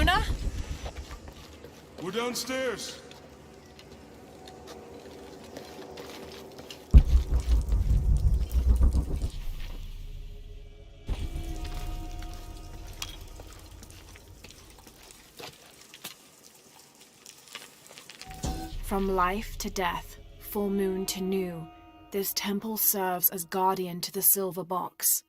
Luna? We're downstairs. From life to death, full moon to new, this temple serves as guardian to the silver box.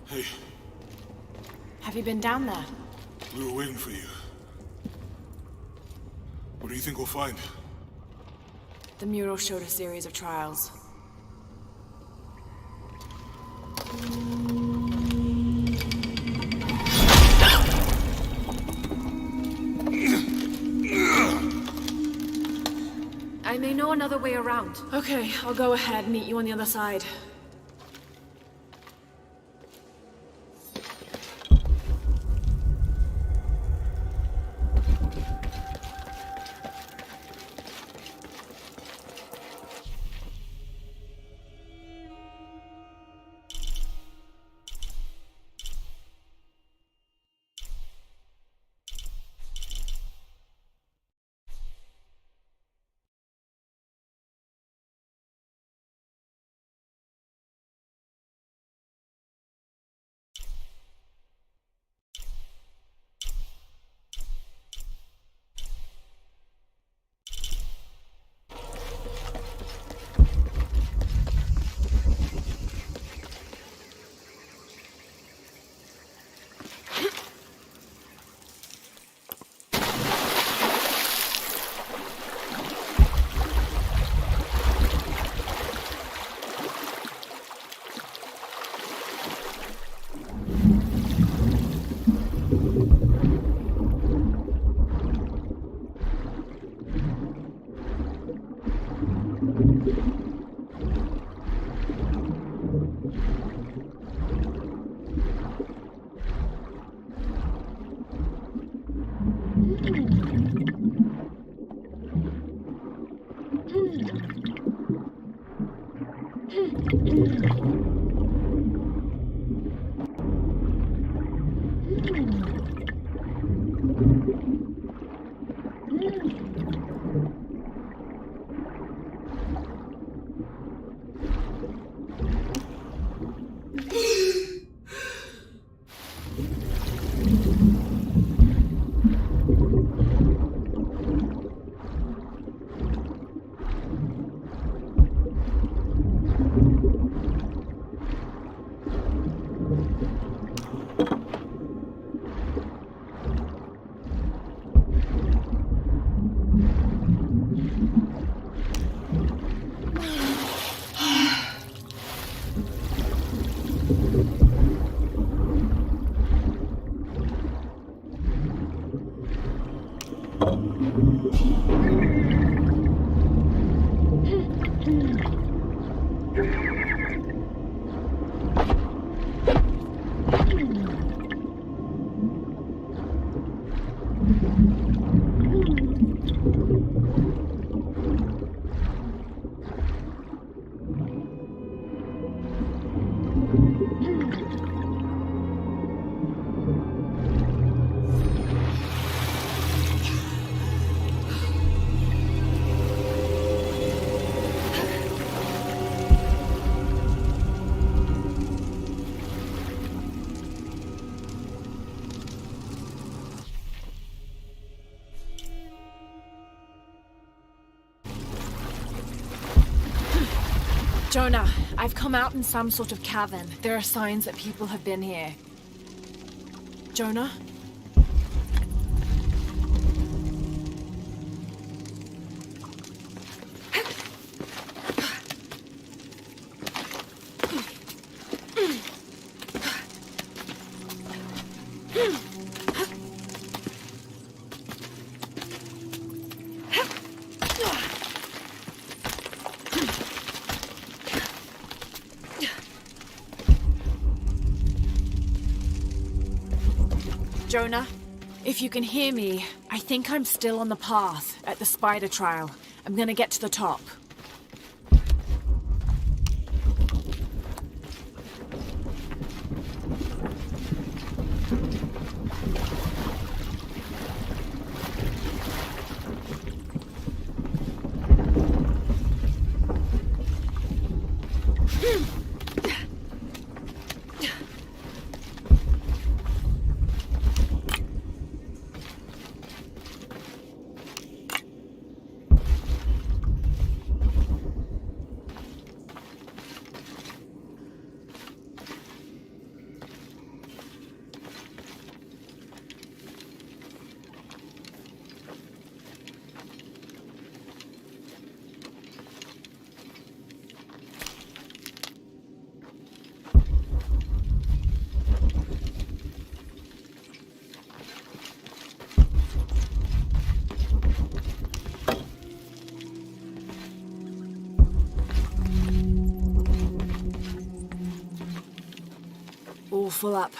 Hey, Have you been down there? we were waiting for you. What do you think we'll find? The mural showed a series of trials. I may know another way around. Okay, I'll go ahead and meet you on the other side. Jonah, I've come out in some sort of cavern. There are signs that people have been here. Jonah? Jonah, if you can hear me, I think I'm still on the path at the spider trial. I'm gonna get to the top. All full up.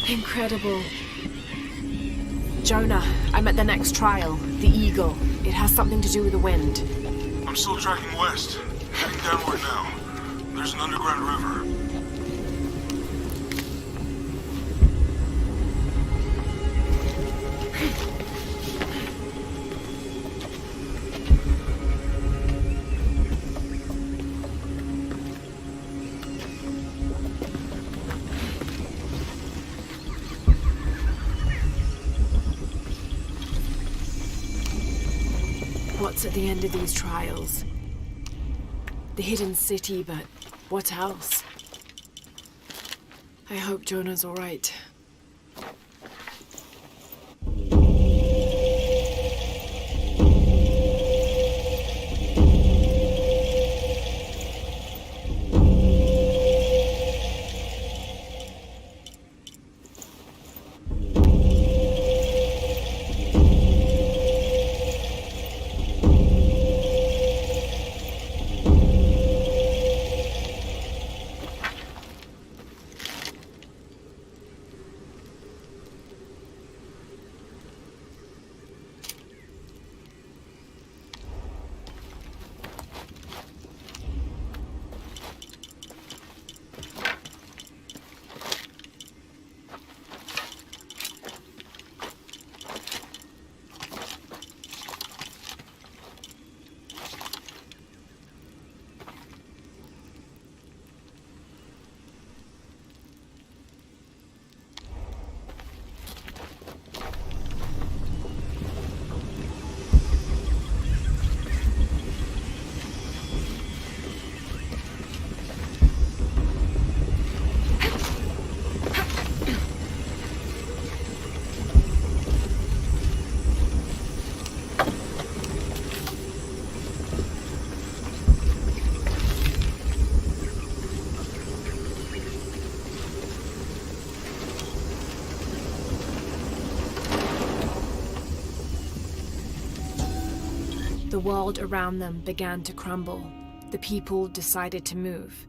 Incredible. Jonah, I'm at the next trial. The Eagle. It has something to do with the wind. I'm still tracking west. Heading downward now. There's an underground river. What's at the end of these trials? The hidden city, but what else? I hope Jonah's all right. The world around them began to crumble. The people decided to move.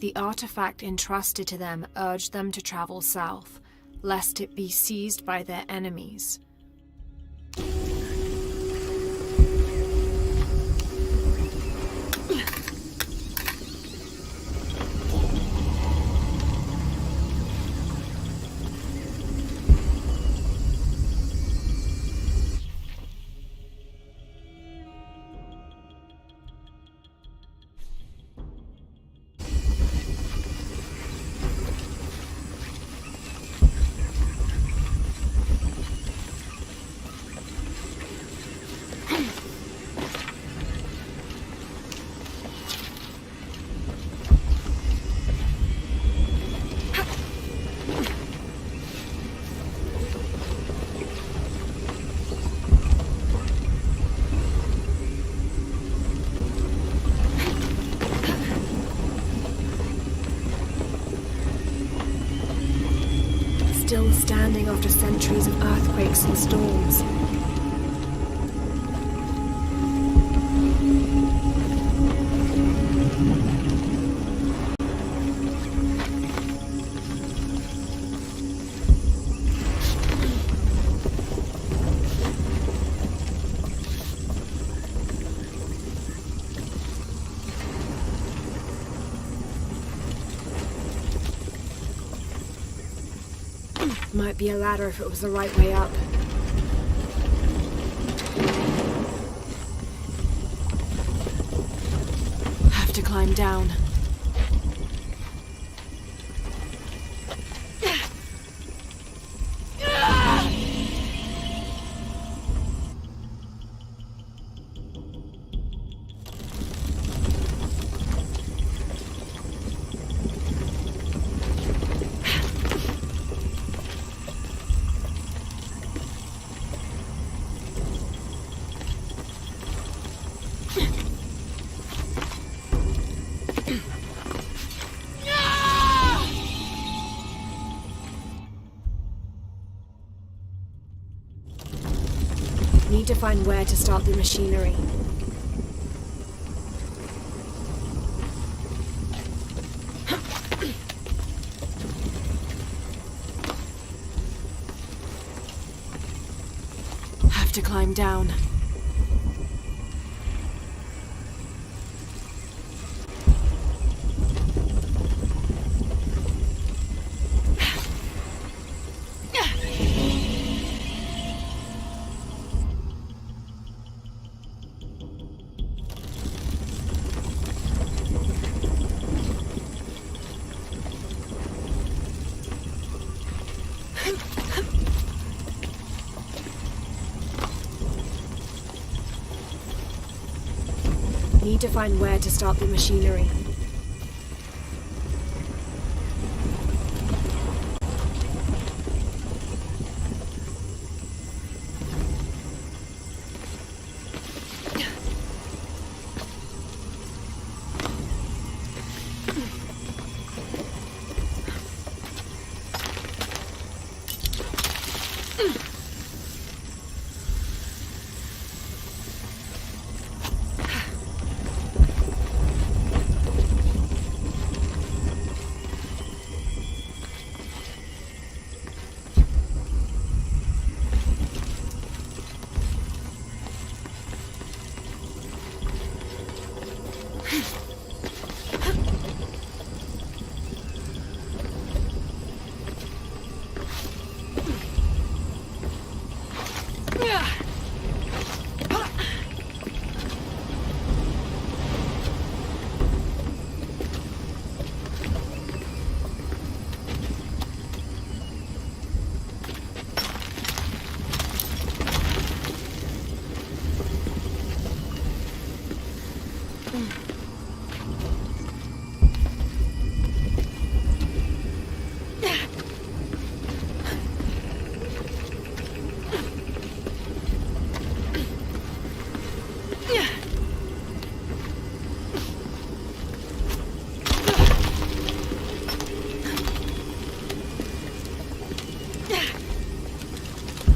The artifact entrusted to them urged them to travel south, lest it be seized by their enemies. Still standing after centuries of earthquakes and storms. Might be a ladder if it was the right way up. Have to climb down. Need to find where to start the machinery. Have to climb down. Need to find where to start the machinery.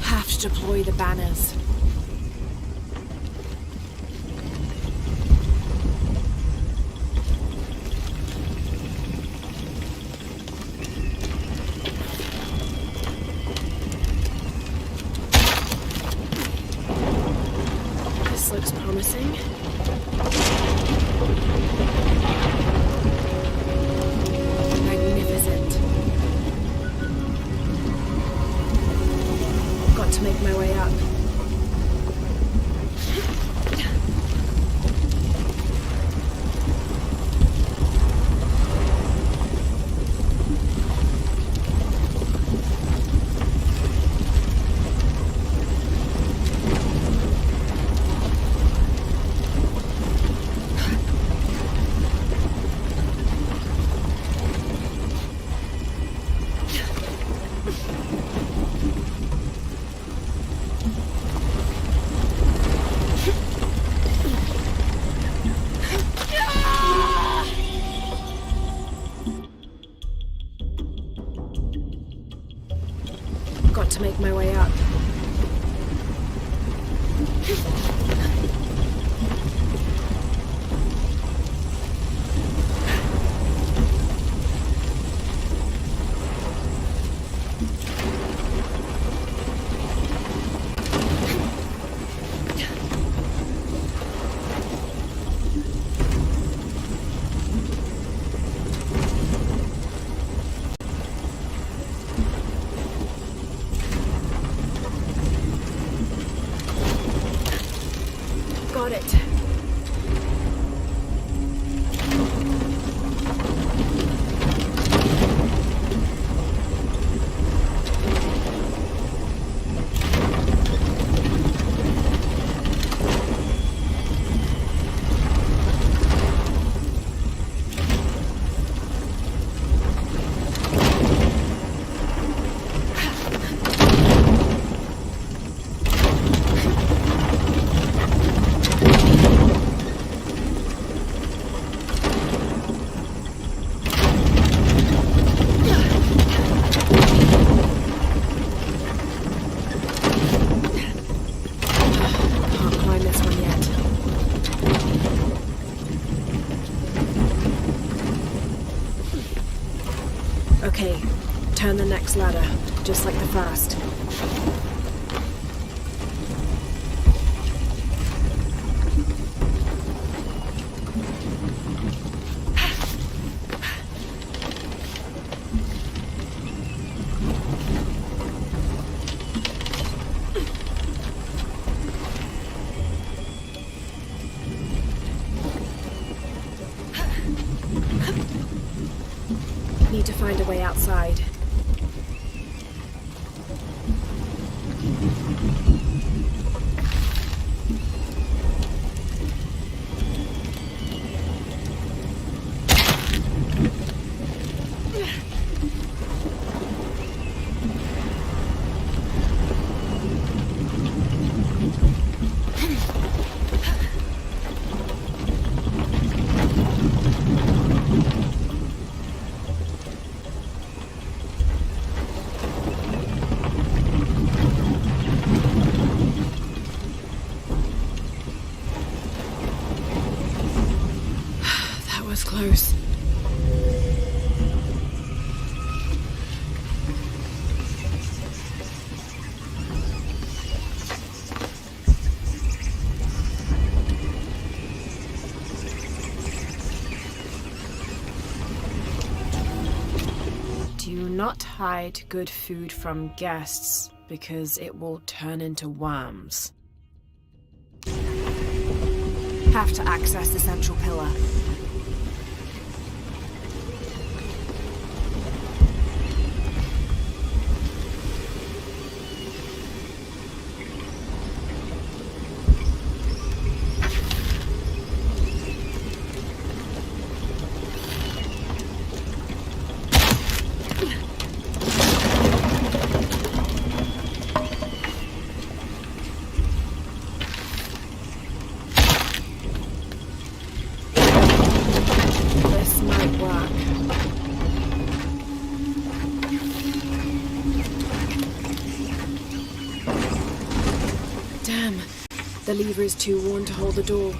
Have to deploy the banners. to make my way up. Got it. Okay, turn the next ladder, just like the first. Need to find a way outside. Was close. Do not hide good food from guests, because it will turn into worms. Have to access the central pillar. Damn, the lever is too worn to hold the door.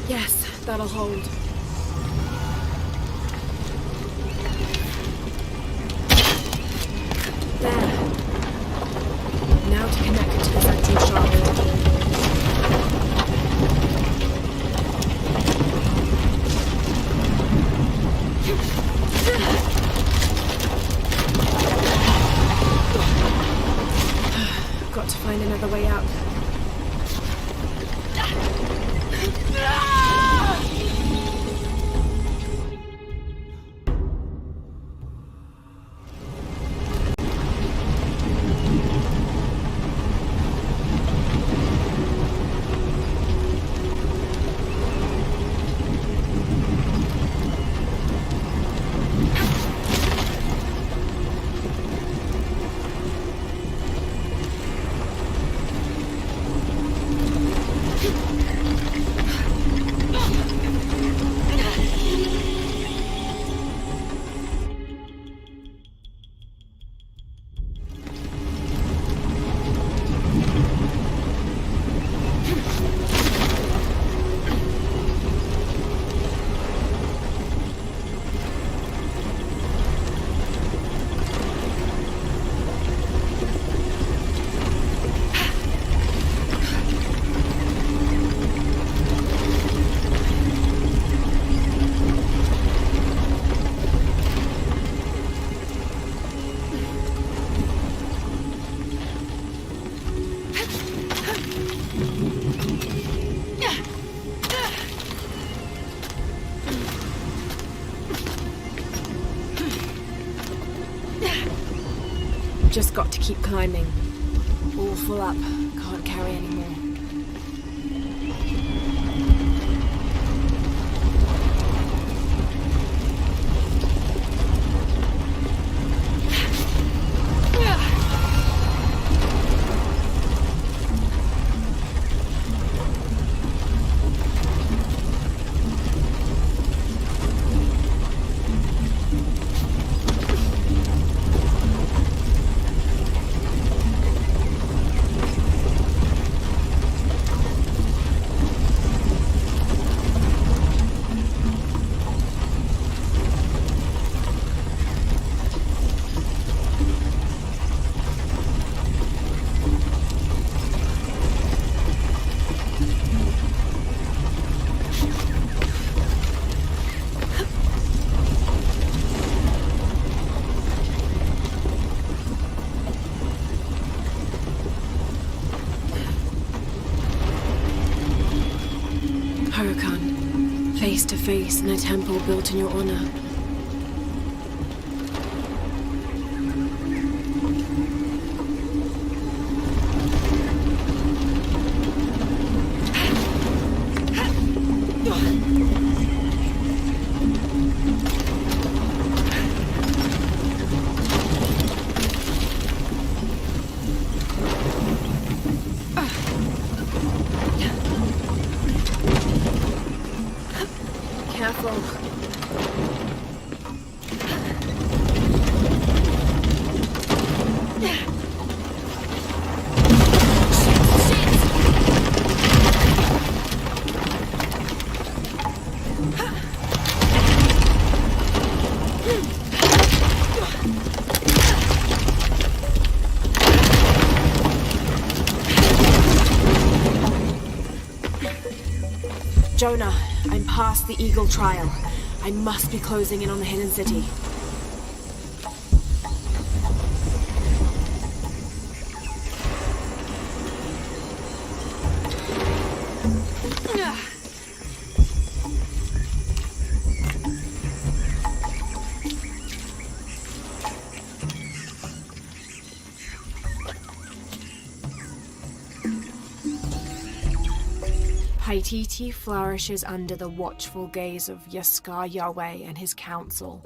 Yes, that'll hold. There. Now to connect it to the central shaft. Got to find another way out. just got to keep climbing. All full up. Can't carry anymore. Face to face in a temple built in your honor. Jonah, I'm past the Eagle Trial. I must be closing in on the Hidden City. Paititi flourishes under the watchful gaze of Yaskar Yahweh and his council.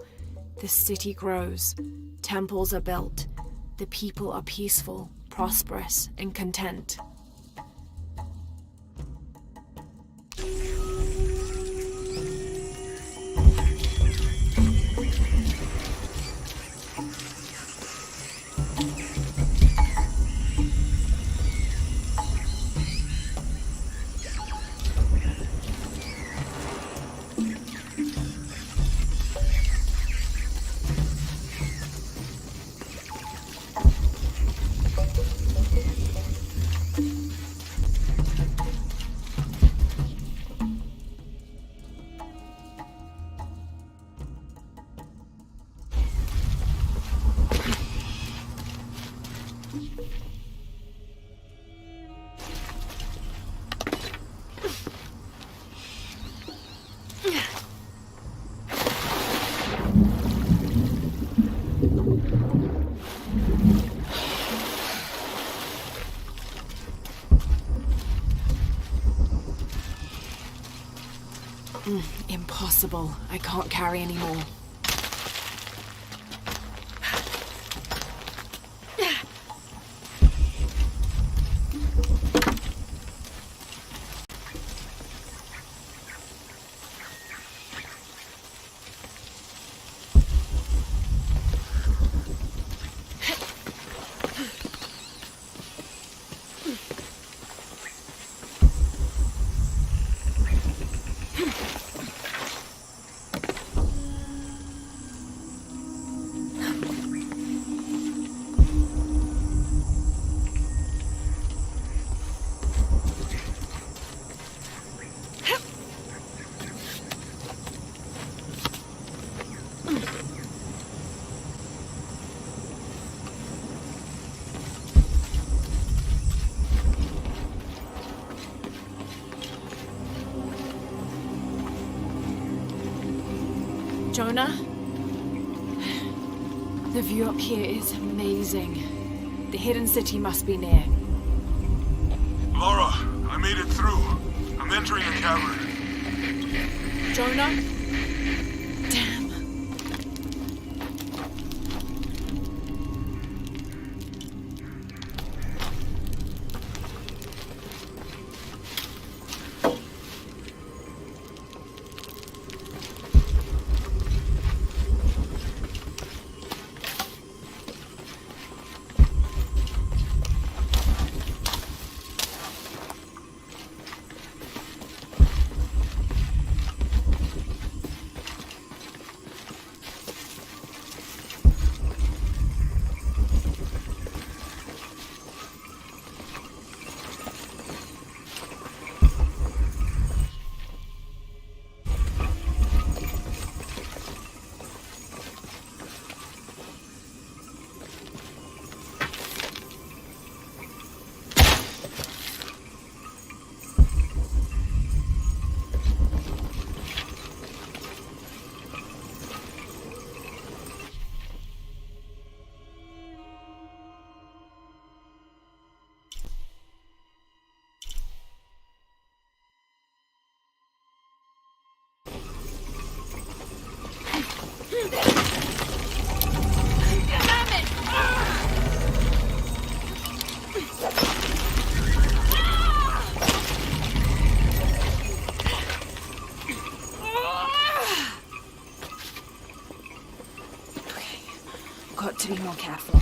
The city grows, temples are built, the people are peaceful, prosperous, and content. Impossible. I can't carry anymore. Jonah? The view up here is amazing. The hidden city must be near. Laura, I made it through. I'm entering a cavern. Jonah? Damn. Got to be more careful.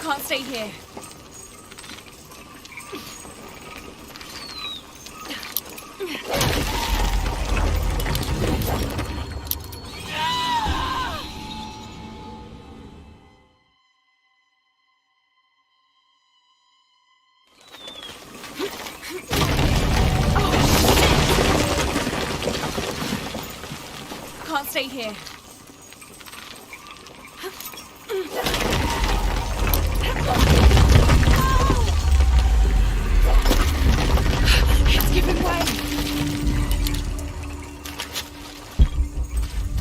Can't stay here. Can't stay here. It's giving way.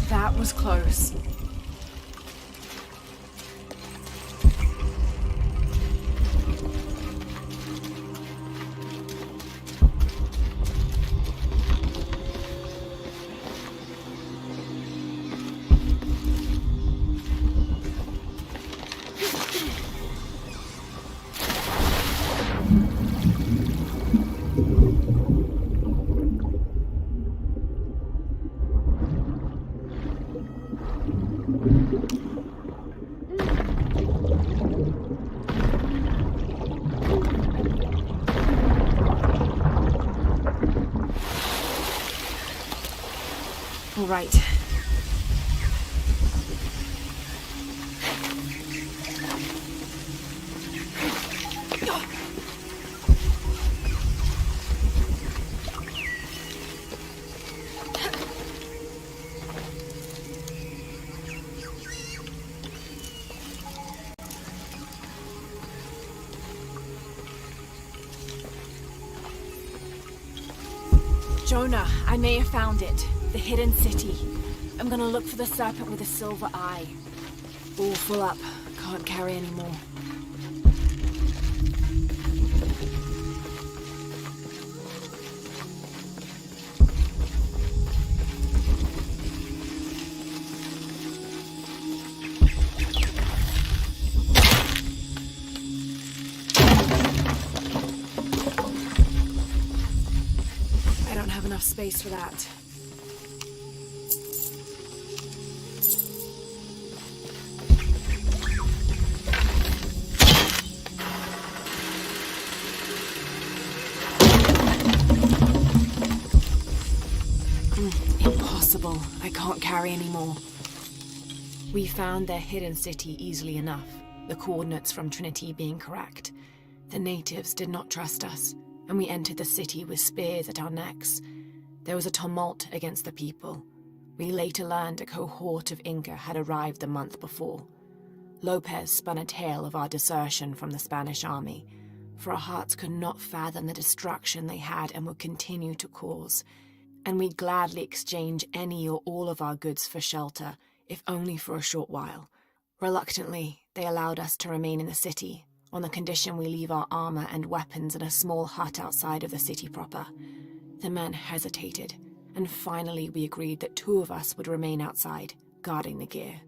That was close. All right. Jonah, I may have found it. The hidden city. I'm gonna look for the serpent with a silver eye. All full up. Can't carry any more. I don't have enough space for that. Impossible. I can't carry any more. We found their hidden city easily enough, the coordinates from Trinity being correct. The natives did not trust us, and we entered the city with spears at our necks. There was a tumult against the people. We later learned a cohort of Inca had arrived the month before. Lopez spun a tale of our desertion from the Spanish army, for our hearts could not fathom the destruction they had and would continue to cause, and we'd gladly exchange any or all of our goods for shelter, if only for a short while. Reluctantly, they allowed us to remain in the city, on the condition we leave our armor and weapons in a small hut outside of the city proper. The men hesitated, and finally we agreed that 2 of us would remain outside, guarding the gear.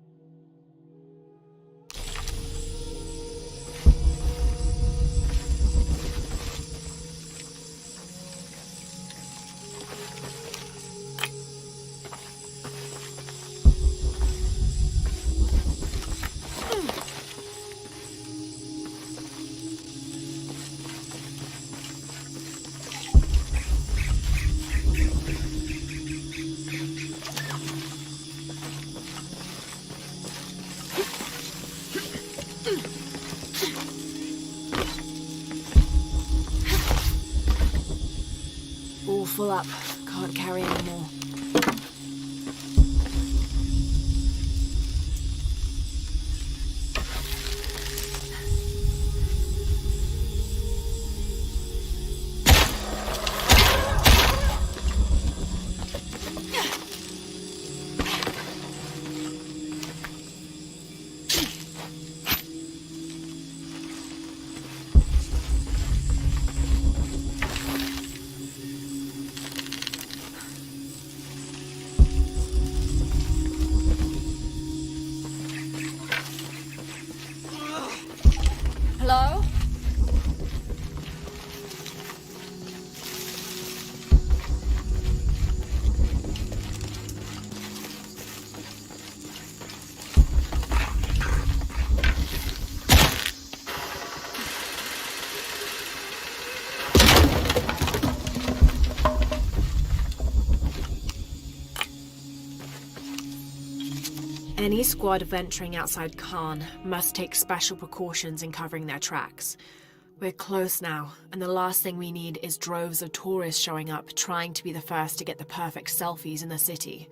All full up. Can't carry any more. Hello? Any squad venturing outside Khan must take special precautions in covering their tracks. We're close now, and the last thing we need is droves of tourists showing up trying to be the first to get the perfect selfies in the city.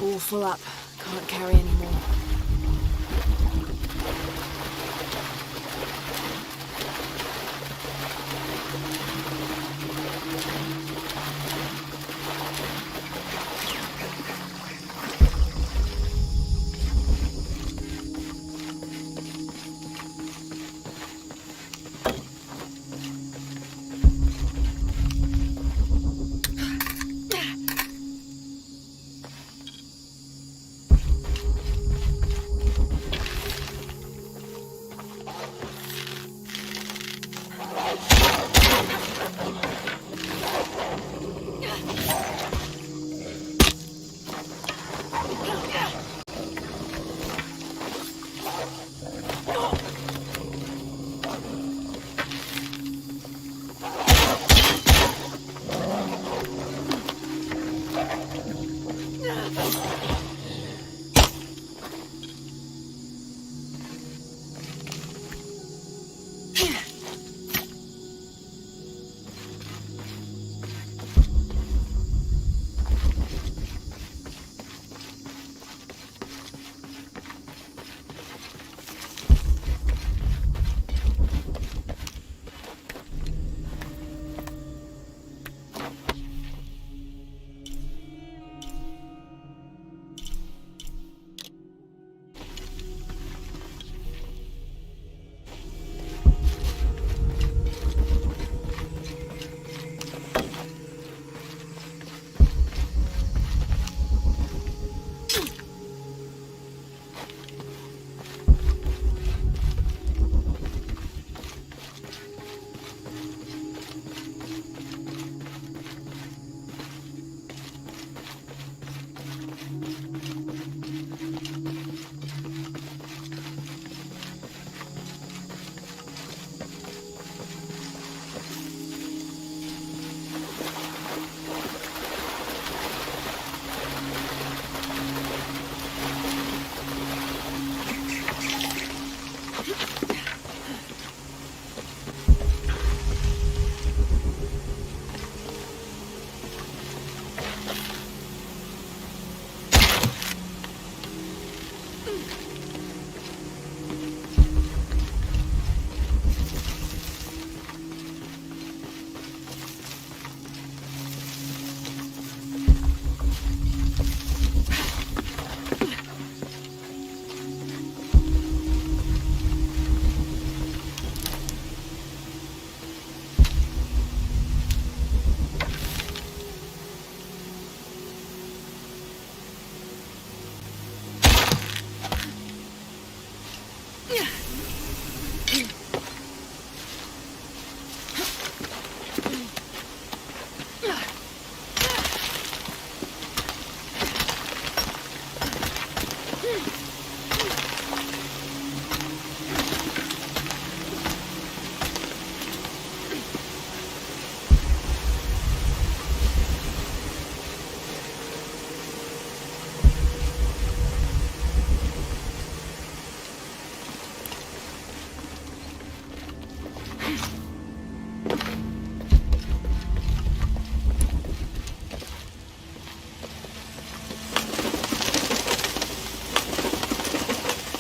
All full up. Can't carry any more.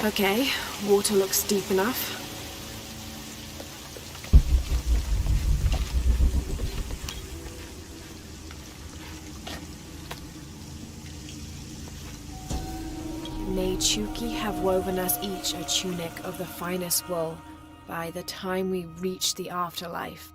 Okay, water looks deep enough. Neichuki have woven us each a tunic of the finest wool by the time we reach the afterlife.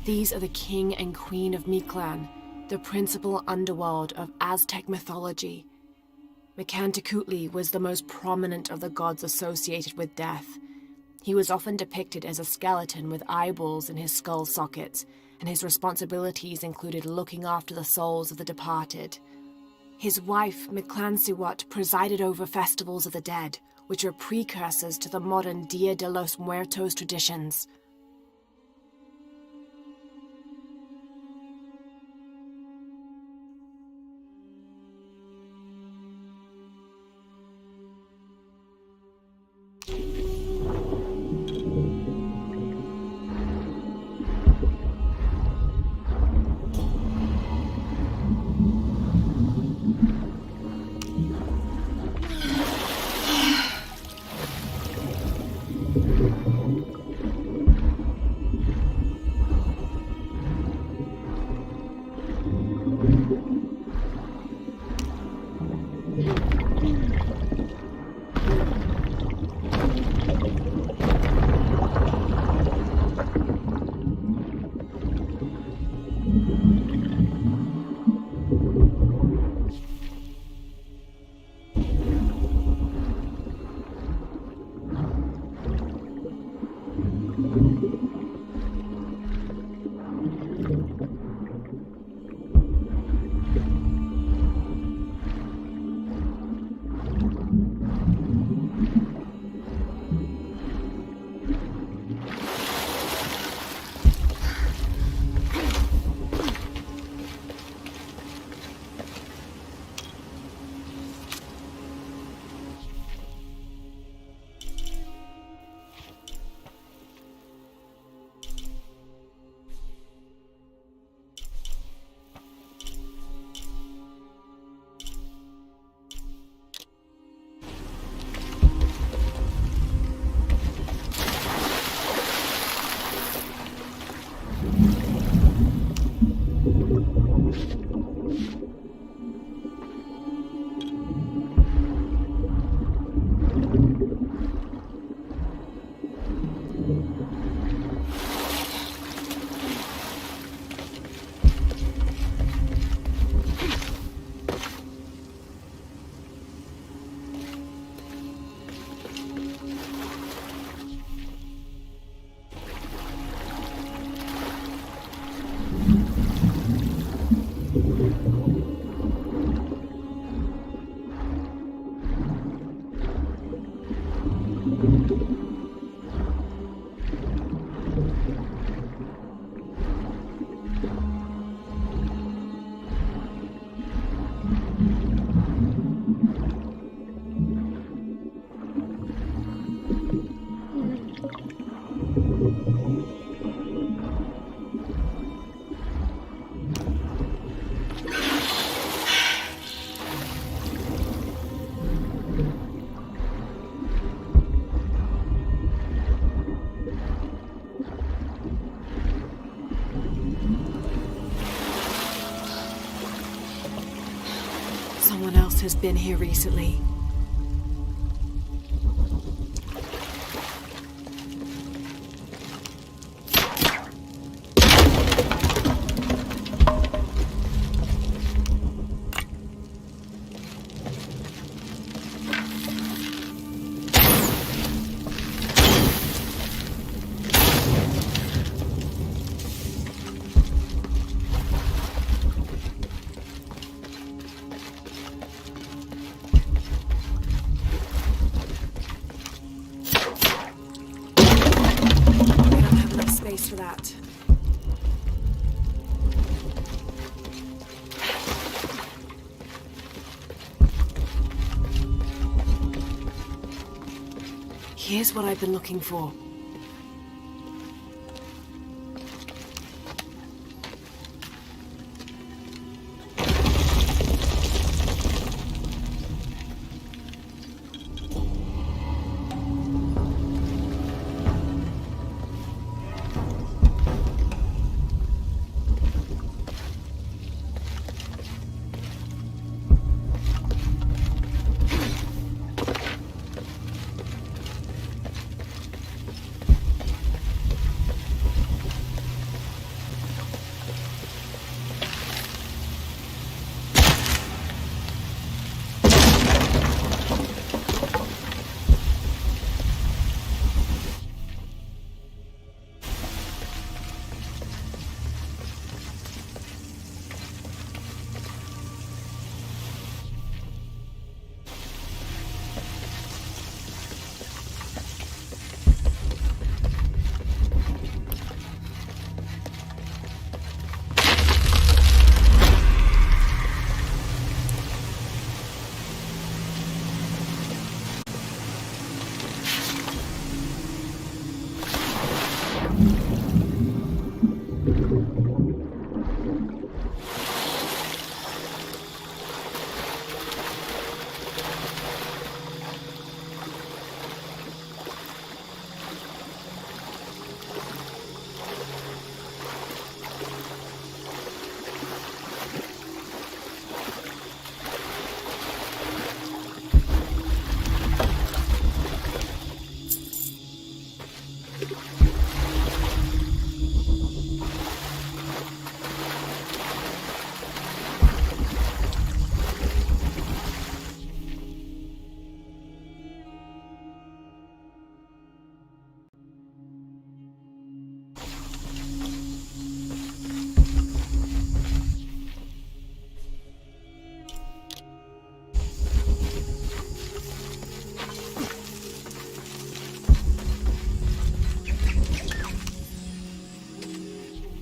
These are the king and queen of Mictlan, the principal underworld of Aztec mythology. Mictlantecuhtli was the most prominent of the gods associated with death. He was often depicted as a skeleton with eyeballs in his skull sockets, and his responsibilities included looking after the souls of the departed. His wife, Mictlantecuhtli, presided over festivals of the dead, which are precursors to the modern Dia de los Muertos traditions. else has been here recently. For that. Here's what I've been looking for.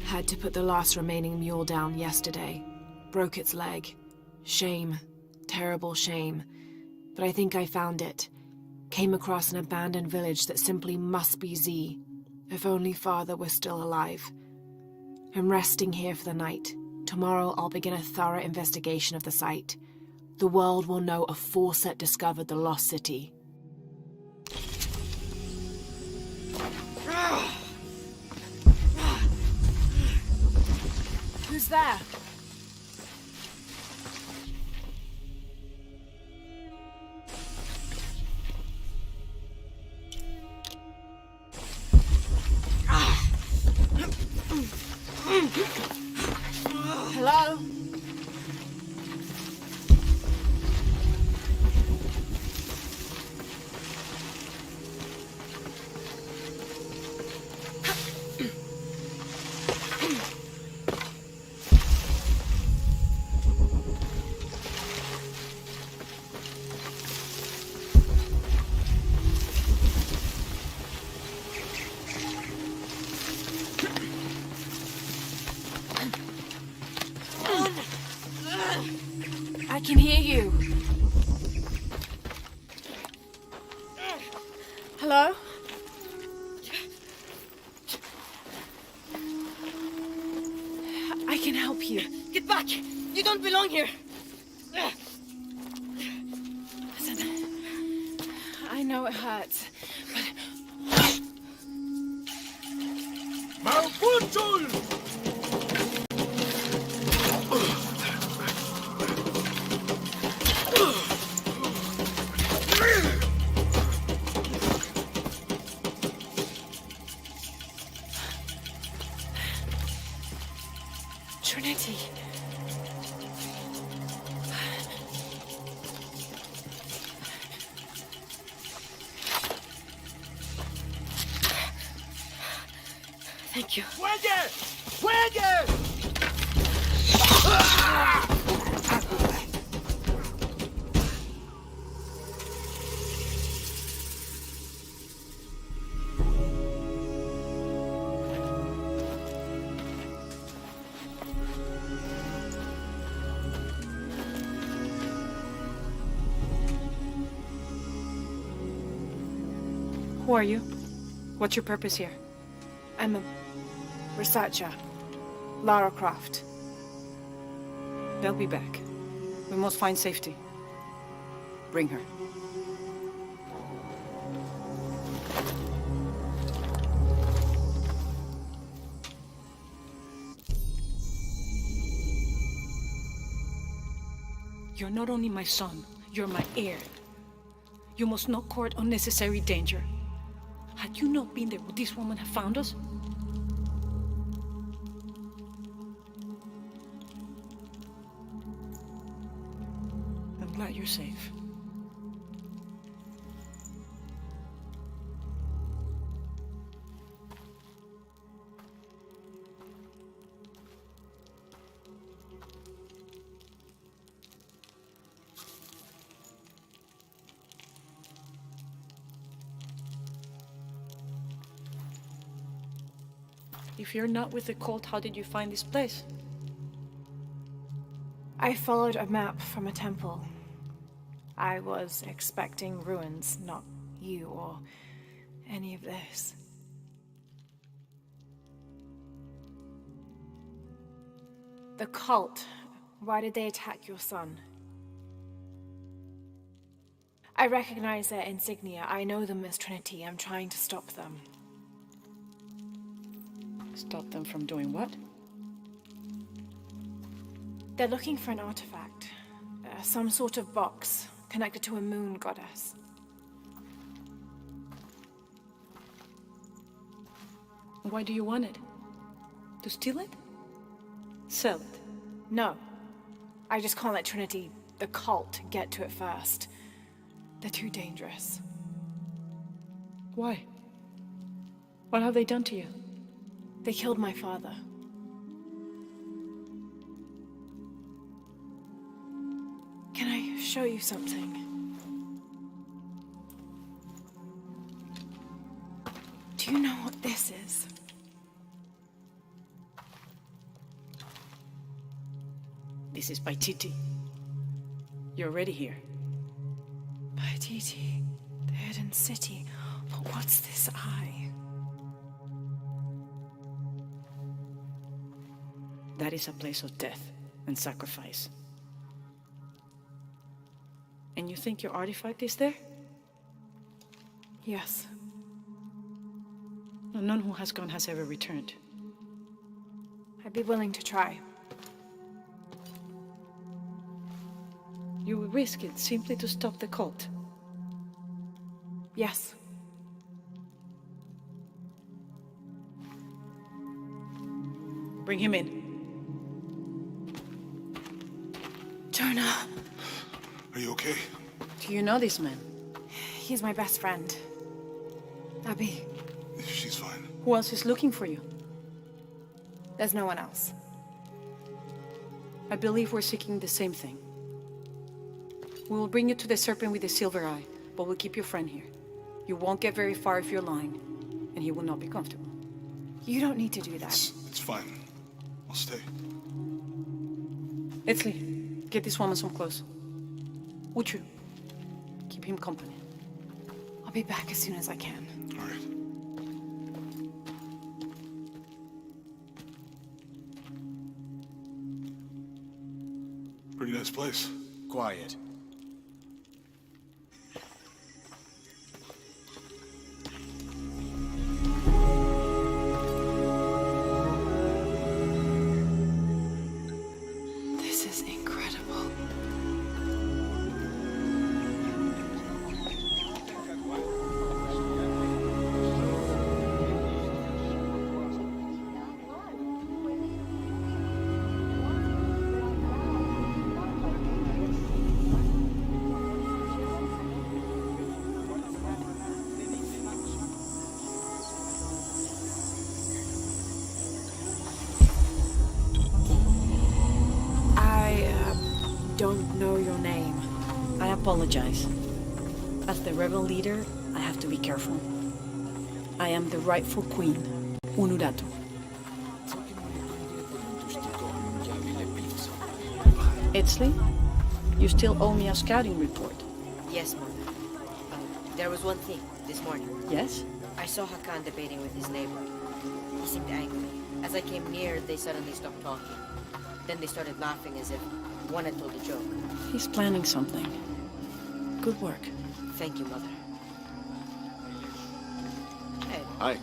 Had to put the last remaining mule down yesterday. Broke its leg. Shame. Terrible shame. But I think I found it. Came across an abandoned village that simply must be Z. If only Father were still alive. I'm resting here for the night. Tomorrow I'll begin a thorough investigation of the site. The world will know a Forset discovered the lost city. Who's there? Hello? I can hear you. Hello? I can help you. Get back! You don't belong here! Listen, I know it hurts, but... Trinity. Thank you. ¡Fuelle! ¡Fuelle! Who are you? What's your purpose here? I'm a researcher. Lara Croft. They'll be back. We must find safety. Bring her. You're not only my son, you're my heir. You must not court unnecessary danger. Had you not been there, would this woman have found us? I'm glad you're safe. If you're not with the cult, how did you find this place? I followed a map from a temple. I was expecting ruins, not you or any of this. The cult. Why did they attack your son? I recognize their insignia. I know them as Trinity. I'm trying to stop them. Stop them from doing what? They're looking for an artifact. Some sort of box connected to a moon goddess. Why do you want it? To steal it? Sell it? No. I just can't let Trinity, the cult, get to it first. They're too dangerous. Why? What have they done to you? They killed my father. Can I show you something? Do you know what this is? This is Paititi. You're already here. Paititi, the hidden city. But what's this eye? That is a place of death and sacrifice. And you think your artifact is there? Yes. None who has gone has ever returned. I'd be willing to try. You would risk it simply to stop the cult. Yes. Bring him in. Jonah. Are you okay? Do you know this man? He's my best friend. Abby, She's fine. Who else is looking for you? there's no one else. I believe we're seeking the same thing. We will bring you to the serpent with the silver eye, but we'll keep your friend here. You won't get very far if you're lying, and he will not be comfortable. You don't need to do that. It's fine. I'll stay. Etzli, get this woman some clothes. Uchu, keep him company. I'll be back as soon as I can. All right. Pretty nice place. Quiet. This is incredible. don't know your name. I apologize. As the rebel leader, I have to be careful. I am the rightful queen, Unuratu. Etzli, you still owe me a scouting report. Yes, Mother. There was one thing this morning. Yes? I saw Hakan debating with his neighbor. He seemed angry. As I came near, they suddenly stopped talking. Then they started laughing as if one had told a joke. He's planning something. Good work. Thank you, Mother. Hey, Hi.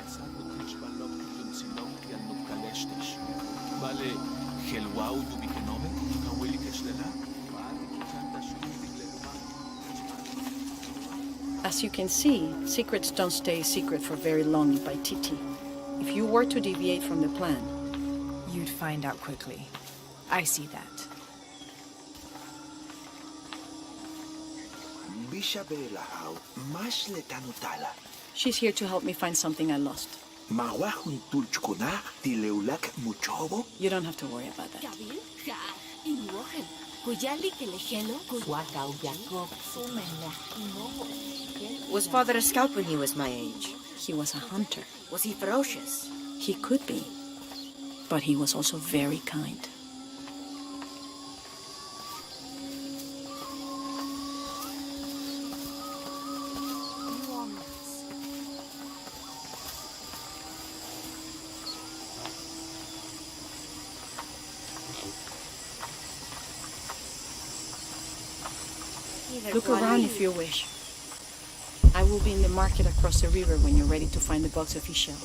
As you can see, secrets don't stay secret for very long in Paititi. If you were to deviate from the plan, You'd find out quickly. I see that. she's here to help me find something I lost. You don't have to worry about that. was Father a scout when he was my age? He was a hunter. Was he ferocious? He could be, but he was also very kind. Look around if you wish. I will be in the market across the river when you're ready to find the box of fish shell.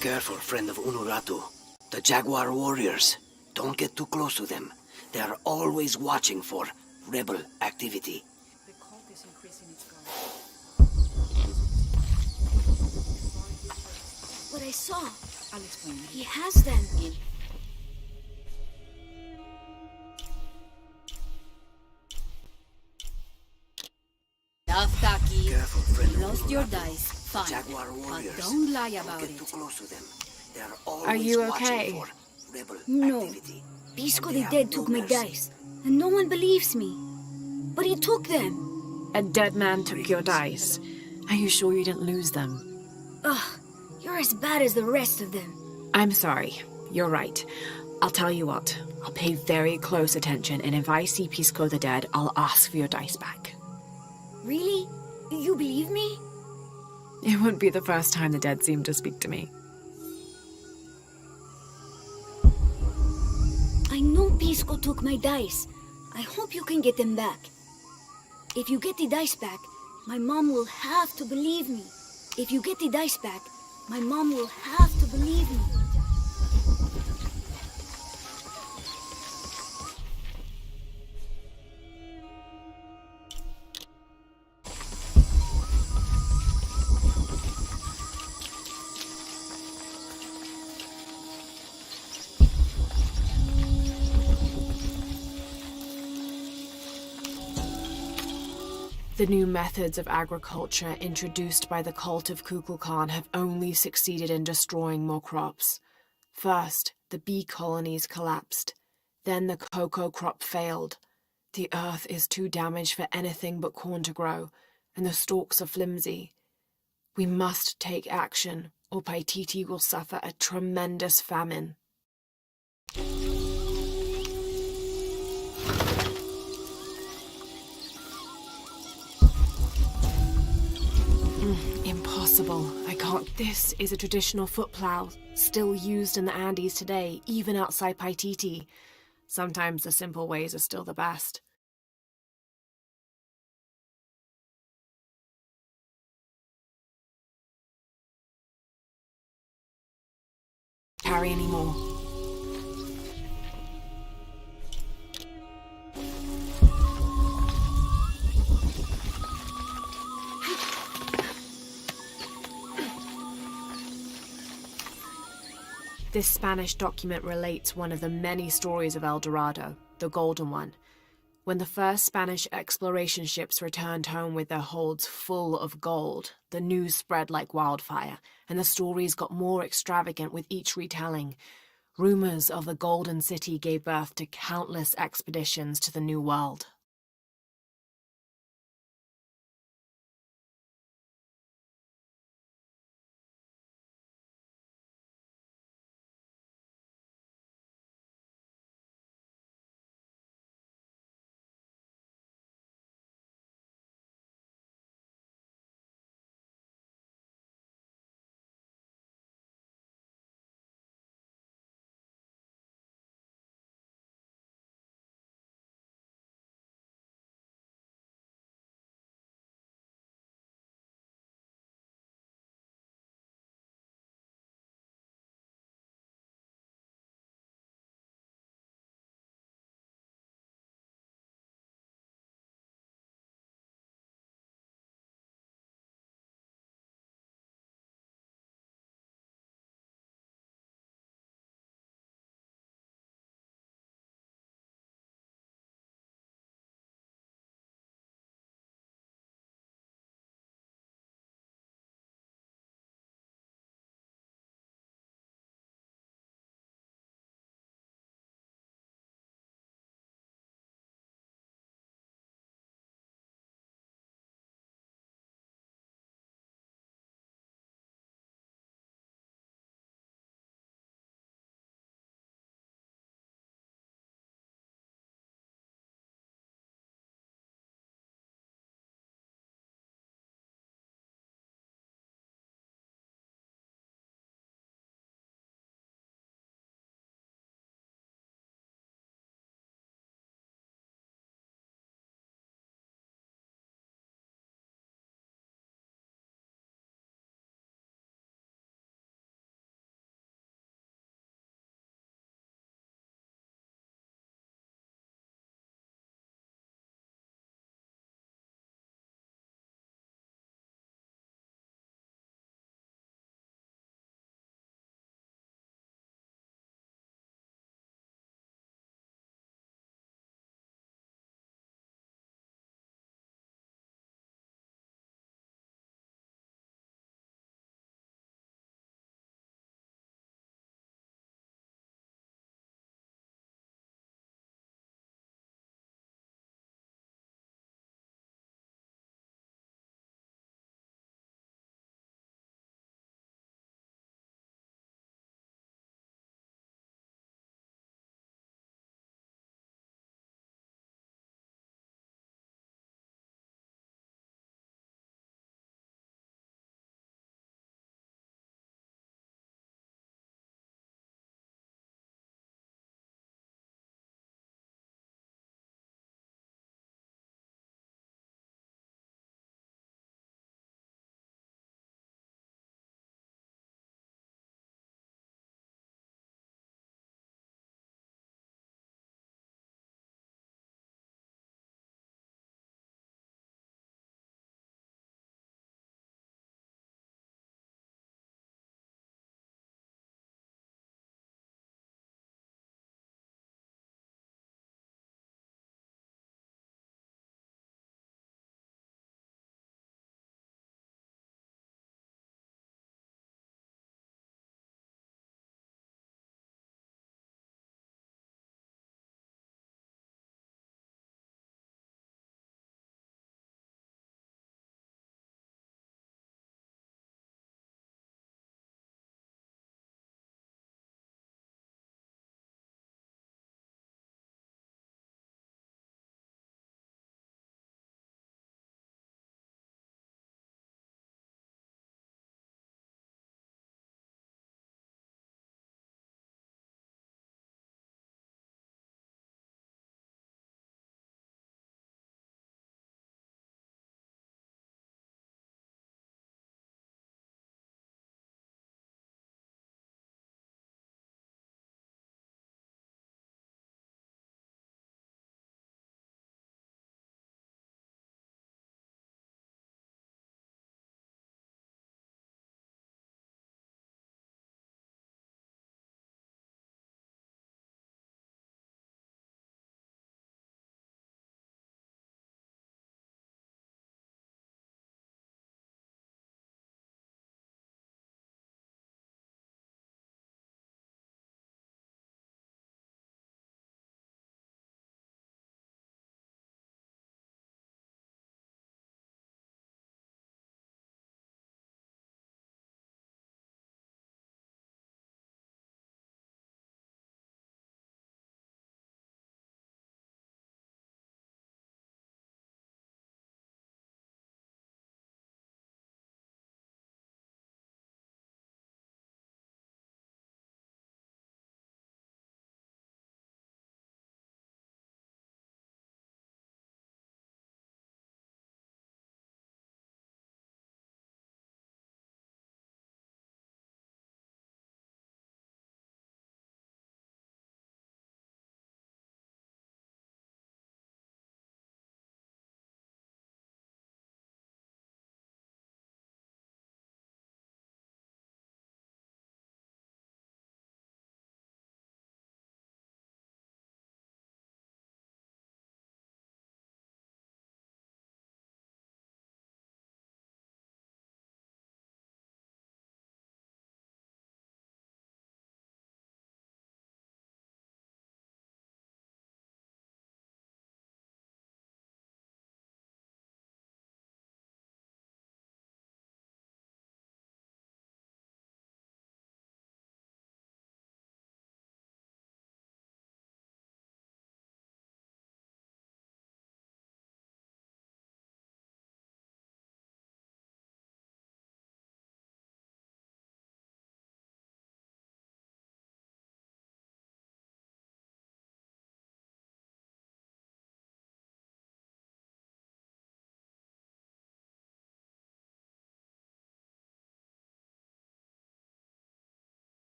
Careful, friend of Unuratu. The Jaguar warriors. Don't get too close to them. They are always watching for rebel activity. The cult is increasing its guard. What I saw. I'll explain. He has them. Taki. Careful, friend of Lost your Unuratu. dice. Fine. Jaguar But warriors. don't lie about Don't get it. too close to them. They are always Are you watching okay? for rebel No. activity. Pisco And the they Dead have took no my mercy. dice, and no one believes me. But he took them. A dead man took your dice. Are you sure you didn't lose them? Ugh, you're as bad as the rest of them. I'm sorry. You're right. I'll tell you what. I'll pay very close attention, and if I see Pisco the Dead, I'll ask for your dice back. Really? You believe me? It wouldn't be the first time the dead seemed to speak to me. I know Pisco took my dice. I hope you can get them back. If you get the dice back, my mom will have to believe me. If you get the dice back, my mom will have to believe me. The new methods of agriculture introduced by the cult of Kukulkan have only succeeded in destroying more crops. First, the bee colonies collapsed. Then the cocoa crop failed. The earth is too damaged for anything but corn to grow, and the stalks are flimsy. We must take action, or Paititi will suffer a tremendous famine. Impossible. I can't. This is a traditional foot plow, still used in the Andes today, even outside Paititi. Sometimes the simple ways are still the best. Carry any more. This Spanish document relates one of the many stories of El Dorado, the Golden One. When the first Spanish exploration ships returned home with their holds full of gold, the news spread like wildfire, and the stories got more extravagant with each retelling. Rumors of the Golden City gave birth to countless expeditions to the New World.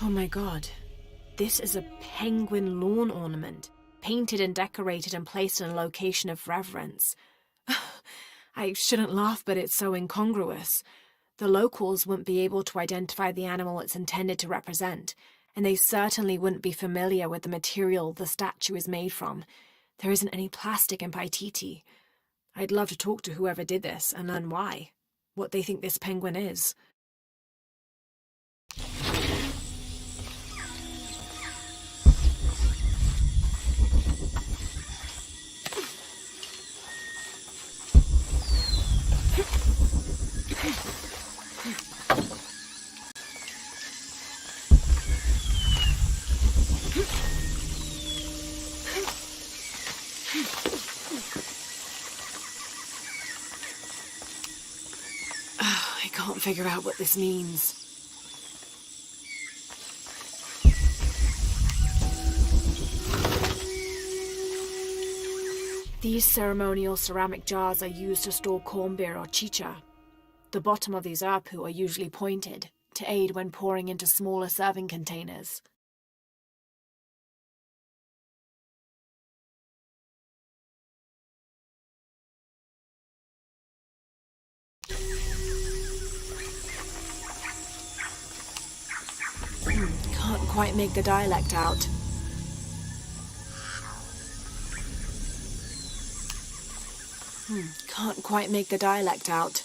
Oh my god. This is a penguin lawn ornament, painted and decorated and placed in a location of reverence. I shouldn't laugh, but it's so incongruous. The locals wouldn't be able to identify the animal it's intended to represent, and they certainly wouldn't be familiar with the material the statue is made from. There isn't any plastic in Paititi. I'd love to talk to whoever did this and learn why, what they think this penguin is. I can't figure out what this means. These ceremonial ceramic jars are used to store corn beer or chicha. The bottom of these apu are usually pointed, to aid when pouring into smaller serving containers. Can't quite make the dialect out. Can't quite make the dialect out.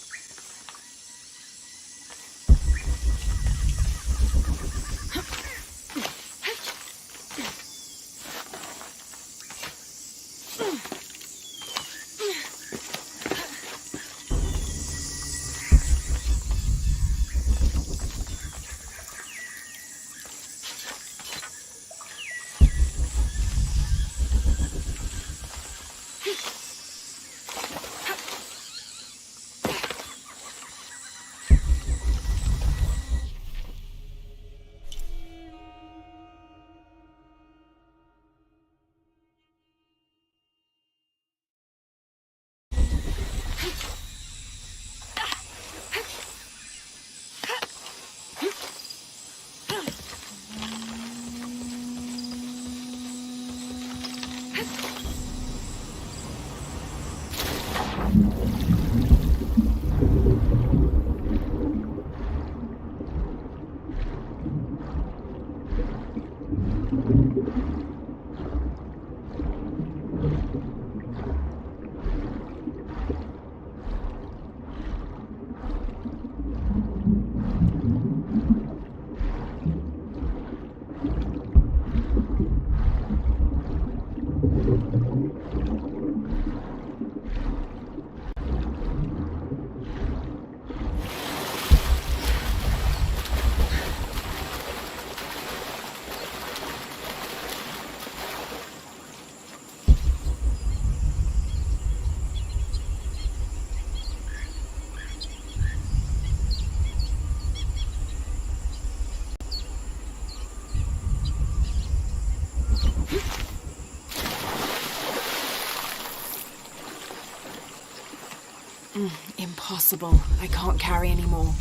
Impossible. I can't carry anymore.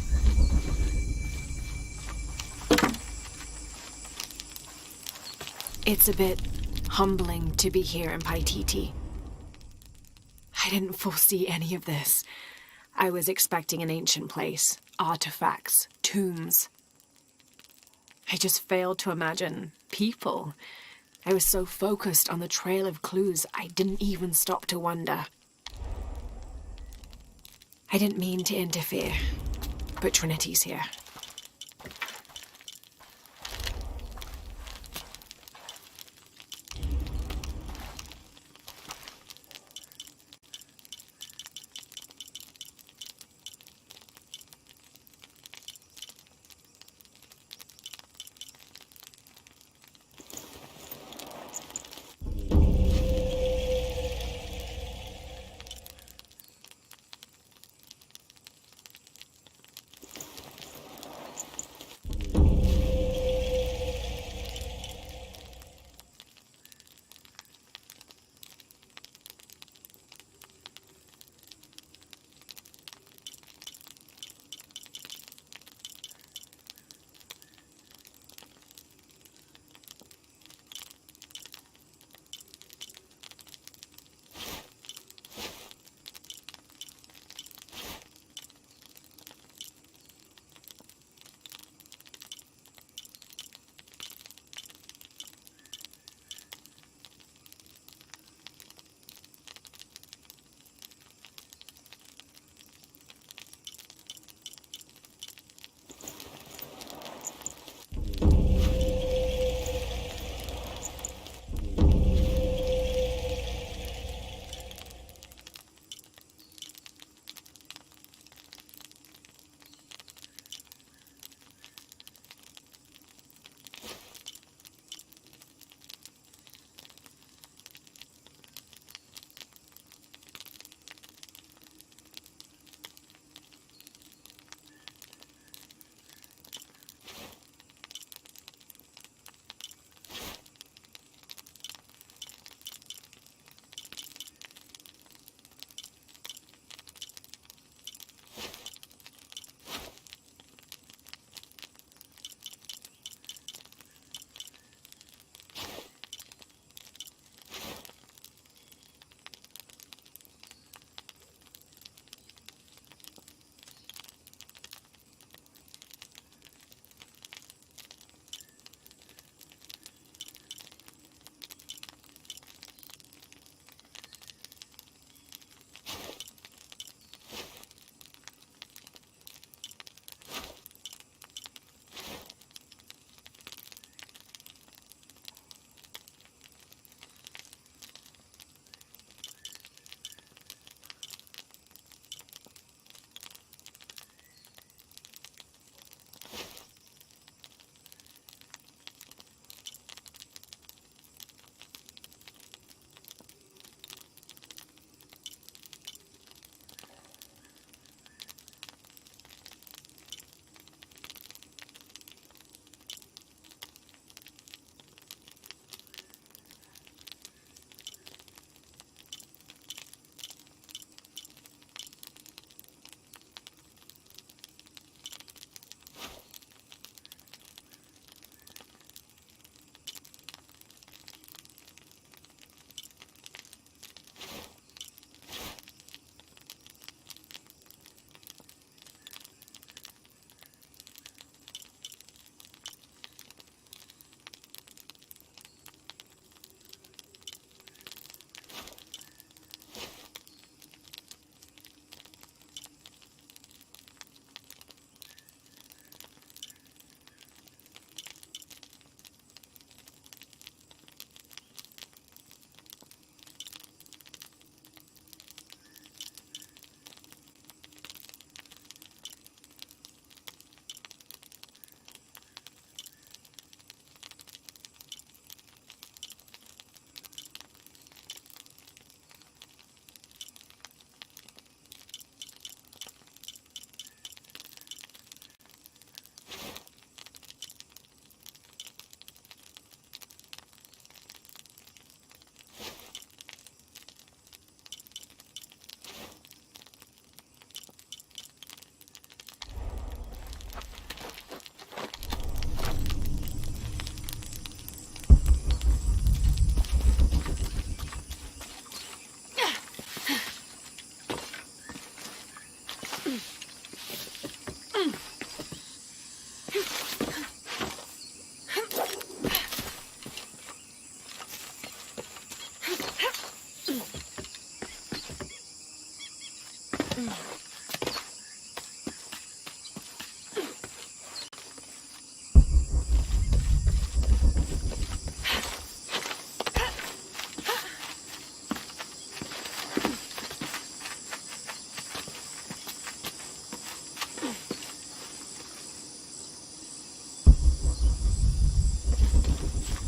It's a bit humbling to be here in Paititi. I didn't foresee any of this. I was expecting an ancient place, artifacts, tombs. I just failed to imagine people. I was so focused on the trail of clues, I didn't even stop to wonder. I didn't mean to interfere, but Trinity's here.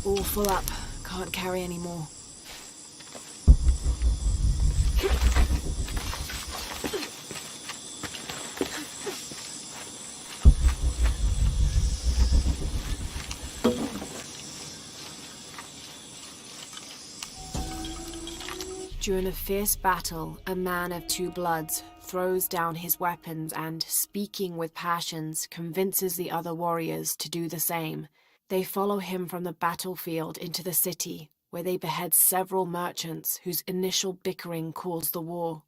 All full up. Can't carry any more. During a fierce battle, a man of two bloods throws down his weapons and, speaking with passions, convinces the other warriors to do the same. They follow him from the battlefield into the city, where they behead several merchants whose initial bickering caused the war.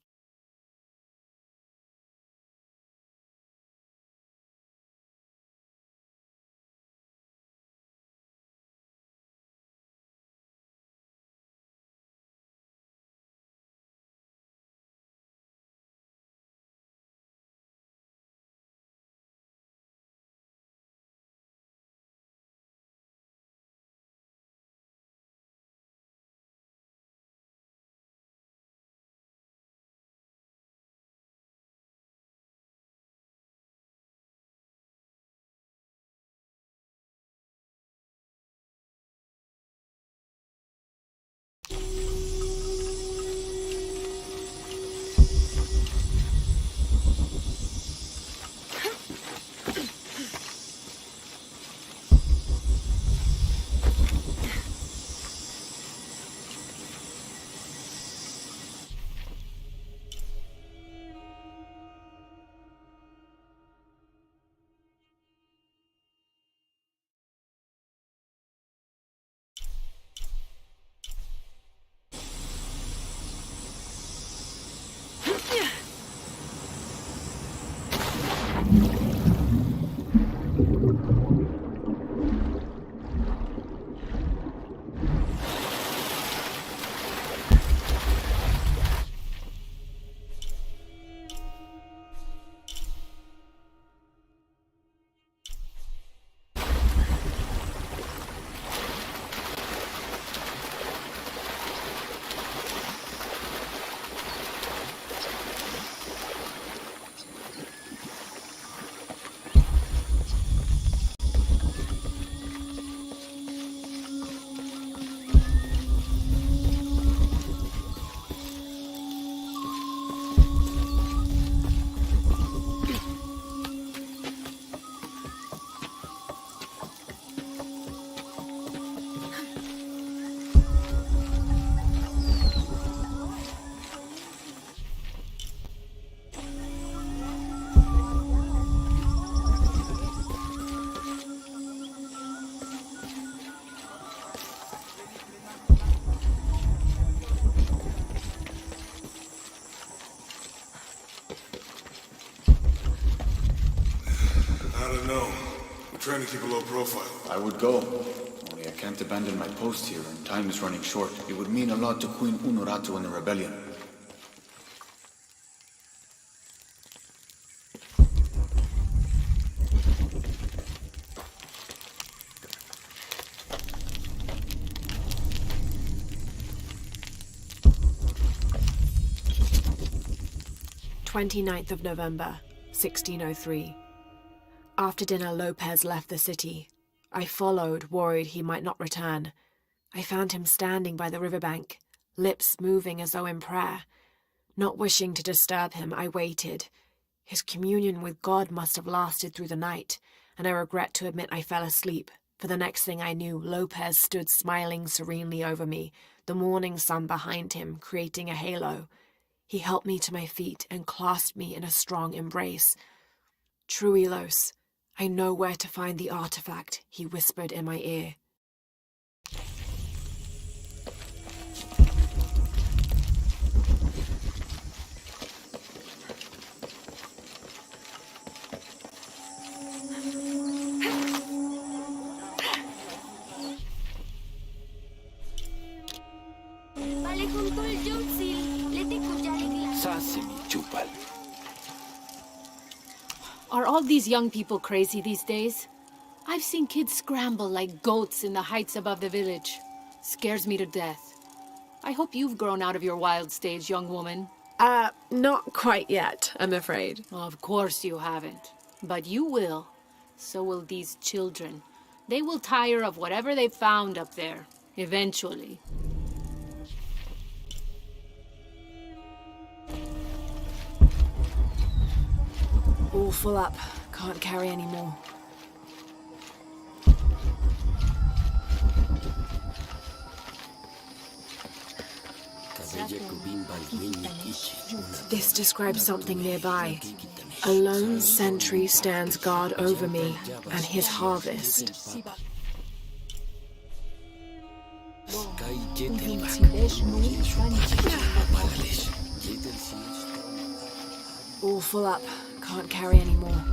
I don't know. I'm trying to keep a low profile. I would go. Only I can't abandon my post here, and time is running short. It would mean a lot to Queen Unuratu and the rebellion. "29th of November, 1603. After dinner, Lopez left the city. I followed, worried he might not return. I found him standing by the riverbank, lips moving as though in prayer. Not wishing to disturb him, I waited. His communion with God must have lasted through the night, and I regret to admit I fell asleep, for the next thing I knew, Lopez stood smiling serenely over me, the morning sun behind him, creating a halo. He helped me to my feet and clasped me in a strong embrace. "Truilos, I know where to find the artifact," he whispered in my ear. Are all these young people crazy these days? I've seen kids scramble like goats in the heights above the village. Scares me to death. I hope you've grown out of your wild stage, young woman. Not quite yet, I'm afraid. Of course you haven't. But you will. So will these children. They will tire of whatever they found up there, eventually. All full up. Can't carry any more. This describes something nearby. A lone sentry stands guard over me and his harvest. All full up. Can't carry any more.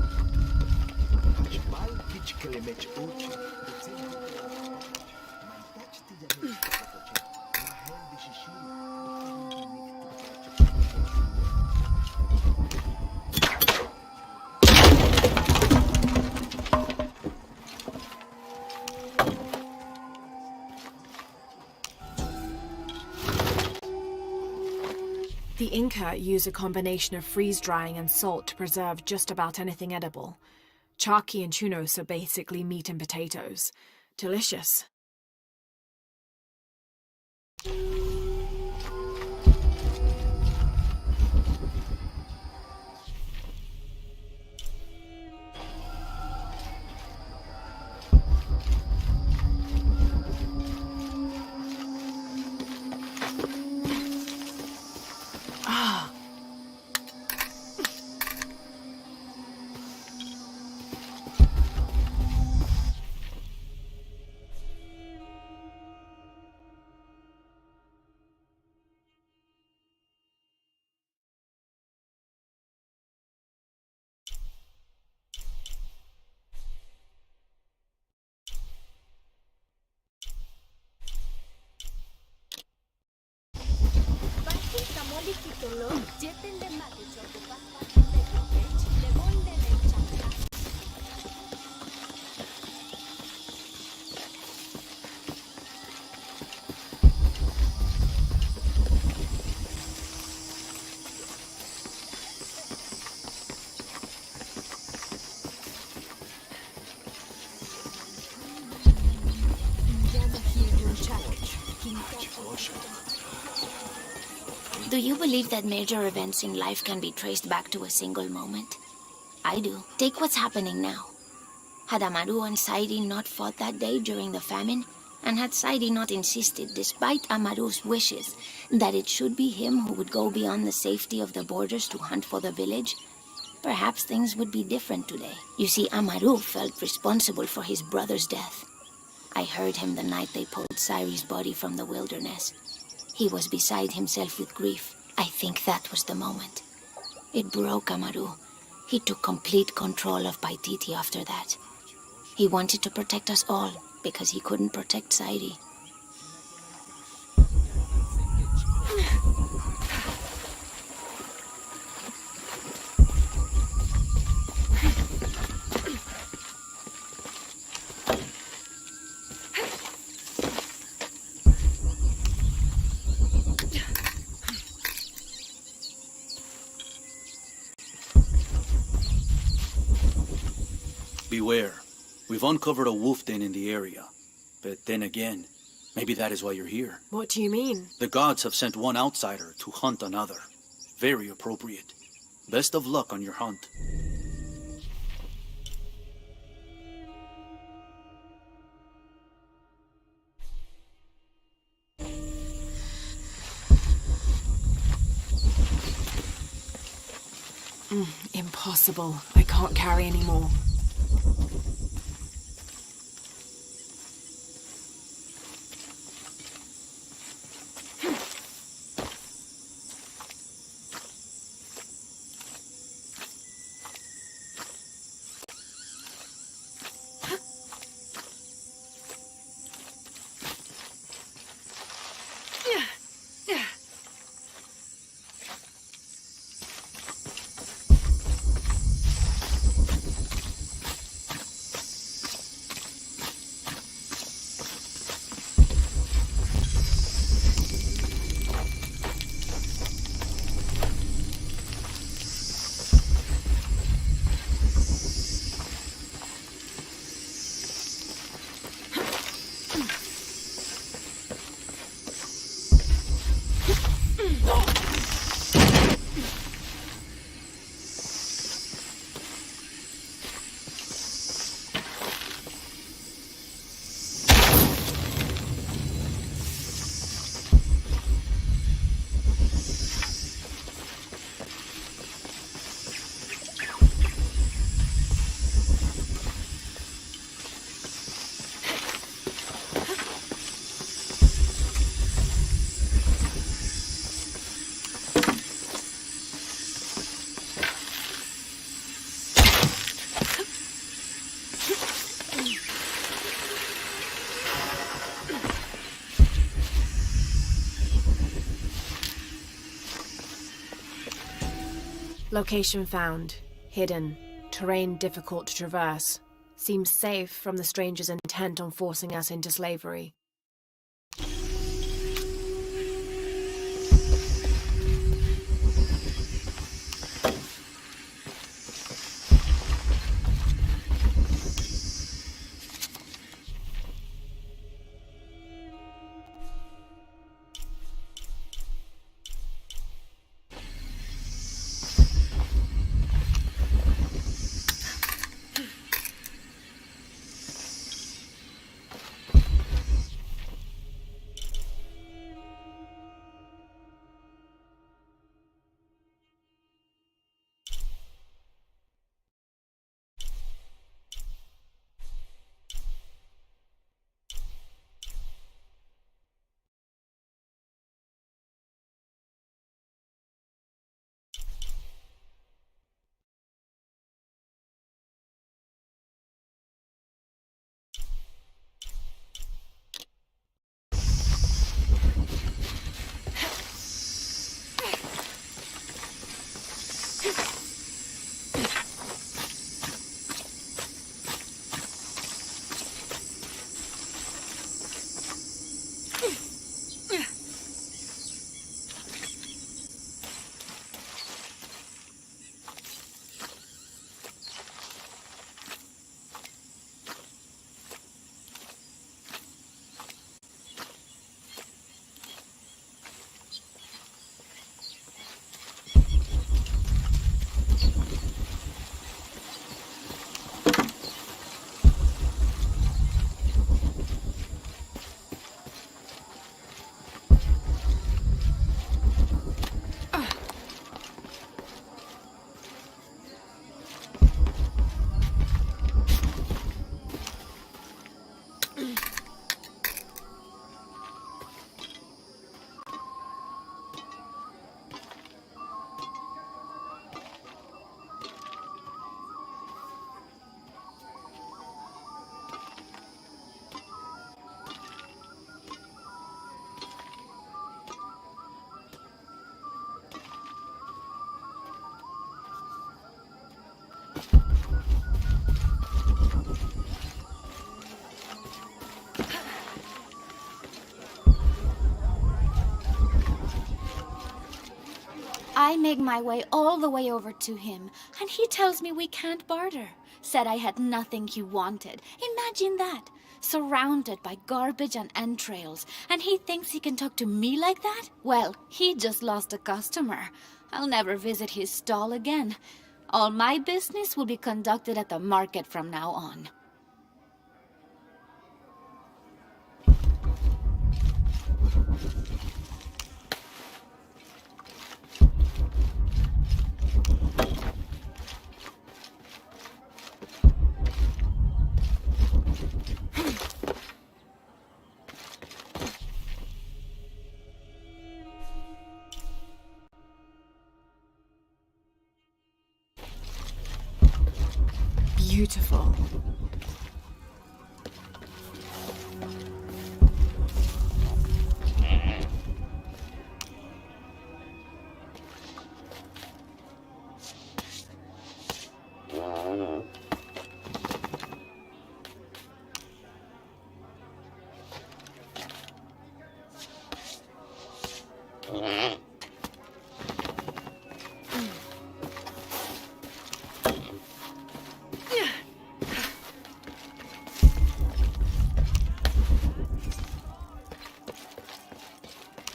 The Inca use a combination of freeze-drying and salt to preserve just about anything edible. Charqui and chunos are basically meat and potatoes. Delicious. Do you believe that major events in life can be traced back to a single moment? I do. Take what's happening now. Had Amaru and Sairi not fought that day during the famine, and had Sairi not insisted, despite Amaru's wishes, that it should be him who would go beyond the safety of the borders to hunt for the village, perhaps things would be different today. You see, Amaru felt responsible for his brother's death. I heard him the night they pulled Sairi's body from the wilderness. He was beside himself with grief. I think that was the moment. It broke Amaru. He took complete control of Paititi after that. He wanted to protect us all because he couldn't protect Sairi. Beware. We've uncovered a wolf den in the area. But then again, maybe that is why you're here. What do you mean? The gods have sent one outsider to hunt another. Very appropriate. Best of luck on your hunt. Impossible. I can't carry any more. Location found. Hidden. Terrain difficult to traverse. Seems safe from the stranger's intent on forcing us into slavery. I make my way all the way over to him, and he tells me we can't barter. Said I had nothing he wanted. Imagine that. Surrounded by garbage and entrails, and he thinks he can talk to me like that? Well, he just lost a customer. I'll never visit his stall again. All my business will be conducted at the market from now on. Beautiful.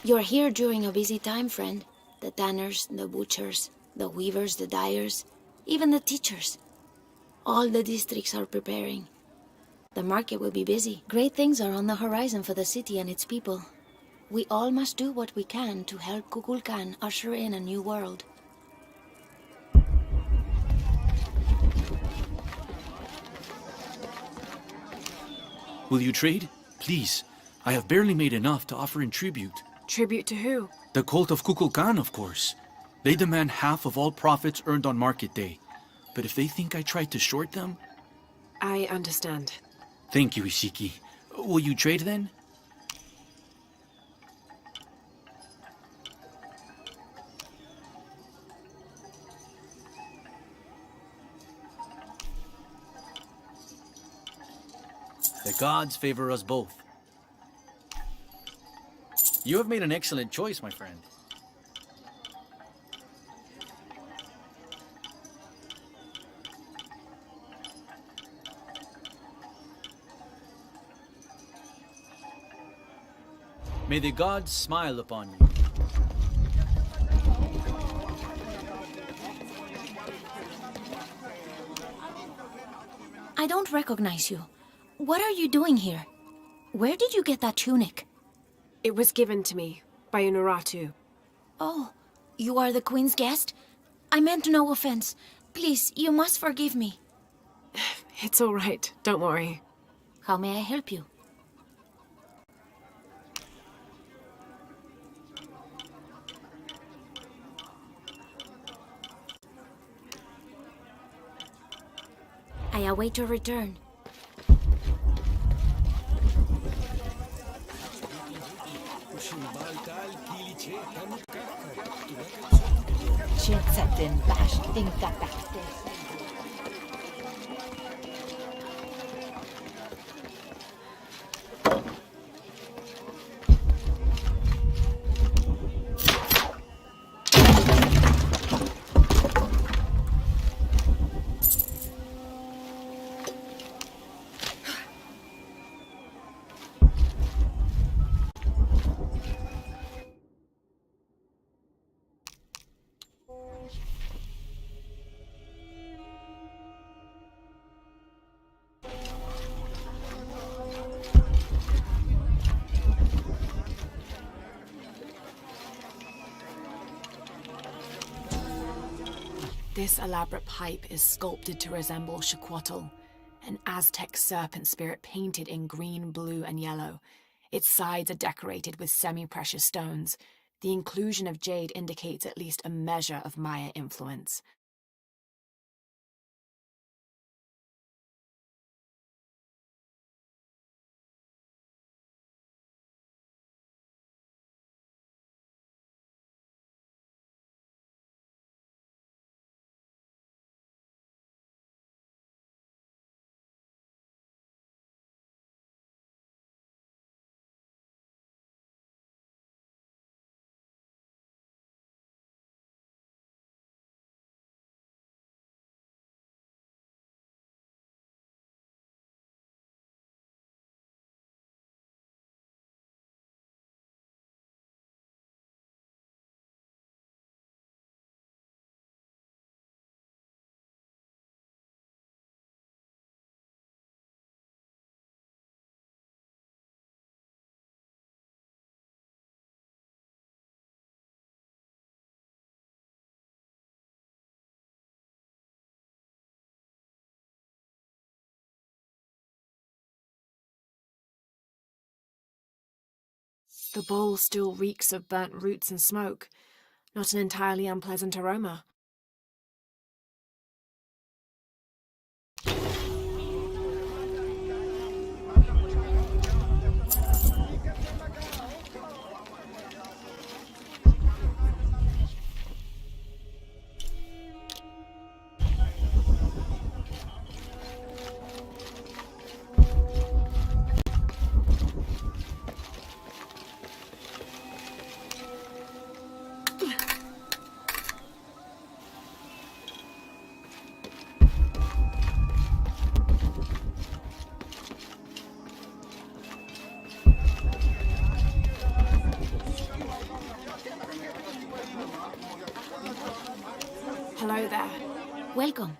You're here during a busy time, friend. The tanners, the butchers, the weavers, the dyers, even the teachers. All the districts are preparing. The market will be busy. Great things are on the horizon for the city and its people. We all must do what we can to help Kukulkan usher in a new world. Will you trade? Please. I have barely made enough to offer in tribute. Tribute to who? The cult of Kukulkan, of course. They demand half of all profits earned on market day. But if they think I tried to short them... I understand. Thank you, Ishiki. Will you trade then? The gods favor us both. You have made an excellent choice, my friend. May the gods smile upon you. I don't recognize you. What are you doing here? Where did you get that tunic? It was given to me by Unuratu. Oh, you are the Queen's guest? I meant no offense. Please, you must forgive me. It's all right, don't worry. How may I help you? I await your return. This elaborate pipe is sculpted to resemble Shaquatl, an Aztec serpent spirit painted in green, blue, and yellow. Its sides are decorated with semi-precious stones. The inclusion of jade indicates at least a measure of Maya influence. The bowl still reeks of burnt roots and smoke. Not an entirely unpleasant aroma. Hello there. Welcome.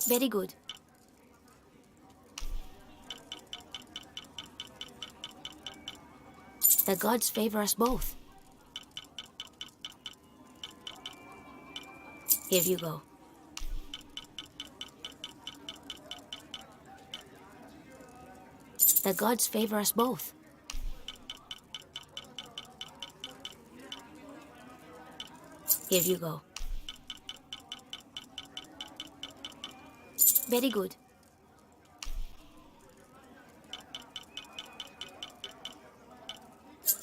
Very good. The gods favor us both. Here you go. The gods favor us both. Here you go. Very good.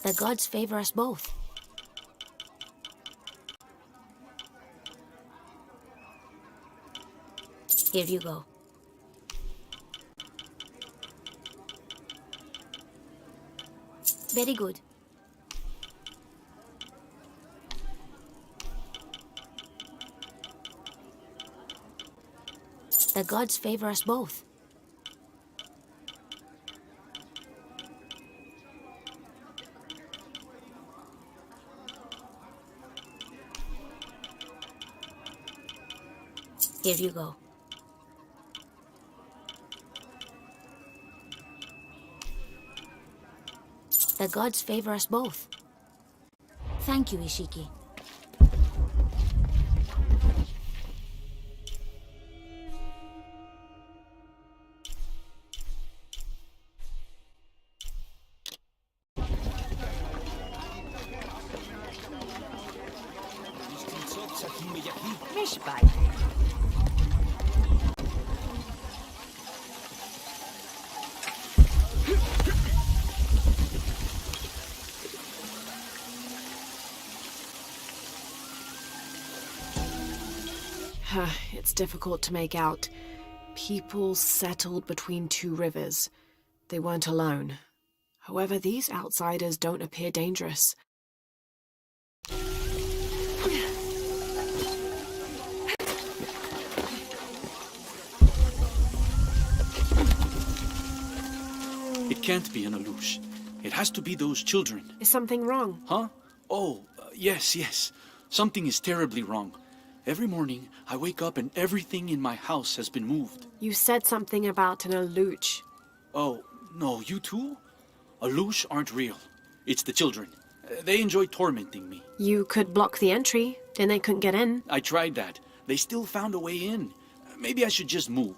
The gods favor us both. Here you go. Very good. The gods favor us both. Here you go. The gods favor us both. Thank you, Ishiki. It's difficult to make out. People settled between two rivers. They weren't alone. However, these outsiders don't appear dangerous. It can't be an Alush. It has to be those children. Is something wrong? Huh? Oh, yes. Something is terribly wrong. Every morning, I wake up and everything in my house has been moved. You said something about an Aluch. Oh, no, you too? Alush aren't real. It's the children. They enjoy tormenting me. You could block the entry, then they couldn't get in. I tried that. They still found a way in. Maybe I should just move.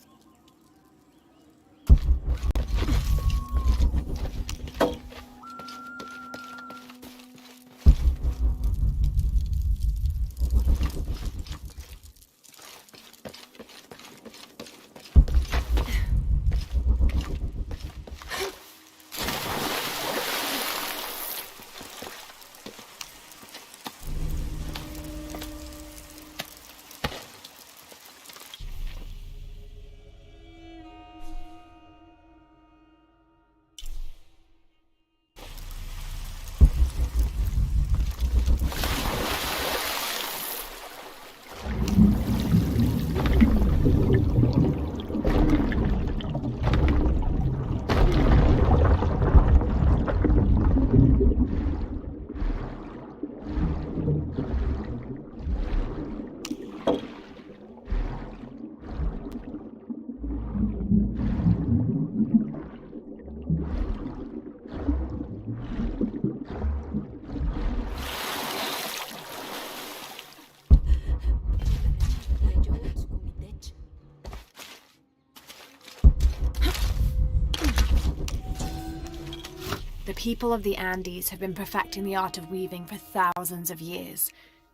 The people of the Andes have been perfecting the art of weaving for thousands of years.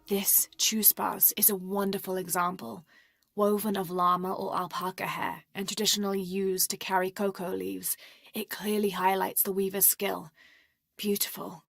This chuspas is a wonderful example. Woven of llama or alpaca hair and traditionally used to carry cocoa leaves, it clearly highlights the weaver's skill. Beautiful.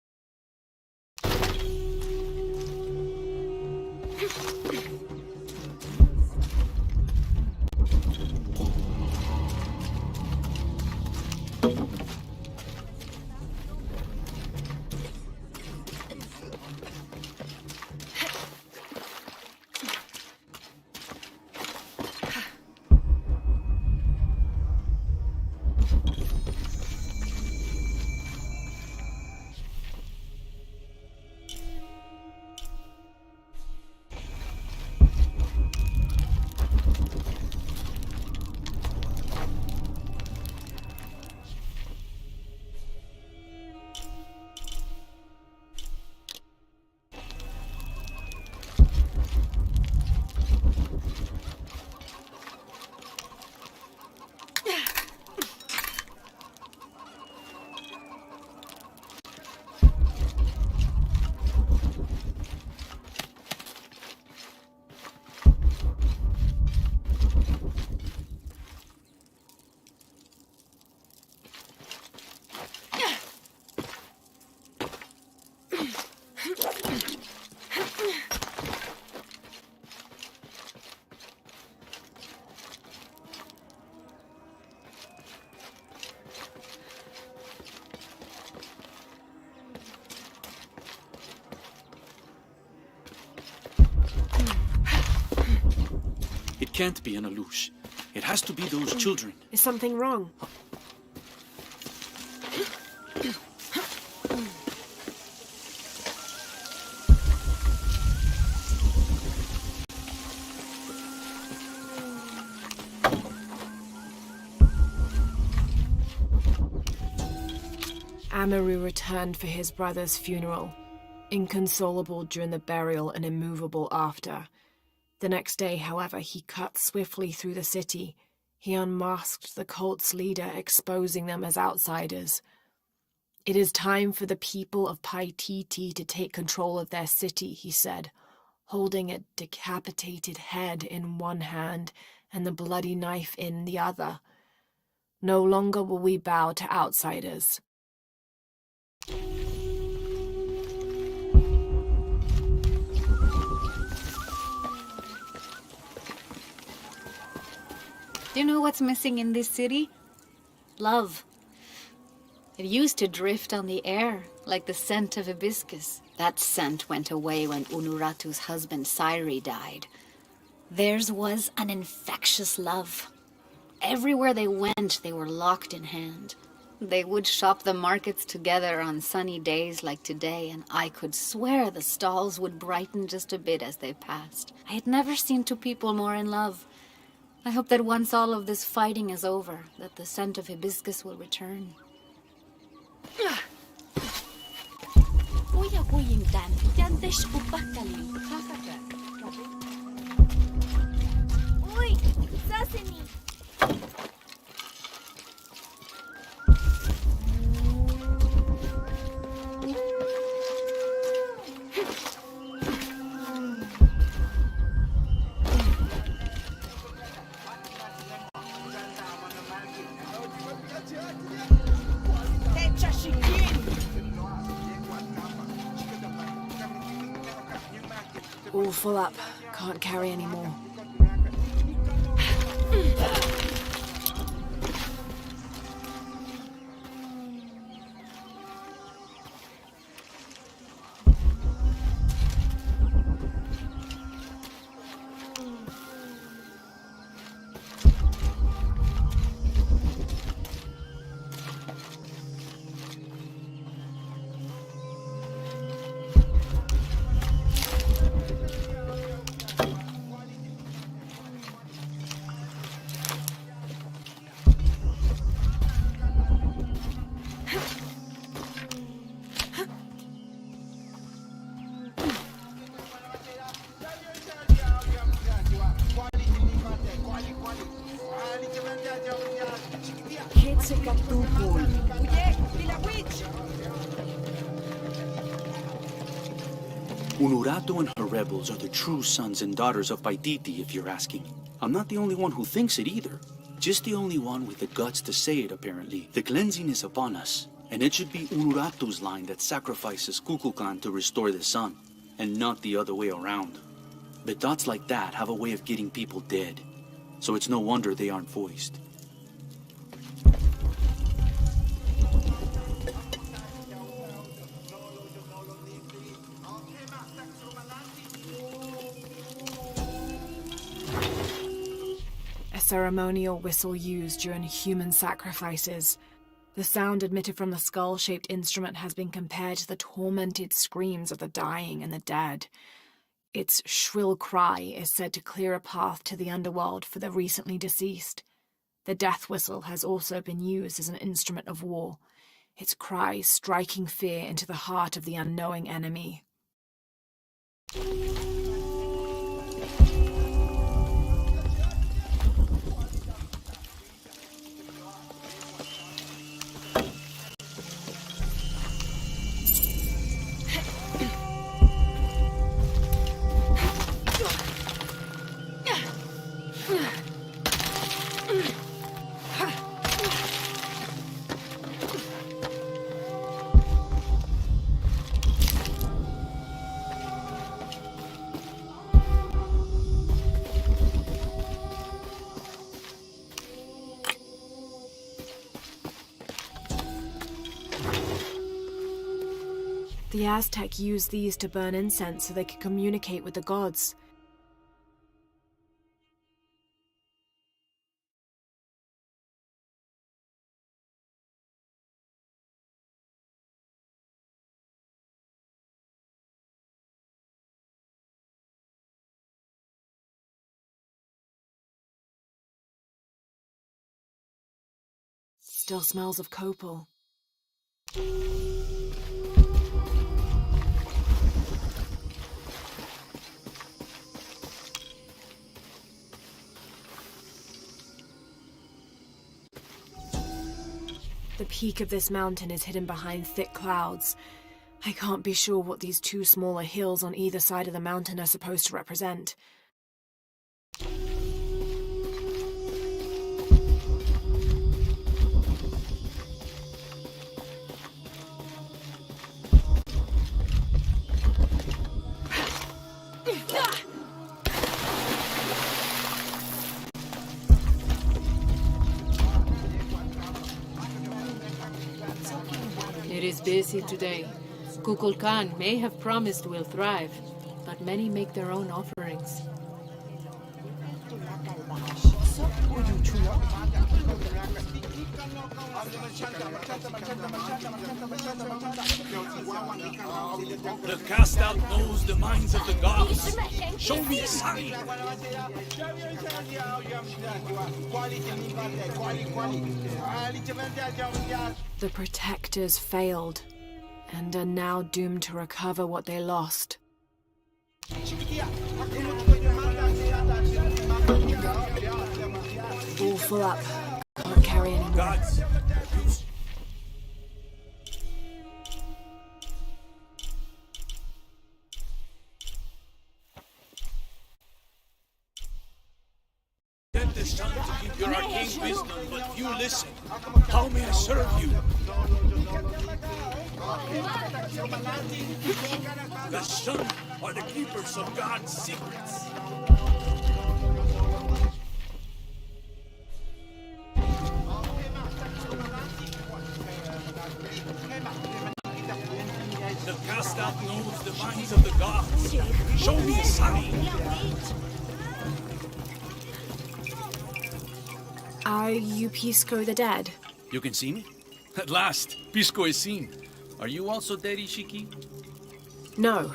can't be an Alush. It has to be those children. Is something wrong? Amaru returned for his brother's funeral, inconsolable during the burial and immovable after. The next day, however, he cut swiftly through the city. He unmasked the cult's leader, exposing them as outsiders. "It is time for the people of Paititi to take control of their city," he said, holding a decapitated head in one hand and the bloody knife in the other. "No longer will we bow to outsiders." Do you know what's missing in this city? Love. It used to drift on the air, like the scent of hibiscus. That scent went away when Unuratu's husband Sairi died. Theirs was an infectious love. Everywhere they went, they were locked in hand. They would shop the markets together on sunny days like today, and I could swear the stalls would brighten just a bit as they passed. I had never seen two people more in love. I hope that once all of this fighting is over, that the scent of hibiscus will return. Oi, Sasini! All full up. Can't carry any more. Unuratu and her rebels are the true sons and daughters of Paititi, if you're asking. I'm not the only one who thinks it either. Just the only one with the guts to say it, apparently. The cleansing is upon us, and it should be Unuratu's line that sacrifices Kukulkan to restore the sun, and not the other way around. But dots like that have a way of getting people dead, so it's no wonder they aren't voiced. Ceremonial whistle used during human sacrifices. The sound emitted from the skull-shaped instrument has been compared to the tormented screams of the dying and the dead. Its shrill cry is said to clear a path to the underworld for the recently deceased. The death whistle has also been used as an instrument of war, its cry striking fear into the heart of the unknowing enemy. The Aztec used these to burn incense so they could communicate with the gods. still smells of copal. The peak of this mountain is hidden behind thick clouds. I can't be sure what these two smaller hills on either side of the mountain are supposed to represent. It is busy today. Kukulkan may have promised we'll thrive, but many make their own offerings. The cast out knows the minds of the gods. Show me a sign. The protectors failed, and are now doomed to recover what they lost. All full up. Can't carry anymore. Gods. Send the sun to give your arcane wisdom, but few listen. How may I serve you? The sun are the keepers of God's secrets. The cast out knows the minds of the gods. Show me a sign. Are you Pisco the Dead? You can see me? At last, Pisco is seen. Are you also dead, Ishiki? No.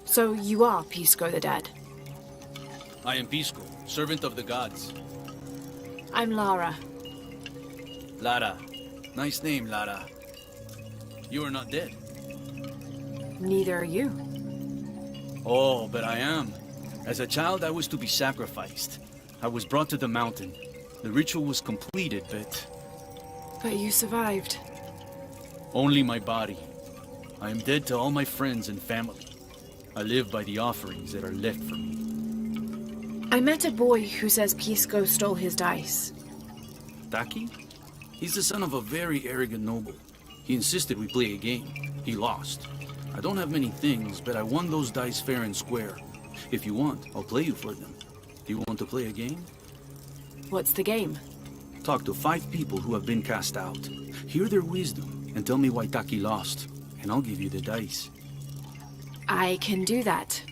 So you are Pisco the Dead? I am Pisco, servant of the gods. I'm Lara. Lara. Nice name, Lara. You are not dead. Neither are you. Oh, but I am. As a child, I was to be sacrificed. I was brought to the mountain. The ritual was completed, but... But you survived. Only my body. I am dead to all my friends and family. I live by the offerings that are left for me. I met a boy who says Pisco stole his dice. Taki? He's the son of a very arrogant noble. He insisted we play a game. He lost. I don't have many things, but I won those dice fair and square. If you want, I'll play you for them. Do you want to play a game? What's the game? Talk to 5 people who have been cast out. Hear their wisdom and tell me why Taki lost, and I'll give you the dice. I can do that.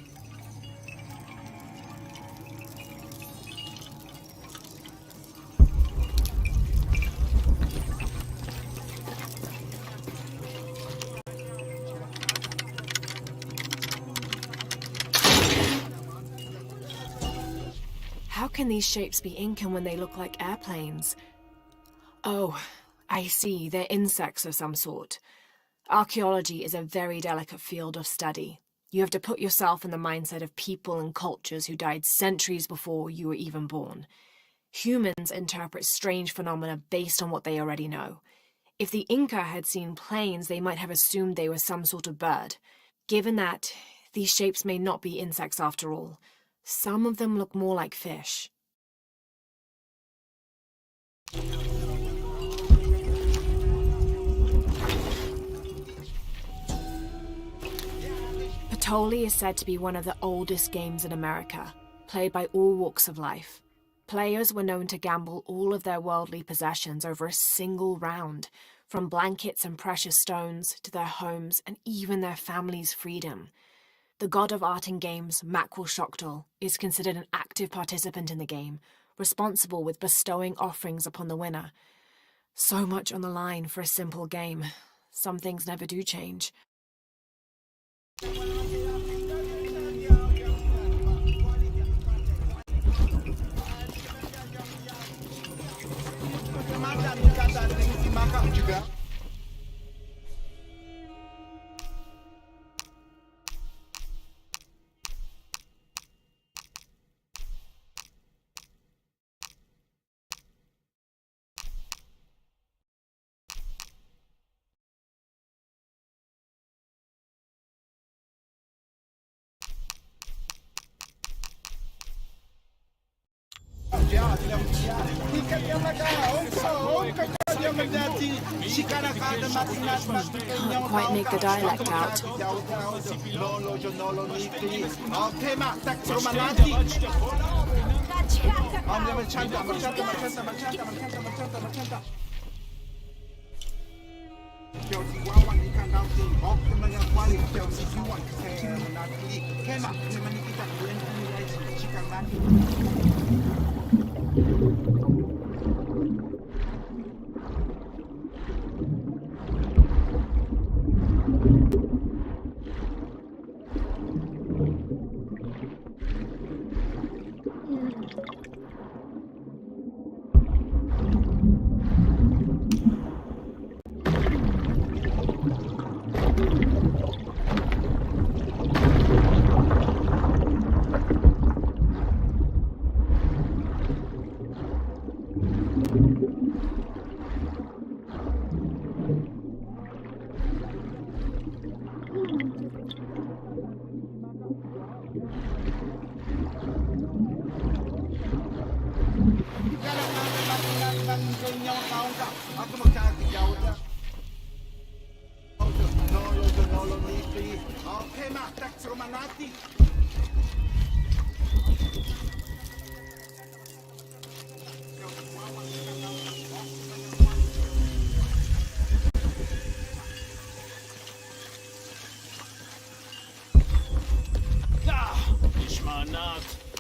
How can these shapes be Incan when they look like airplanes? Oh, I see. They're insects of some sort. Archaeology is a very delicate field of study. You have to put yourself in the mindset of people and cultures who died centuries before you were even born. Humans interpret strange phenomena based on what they already know. If the Inca had seen planes, they might have assumed they were some sort of bird. Given that, these shapes may not be insects after all. Some of them look more like fish. Patoli is said to be one of the oldest games in America, played by all walks of life. Players were known to gamble all of their worldly possessions over a single round, from blankets and precious stones to their homes and even their family's freedom. The god of art and games, Makwul is considered an active participant in the game, responsible with bestowing offerings upon the winner. So much on the line for a simple game. Some things never do change. Can't quite make the dialect out.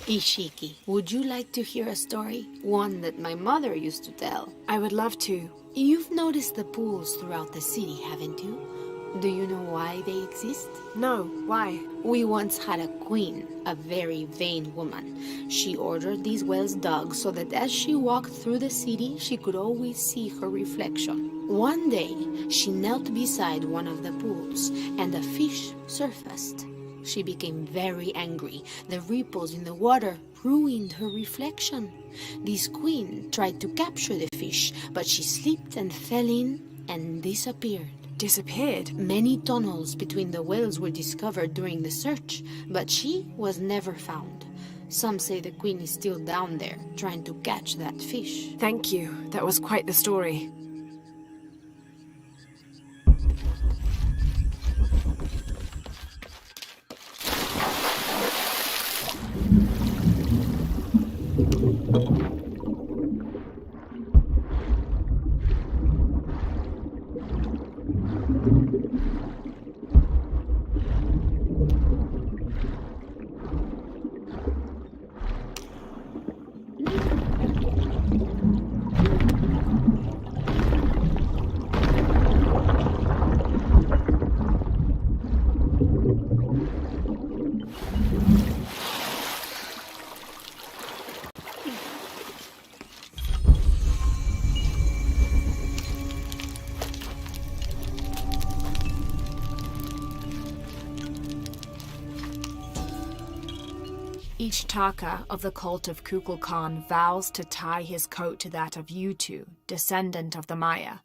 Ishiki, would you like to hear a story? One that my mother used to tell. I would love to. You've noticed the pools throughout the city, haven't you? Do you know why they exist? No, why? We once had a queen, a very vain woman. She ordered these wells dug so that as she walked through the city, she could always see her reflection. One day, she knelt beside one of the pools, and a fish surfaced. She became very angry. The ripples in the water ruined her reflection. This queen tried to capture the fish, but she slipped and fell in and disappeared. Disappeared? Many tunnels between the wells were discovered during the search, but she was never found. Some say the queen is still down there, trying to catch that fish. Thank you. That was quite the story. Each Taka of the cult of Kukulkan vows to tie his coat to that of Yutu, descendant of the Maya.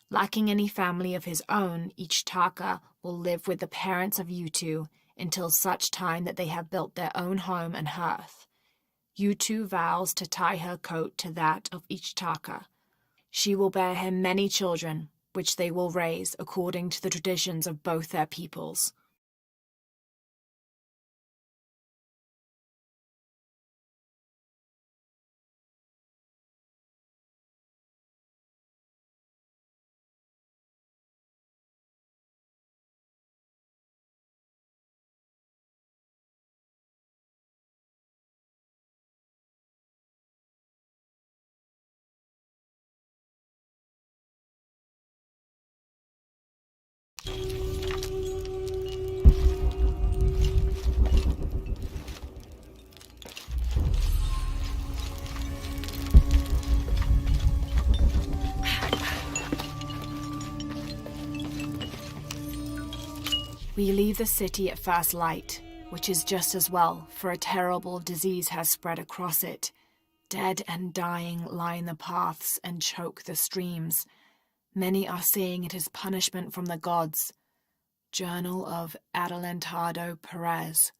Lacking any family of his own, each Taka will live with the parents of Yutu until such time that they have built their own home and hearth. Yutu vows to tie her coat to that of each Taka. She will bear him many children, which they will raise according to the traditions of both their peoples. We leave the city at first light, which is just as well, for a terrible disease has spread across it. Dead and dying line the paths and choke the streams. Many are saying it is punishment from the gods. Journal of Adelantado Perez.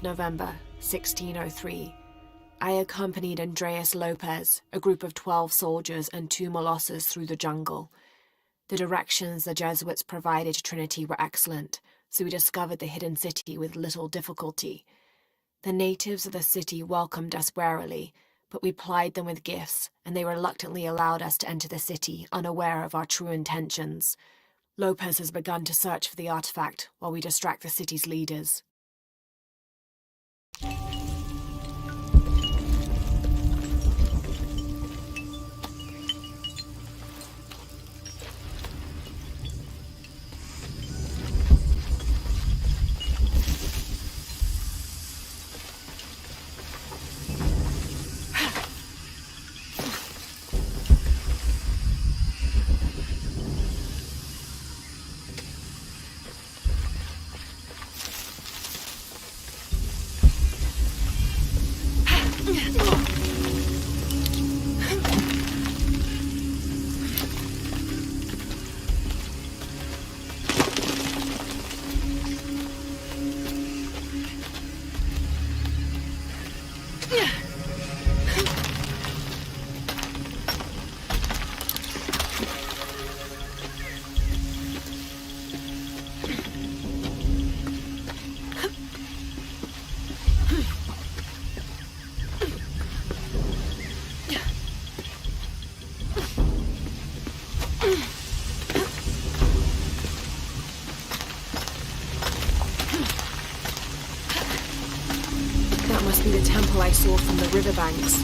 November 1603. I accompanied Andreas Lopez, a group of 12 soldiers and 2 Molosses through the jungle. The directions the Jesuits provided to Trinity were excellent, so we discovered the hidden city with little difficulty. The natives of the city welcomed us warily, but we plied them with gifts, and they reluctantly allowed us to enter the city, unaware of our true intentions. Lopez has begun to search for the artifact while we distract the city's leaders. The temple I saw from the riverbanks.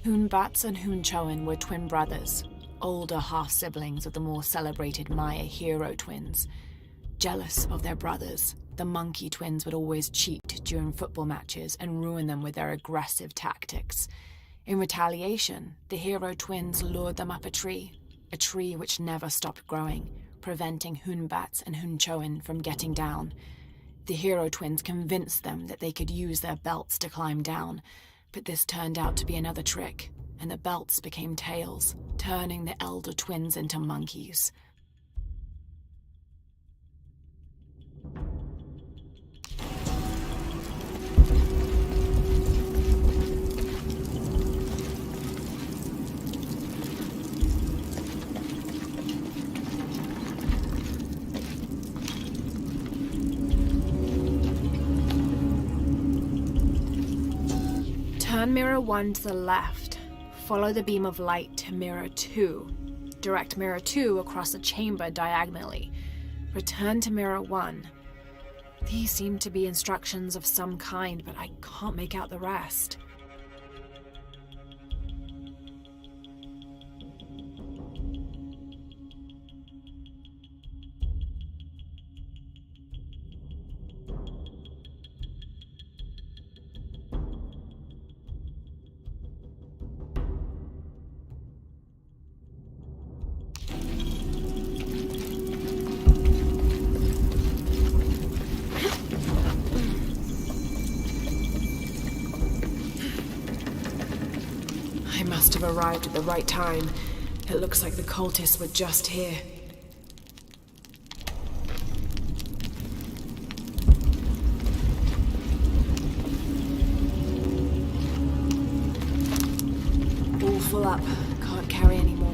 Hoonbats and Hoonchoin were twin brothers, older half-siblings of the more celebrated Maya hero twins. Jealous of their brothers, the monkey twins would always cheat during football matches and ruin them with their aggressive tactics. In retaliation, the hero twins lured them up a tree which never stopped growing, preventing Hoonbats and Hoonchoin from getting down. The hero twins convinced them that they could use their belts to climb down, but this turned out to be another trick, and the belts became tails, turning the elder twins into monkeys. Turn mirror 1 to the left. Follow the beam of light to mirror 2. Direct mirror 2 across the chamber diagonally. Return to mirror 1. These seem to be instructions of some kind, but I can't make out the rest. I must have arrived at the right time. It looks like the cultists were just here. All full up. Can't carry any more.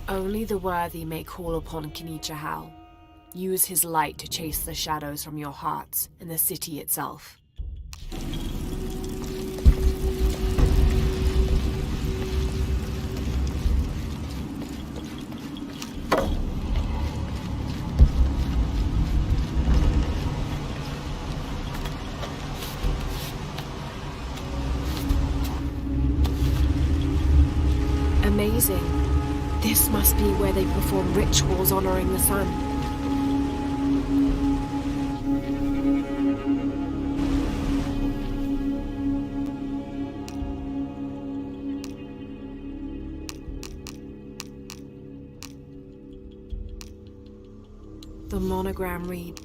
Only the worthy may call upon Kinichahal. Use his light to chase the shadows from your hearts and the city itself. Amazing. This must be where they perform rituals honoring the sun. The monogram reads,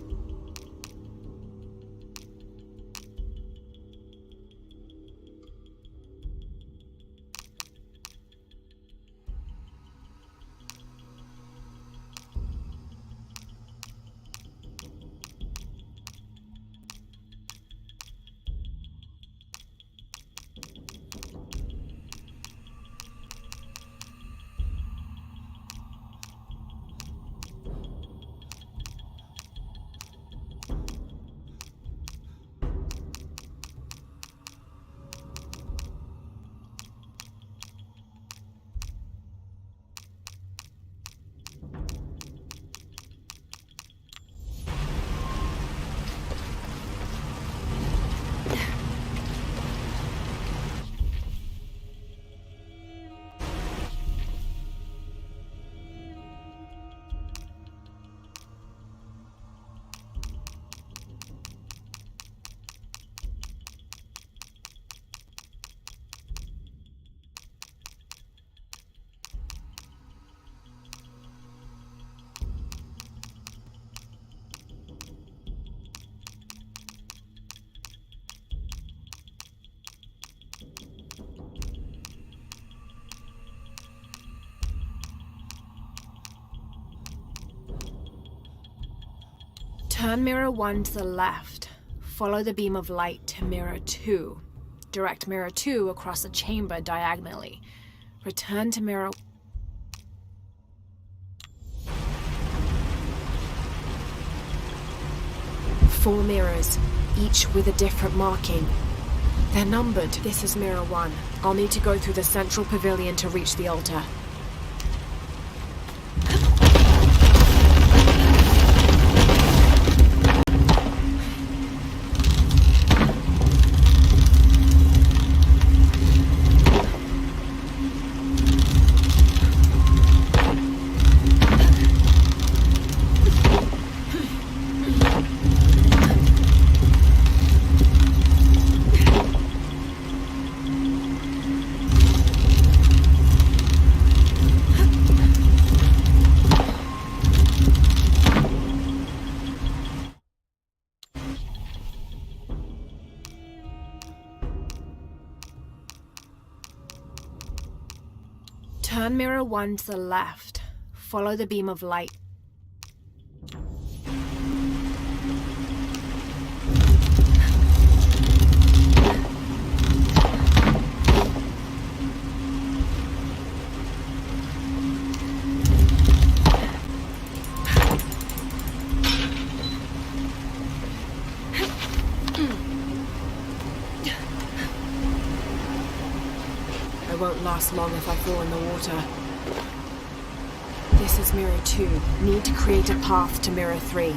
turn mirror 1 to the left. Follow the beam of light to mirror 2. Direct mirror 2 across the chamber diagonally. Return to mirror... Four mirrors, each with a different marking. They're numbered. This is mirror 1. I'll need to go through the central pavilion to reach the altar. Turn mirror 1 to the left. Follow the beam of light. I won't last long if I fall in the water. This is mirror 2. Need to create a path to mirror 3.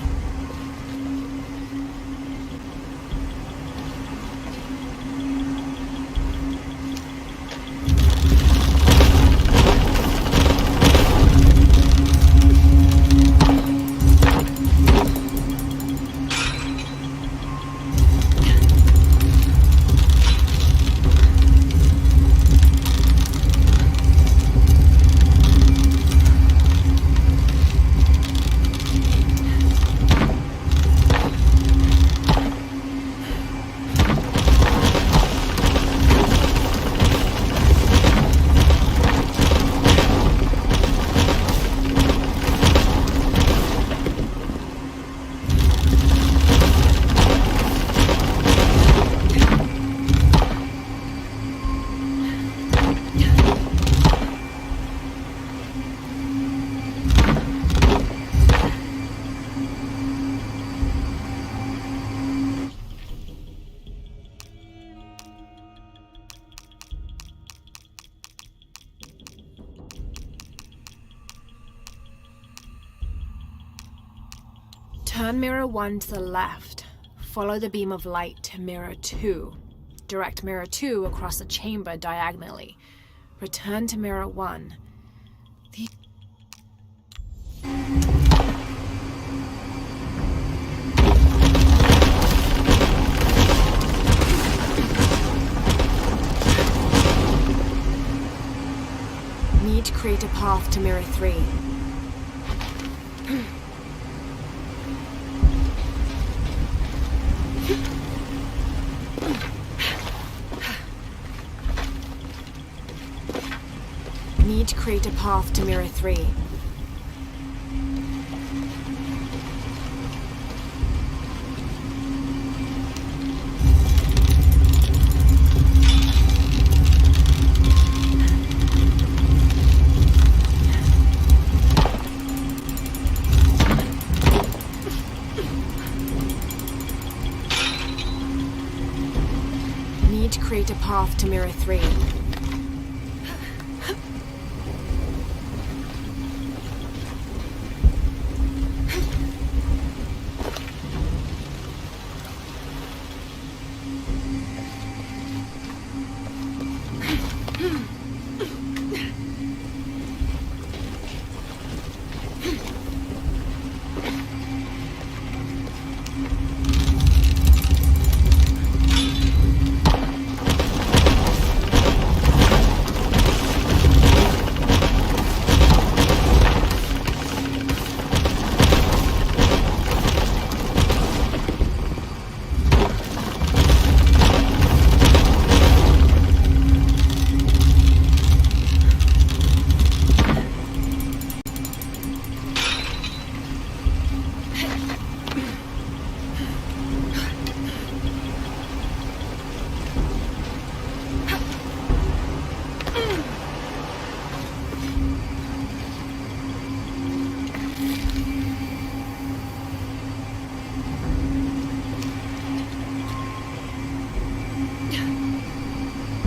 Turn mirror 1 to the left. Follow the beam of light to mirror 2. Direct mirror 2 across the chamber diagonally. Return to mirror 1. Need to create a path to mirror 3. Need to create a path to mirror 3. Need to create a path to mirror 3.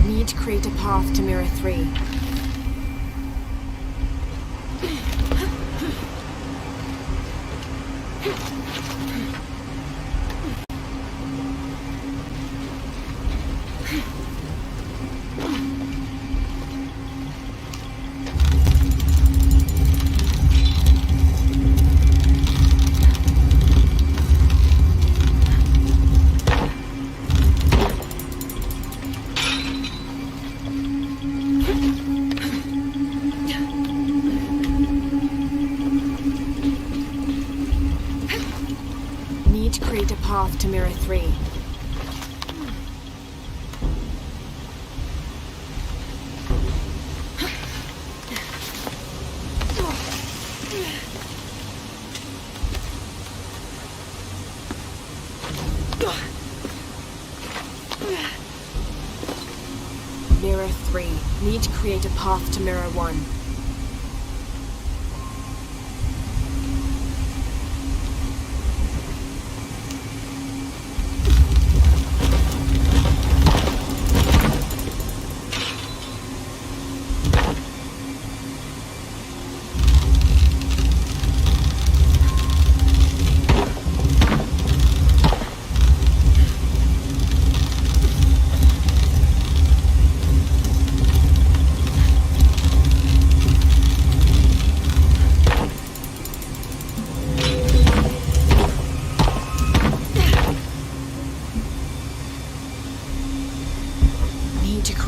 Need to create a path to mirror 3. Need to create a path to mirror 3. Need to create a path to Mirror 1.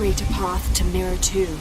Create a path to Mirror 2.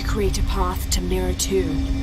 Create a path to Mirror 2.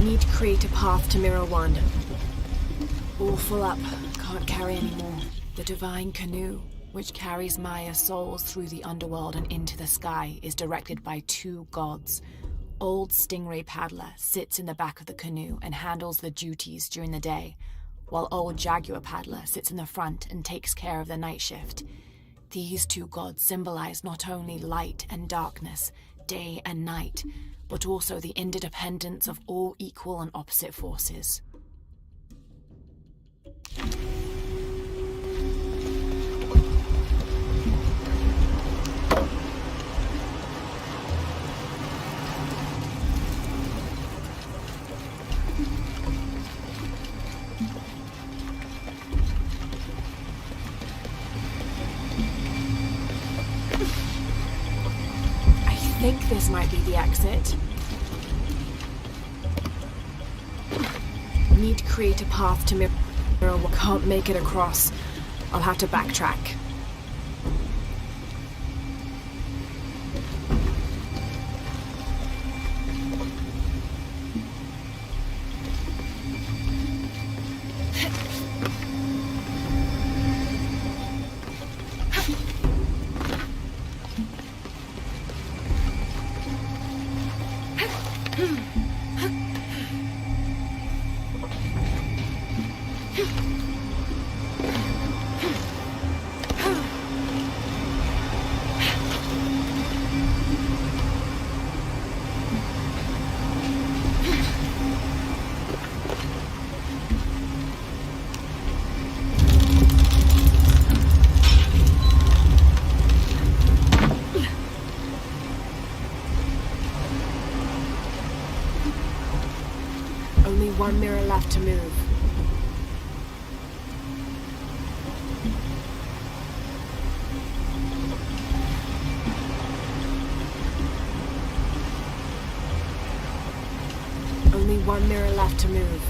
Need to create a path to Mirror 1. All full up. Can't carry any more. The divine canoe, which carries Maya's souls through the underworld and into the sky, is directed by 2 gods. Old Stingray Paddler sits in the back of the canoe and handles the duties during the day, while Old Jaguar Paddler sits in the front and takes care of the night shift. These 2 gods symbolize not only light and darkness, day and night, but also the interdependence of all equal and opposite forces. I think this might be the exit. Need to create a path to Mirror 1. Can't make it across. I'll have to backtrack. Only 1 mirror left to move. Only 1 mirror left to move.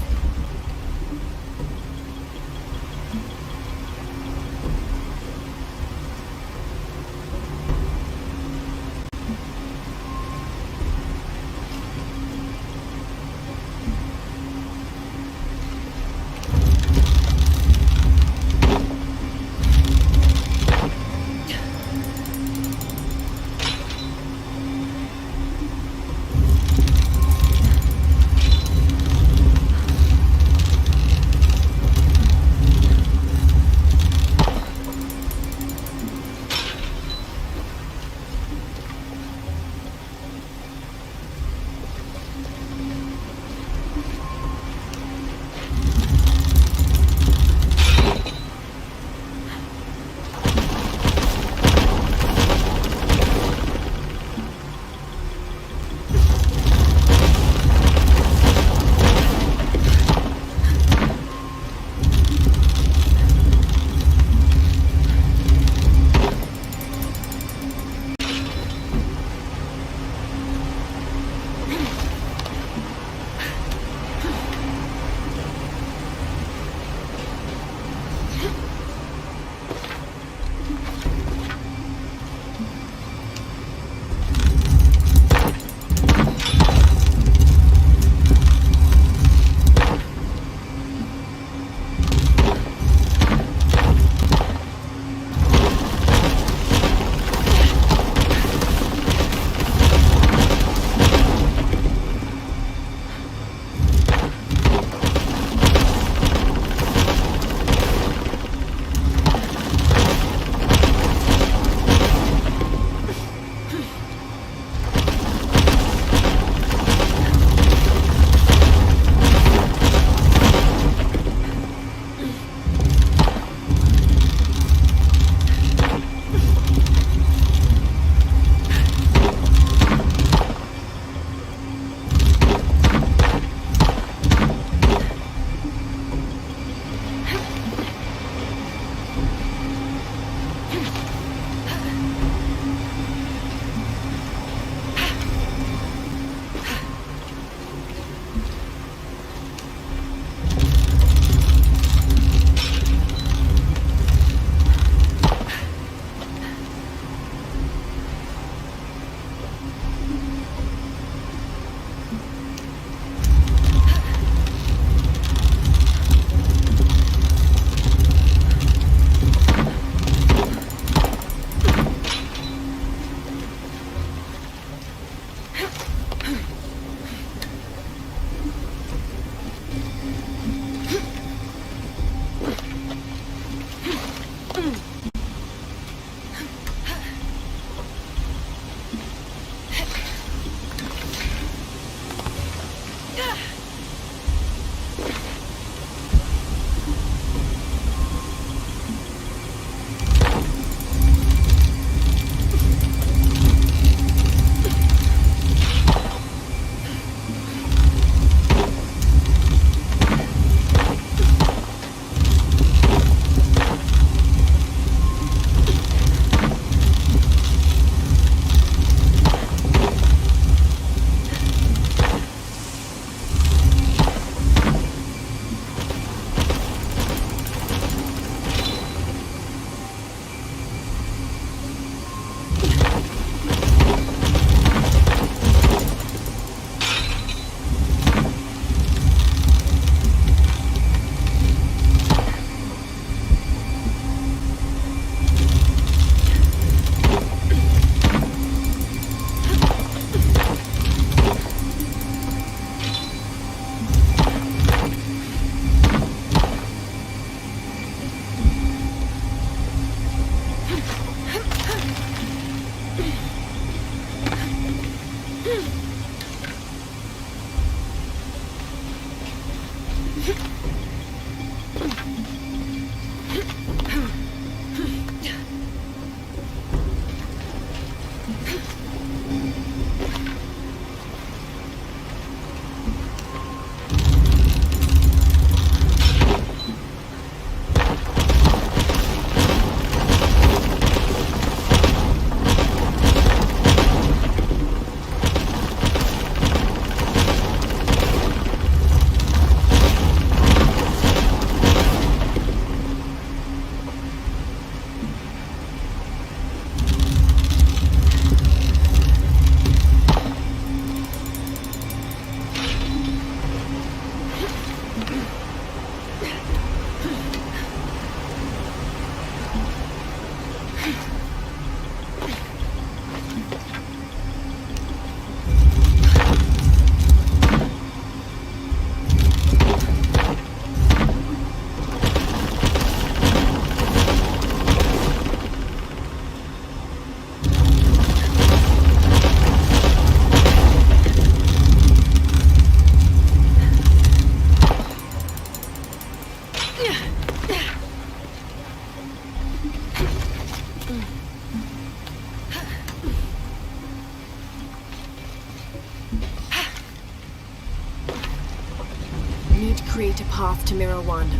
Need to create a path to Mirror 1.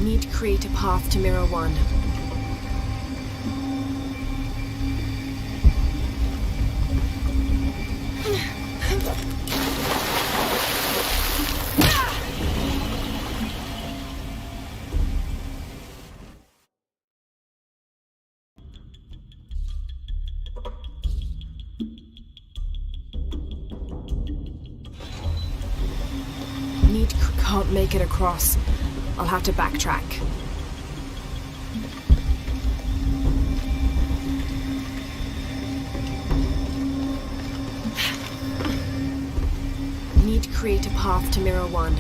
Need to create a path to Mirror 1. Can't make it across. I'll have to backtrack. Need to create a path to Mirror 1.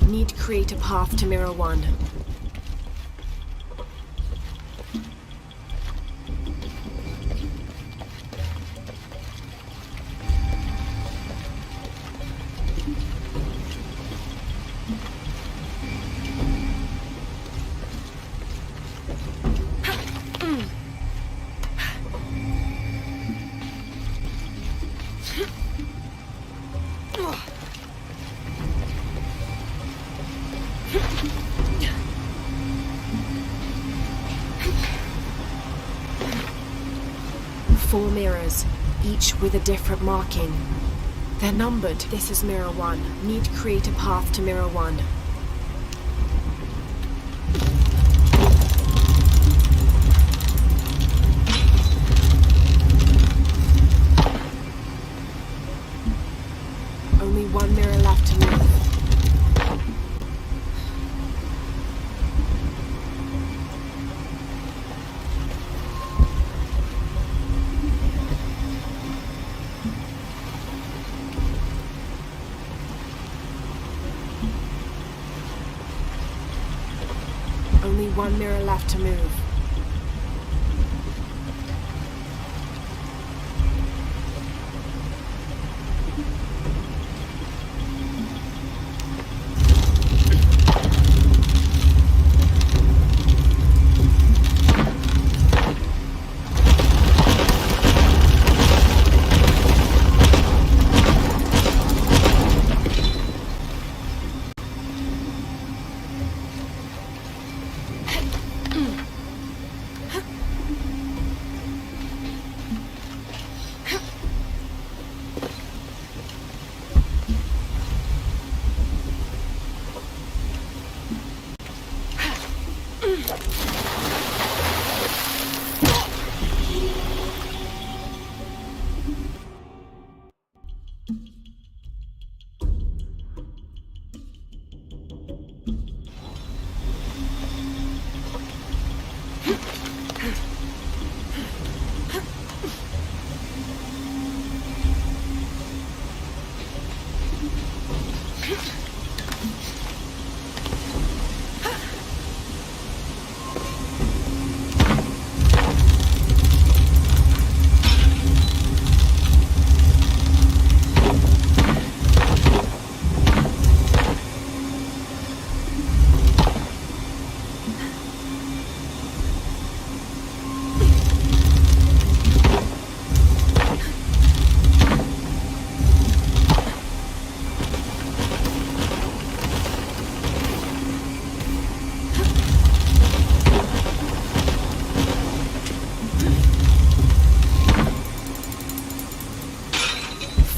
Need to create a path to Mirror 1. Four mirrors, each with a different marking. They're numbered. This is Mirror 1. Need to create a path to Mirror 1. Only one mirror left to move. Only one mirror left to move.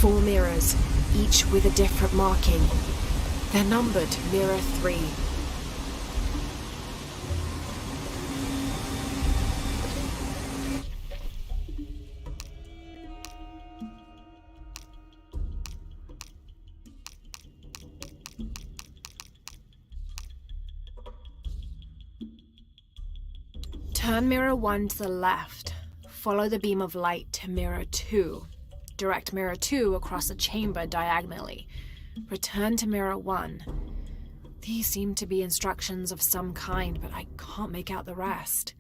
Four mirrors, each with a different marking. They're numbered Mirror 3. Turn Mirror 1 to the left. Follow the beam of light to Mirror 2. Direct Mirror 2 across the chamber diagonally. Return to Mirror 1. These seem to be instructions of some kind, but I can't make out the rest.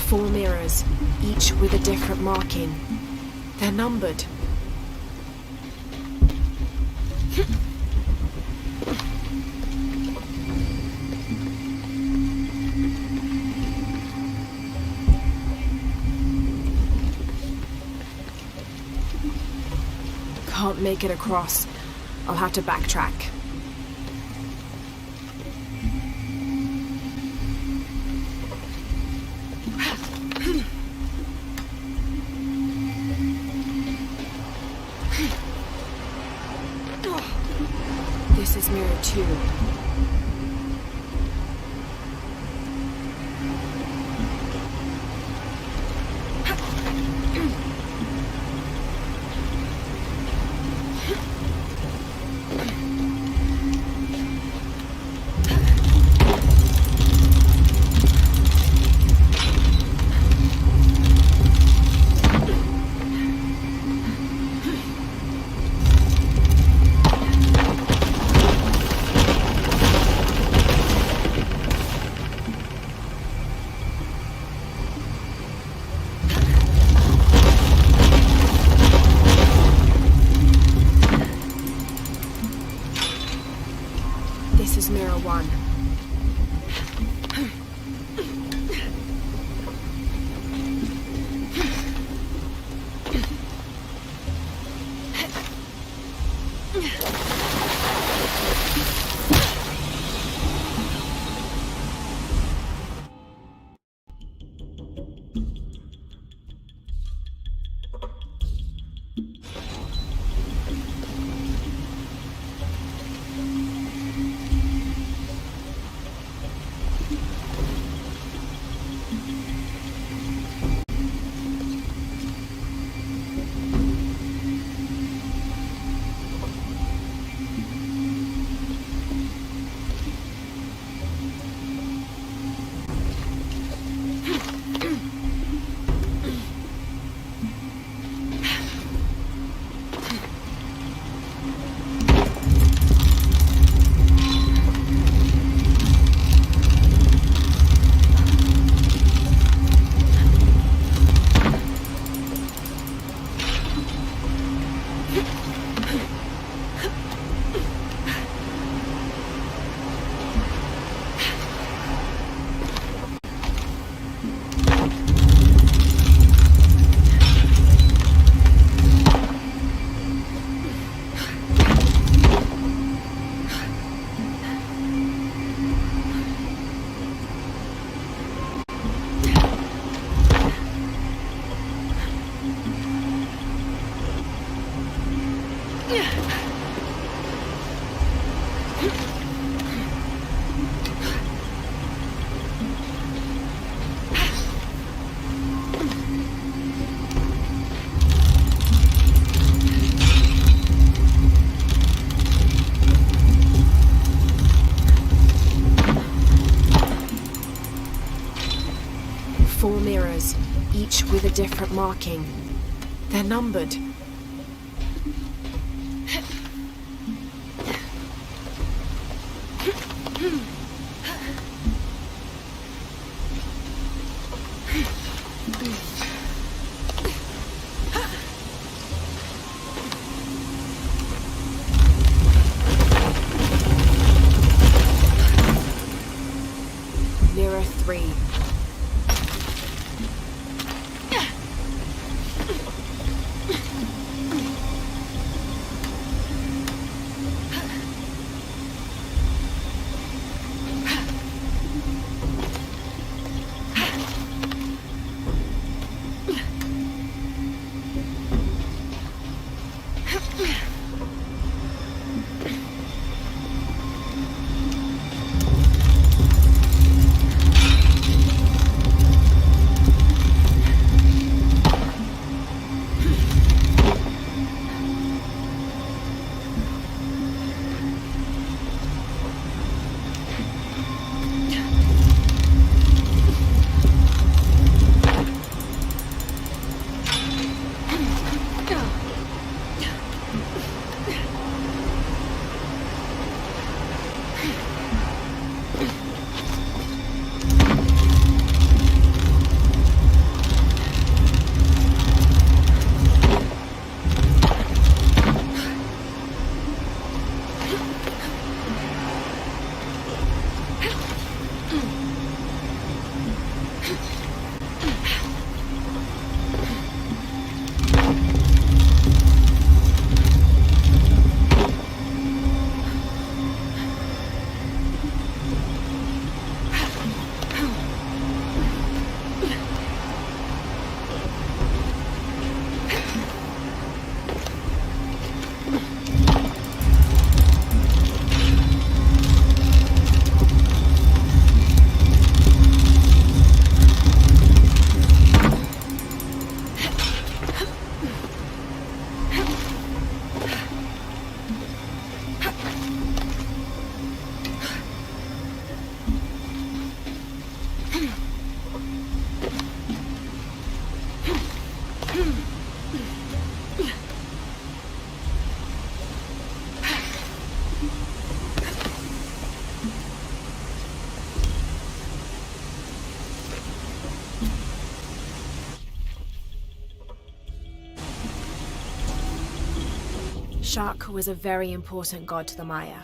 4 mirrors, each with a different marking. They're numbered. Can't make it across. I'll have to backtrack. This is mirror 2. This is mirror 1. Each with a different marking. They're numbered. Shak was a very important god to the Maya.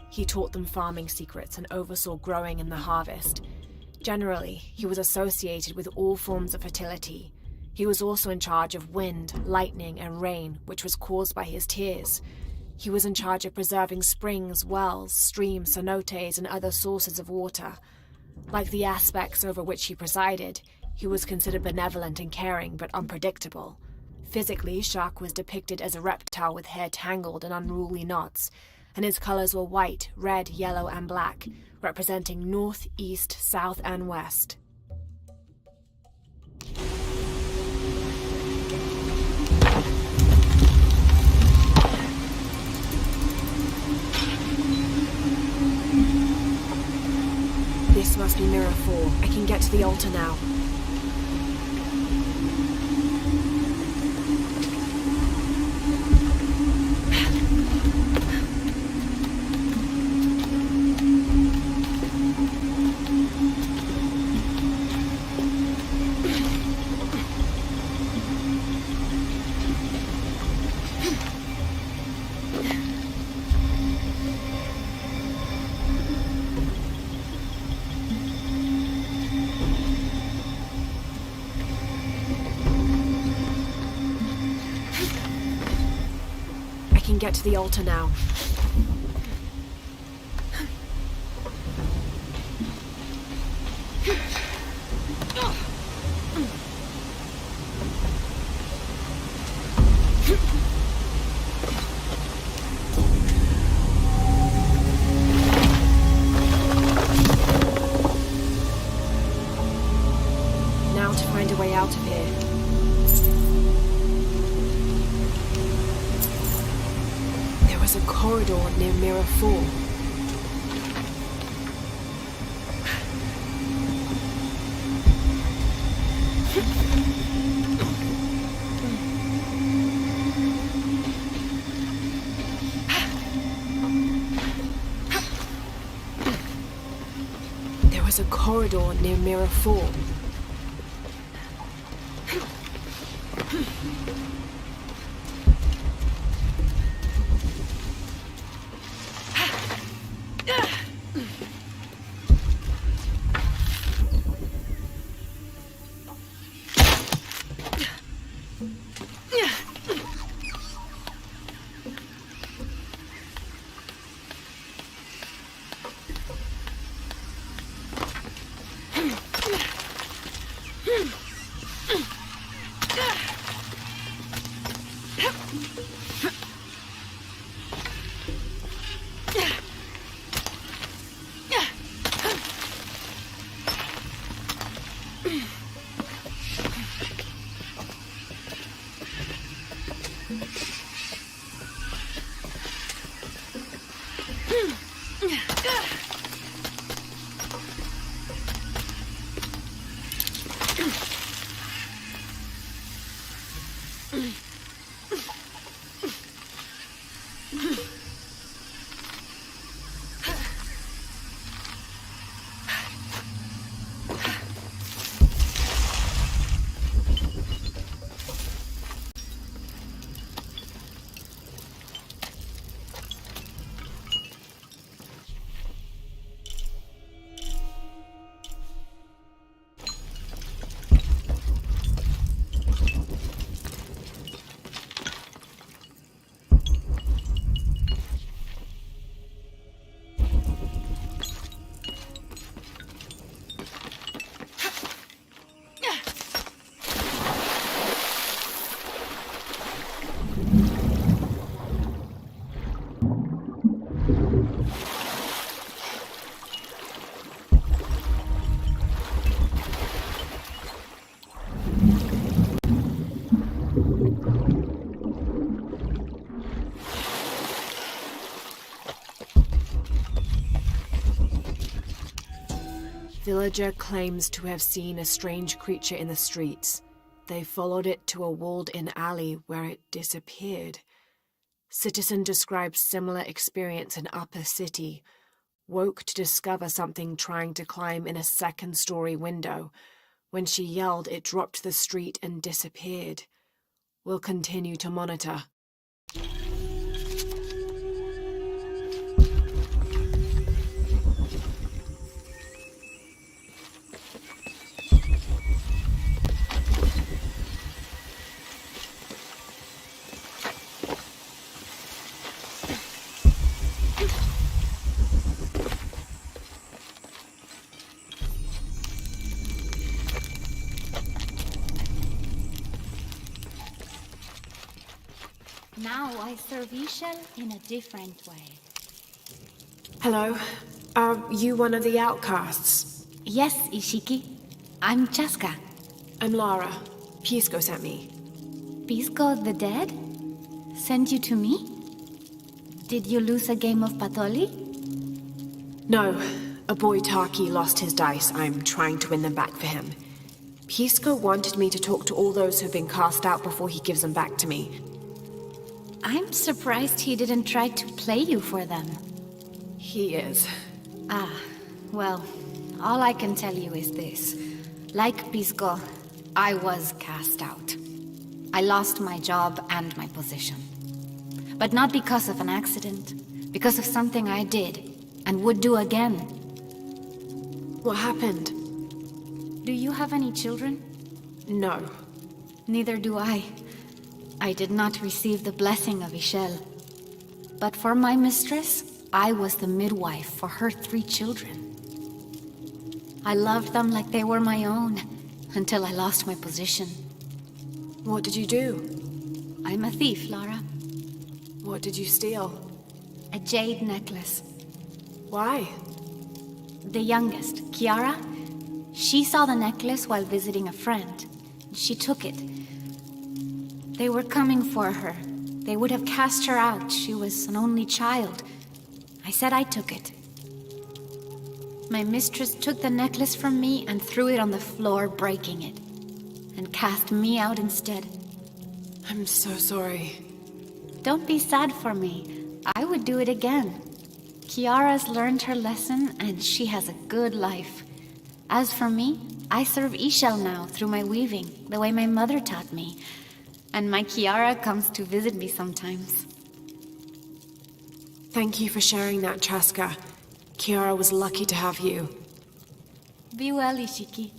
He taught them farming secrets and oversaw growing and the harvest. Generally, he was associated with all forms of fertility. He was also in charge of wind, lightning, and rain, which was caused by his tears. He was in charge of preserving springs, wells, streams, cenotes, and other sources of water. Like the aspects over which he presided, he was considered benevolent and caring, but unpredictable. Physically, Shak was depicted as a reptile with hair tangled in unruly knots, and his colors were white, red, yellow, and black, representing north, east, south, and west. This must be Mirror 4. I can get to the altar now. I can get to the altar now. Now to find a way out of here. There was a corridor near Mirror 4. There was a corridor near Mirror 4. Villager claims to have seen a strange creature in the streets. They followed it to a walled-in alley where it disappeared. Citizen describes similar experience in Upper City. Woke to discover something trying to climb in a second-story window. When she yelled, it dropped to the street and disappeared. We'll continue to monitor. I serve Ishel in a different way. Hello. Are you one of the outcasts? Yes, Ishiki. I'm Chaska. I'm Lara. Pisco sent me. Pisco the dead? Sent you to me? Did you lose a game of Patoli? No. A boy Taki lost his dice. I'm trying to win them back for him. Pisco wanted me to talk to all those who've been cast out before he gives them back to me. I'm surprised he didn't try to play you for them. He is. Ah, well, all I can tell you is this. Like Pisco, I was cast out. I lost my job and my position. But not because of an accident, because of something I did, and would do again. What happened? Do you have any children? No. Neither do I. I did not receive the blessing of Ishel. But for my mistress, I was the midwife for her 3 children. I loved them like they were my own, until I lost my position. What did you do? I'm a thief, Lara. What did you steal? A jade necklace. Why? The youngest, Kiara, she saw the necklace while visiting a friend. She took it. They were coming for her. They would have cast her out. She was an only child. I said I took it. My mistress took the necklace from me and threw it on the floor, breaking it, and cast me out instead. I'm so sorry. Don't be sad for me. I would do it again. Kiara's learned her lesson, and she has a good life. As for me, I serve Ishel now through my weaving, the way my mother taught me. And my Kiara comes to visit me sometimes. Thank you for sharing that, Chaska. Kiara was lucky to have you. Be well, Ishiki.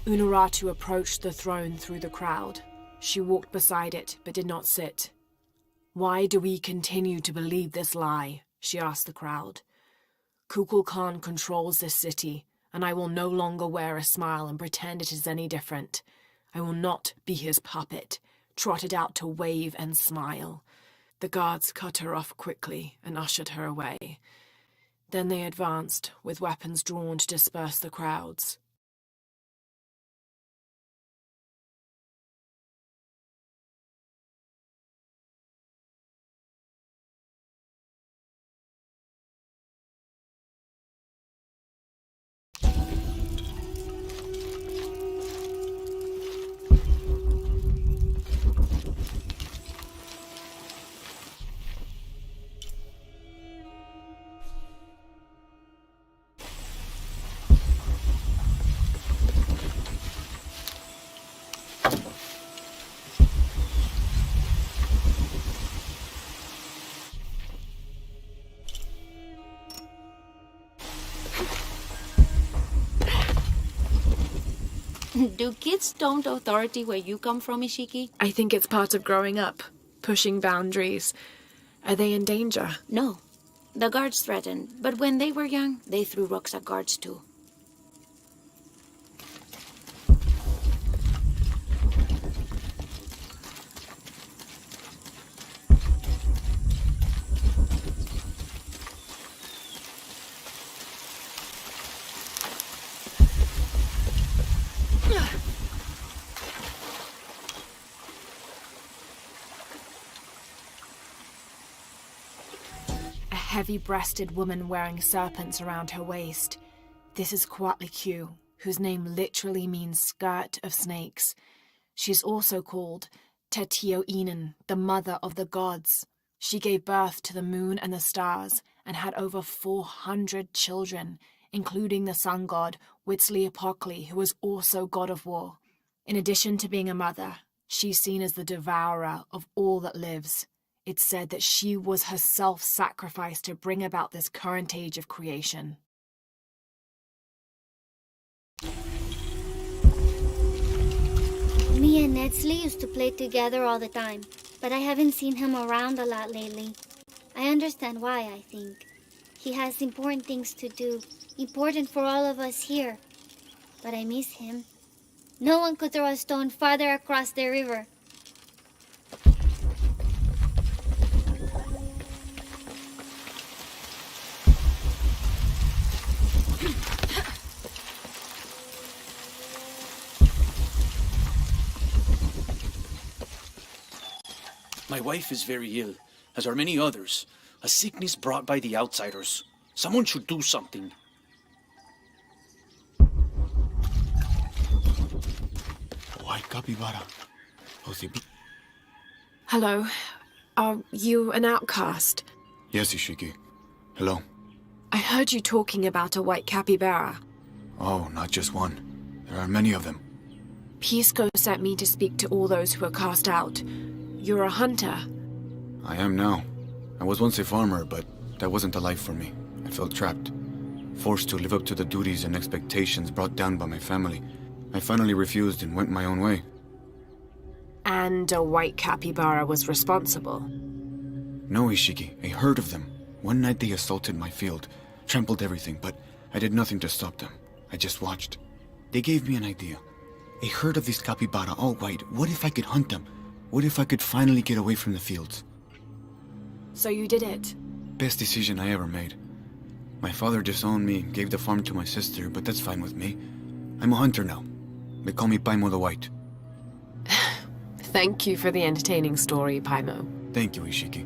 Unuratu approached the throne through the crowd. She walked beside it, but did not sit. Why do we continue to believe this lie? She asked the crowd. Kukulkan controls this city, and I will no longer wear a smile and pretend it is any different. I will not be his puppet, trotted out to wave and smile. The guards cut her off quickly and ushered her away. Then they advanced, with weapons drawn to disperse the crowds. Do kids don't authority where you come from, Ishiki? I think it's part of growing up, pushing boundaries. Are they in danger? No. The guards threatened, but when they were young, they threw rocks at guards too. A heavy-breasted woman wearing serpents around her waist. This is Kuatlikyu, whose name literally means skirt of snakes. She's also called Tetioinen, the mother of the gods. She gave birth to the moon and the stars, and had over 400 children, including the sun god Huitzilopochtli, who was also god of war. In addition to being a mother, she's seen as the devourer of all that lives. It's said that she was herself sacrificed to bring about this current age of creation. Me and Nedsley used to play together all the time, but I haven't seen him around a lot lately. I understand why, I think. He has important things to do, important for all of us here. But I miss him. No one could throw a stone farther across the river. My wife is very ill, as are many others. A sickness brought by the outsiders. Someone should do something. White capybara. Hello. Are you an outcast? Yes, Ishiki. Hello. I heard you talking about a white capybara. Oh, not just one. There are many of them. Pisco sent me to speak to all those who are cast out. You're a hunter. I am now. I was once a farmer, but that wasn't the life for me. I felt trapped. Forced to live up to the duties and expectations brought down by my family. I finally refused and went my own way. And a white capybara was responsible? No, Ishiki. A herd of them. One night they assaulted my field, trampled everything, but I did nothing to stop them. I just watched. They gave me an idea. A herd of these capybara, all white. What if I could hunt them? What if I could finally get away from the fields? So you did it? Best decision I ever made. My father disowned me, gave the farm to my sister, but that's fine with me. I'm a hunter now. They call me Paimo the White. Thank you for the entertaining story, Paimo. Thank you, Ishiki.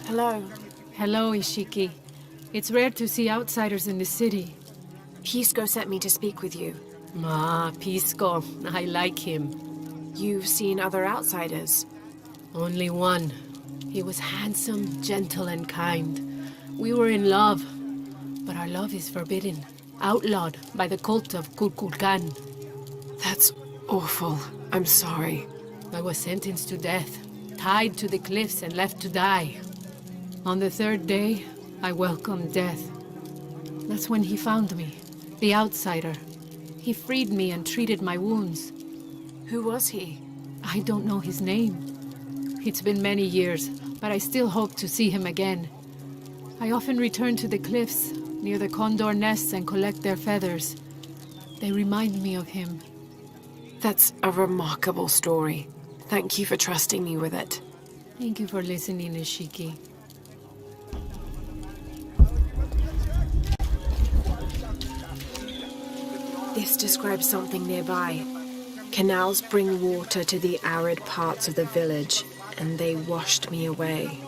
Hello. Hello, Ishiki. It's rare to see outsiders in the city. Pisco sent me to speak with you. Ah, Pisco. I like him. You've seen other outsiders? Only one. He was handsome, gentle, and kind. We were in love. But our love is forbidden. Outlawed by the cult of Kukulkan. That's awful. I'm sorry. I was sentenced to death, tied to the cliffs and left to die. On the third day, I welcomed death. That's when he found me, the outsider. He freed me and treated my wounds. Who was he? I don't know his name. It's been many years, but I still hope to see him again. I often return to the cliffs, near the condor nests, and collect their feathers. They remind me of him. That's a remarkable story. Thank you for trusting me with it. Thank you for listening, Ishiki. This describes something nearby. Canals bring water to the arid parts of the village, and they washed me away.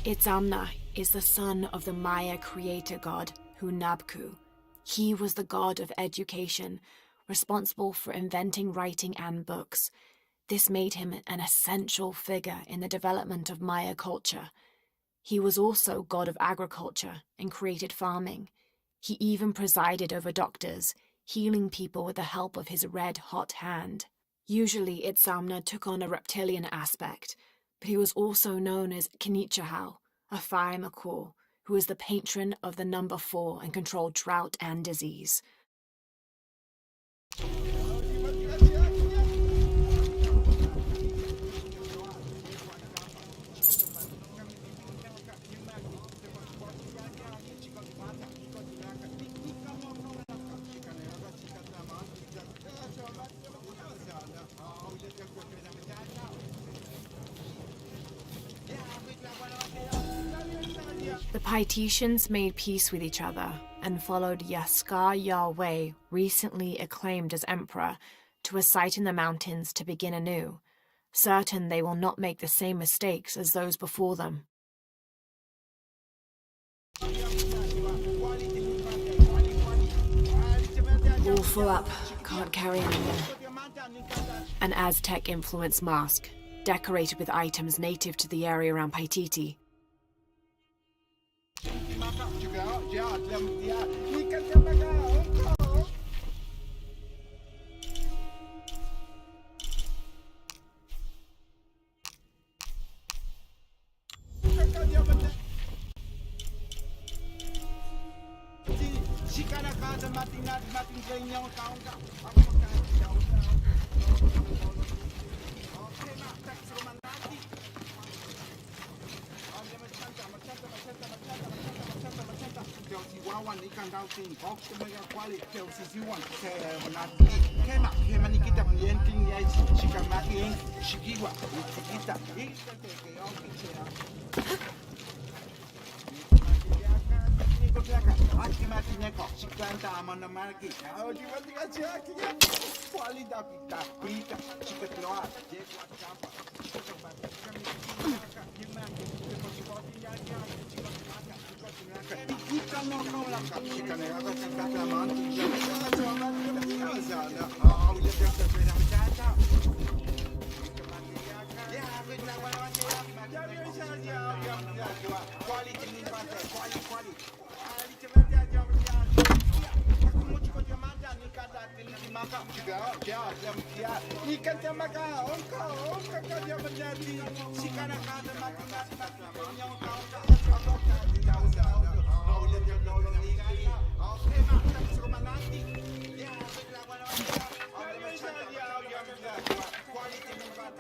Itzamna is the son of the Maya creator god, Hunabku. He was the god of education, responsible for inventing writing and books. This made him an essential figure in the development of Maya culture. He was also god of agriculture and created farming. He even presided over doctors, healing people with the help of his red-hot hand. Usually, Itzamna took on a reptilian aspect, but he was also known as Kinichahau, a fire macaw, who was the patron of the number 4 and controlled drought and disease. The Paititians made peace with each other and followed Yaskar Yahweh, recently acclaimed as emperor, to a site in the mountains to begin anew, certain they will not make the same mistakes as those before them. All full up, can't carry anymore. An Aztec-influenced mask, decorated with items native to the area around Paititi.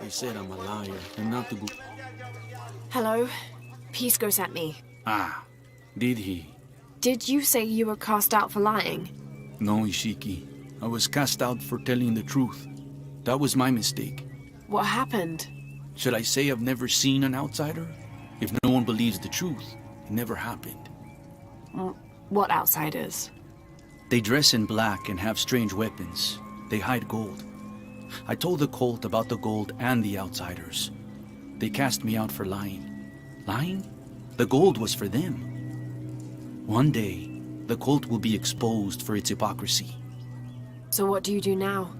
They said I'm a liar and not to go. Hello? Pisco sent me. Ah, did he? Did you say you were cast out for lying? No, Ishiki. I was cast out for telling the truth. That was my mistake. What happened? Should I say I've never seen an outsider? If no one believes the truth, it never happened. What outsiders? They dress in black and have strange weapons. They hide gold. I told the cult about the gold and the outsiders. They cast me out for lying. Lying? The gold was for them. One day, the cult will be exposed for its hypocrisy. So what do you do now?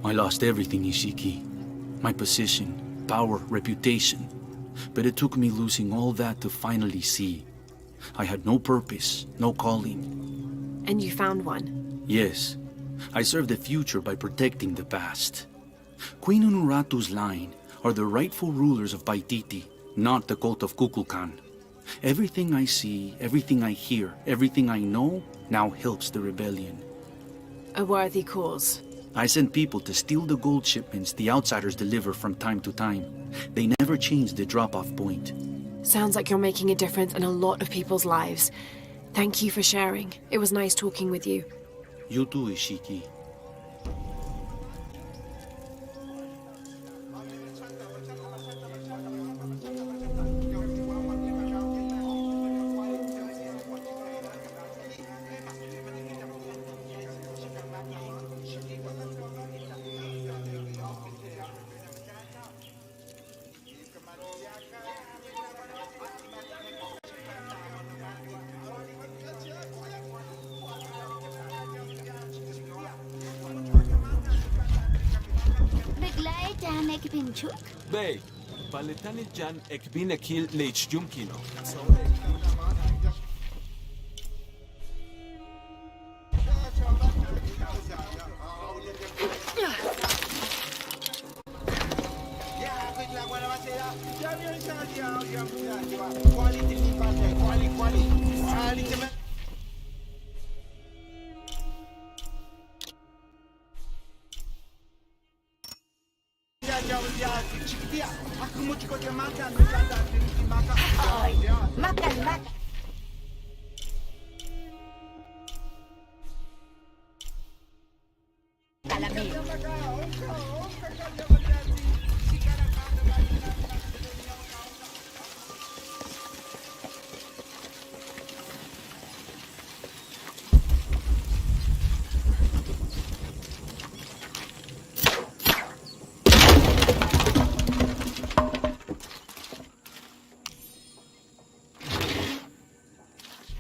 I lost everything, Ishiki. My position, power, reputation. But it took me losing all that to finally see. I had no purpose, no calling. And you found one? Yes. I serve the future by protecting the past. Queen Unuratu's line are the rightful rulers of Paititi, not the cult of Kukulkan. Everything I see, everything I hear, everything I know now helps the rebellion. A worthy cause. I send people to steal the gold shipments the outsiders deliver from time to time. They never change the drop-off point. Sounds like you're making a difference in a lot of people's lives. Thank you for sharing. It was nice talking with you. You too, Ishiki. ekbin chuk? Bey, paletani jan ekbin ekil leichjumkino.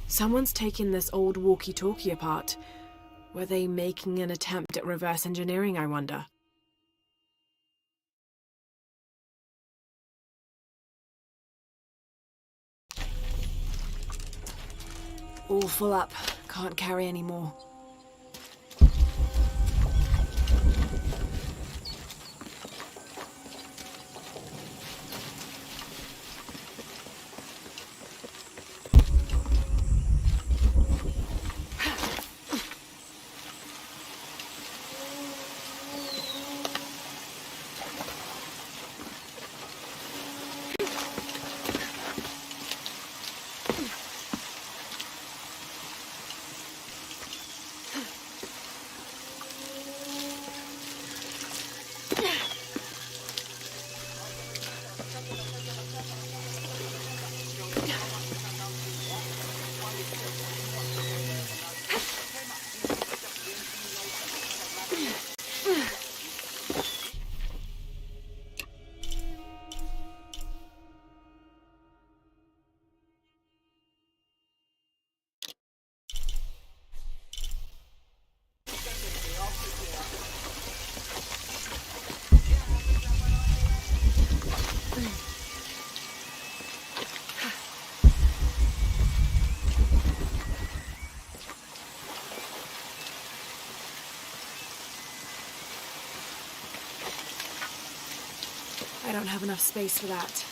Someone's taken this old walkie-talkie apart. Were they making an attempt at reverse engineering, I wonder? All full up. Can't carry any more. I don't have enough space for that.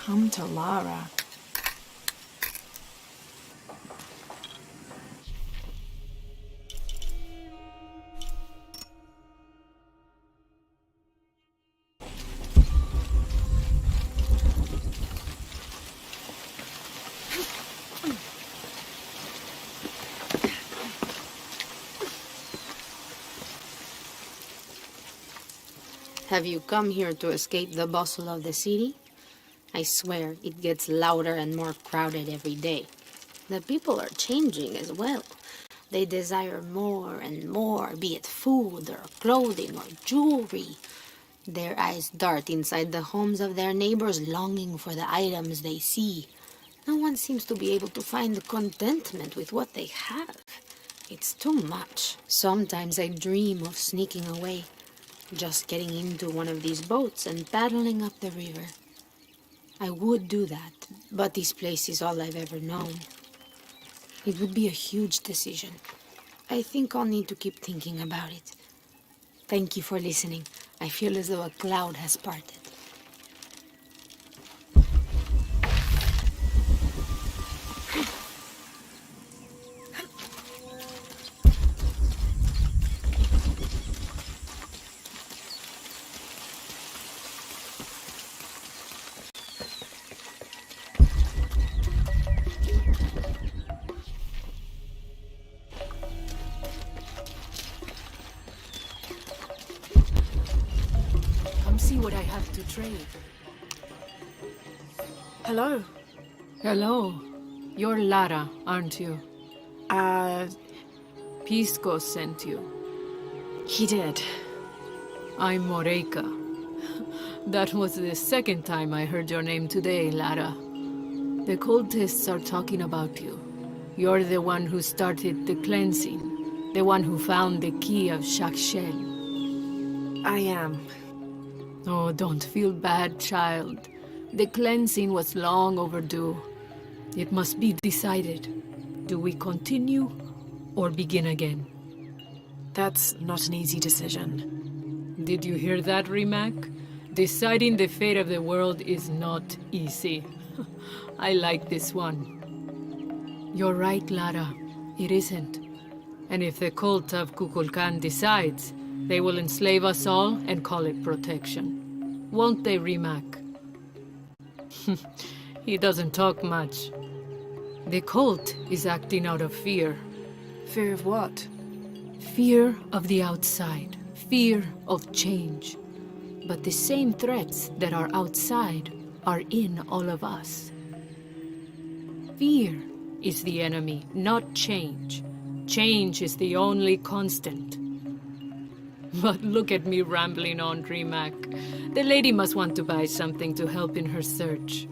Come to Lara. Have you come here to escape the bustle of the city? I swear, it gets louder and more crowded every day. The people are changing as well. They desire more and more, be it food or clothing or jewelry. Their eyes dart inside the homes of their neighbors, longing for the items they see. No one seems to be able to find contentment with what they have. It's too much. Sometimes I dream of sneaking away, just getting into one of these boats and paddling up the river. I would do that, but this place is all I've ever known. It would be a huge decision. I think I'll need to keep thinking about it. Thank you for listening. I feel as though a cloud has parted. see what I have to trade. Hello. Hello. You're Lara, aren't you? Pisco sent you. He did. I'm Moreika. That was the second time I heard your name today, Lara. The cultists are talking about you. You're the one who started the cleansing. The one who found the key of Shakshel. I am. Oh, don't feel bad, child. The cleansing was long overdue. It must be decided. Do we continue or begin again? That's not an easy decision. Did you hear that, Rimac? Deciding the fate of the world is not easy. I like this one. You're right, Lara. It isn't. And if the cult of Kukulkan decides, they will enslave us all and call it protection. Won't they, Rimac? He doesn't talk much. The cult is acting out of fear. Fear of what? Fear of the outside. Fear of change. But the same threats that are outside are in all of us. Fear is the enemy, not change. Change is the only constant. But look at me rambling on, Rimac. The lady must want to buy something to help in her search.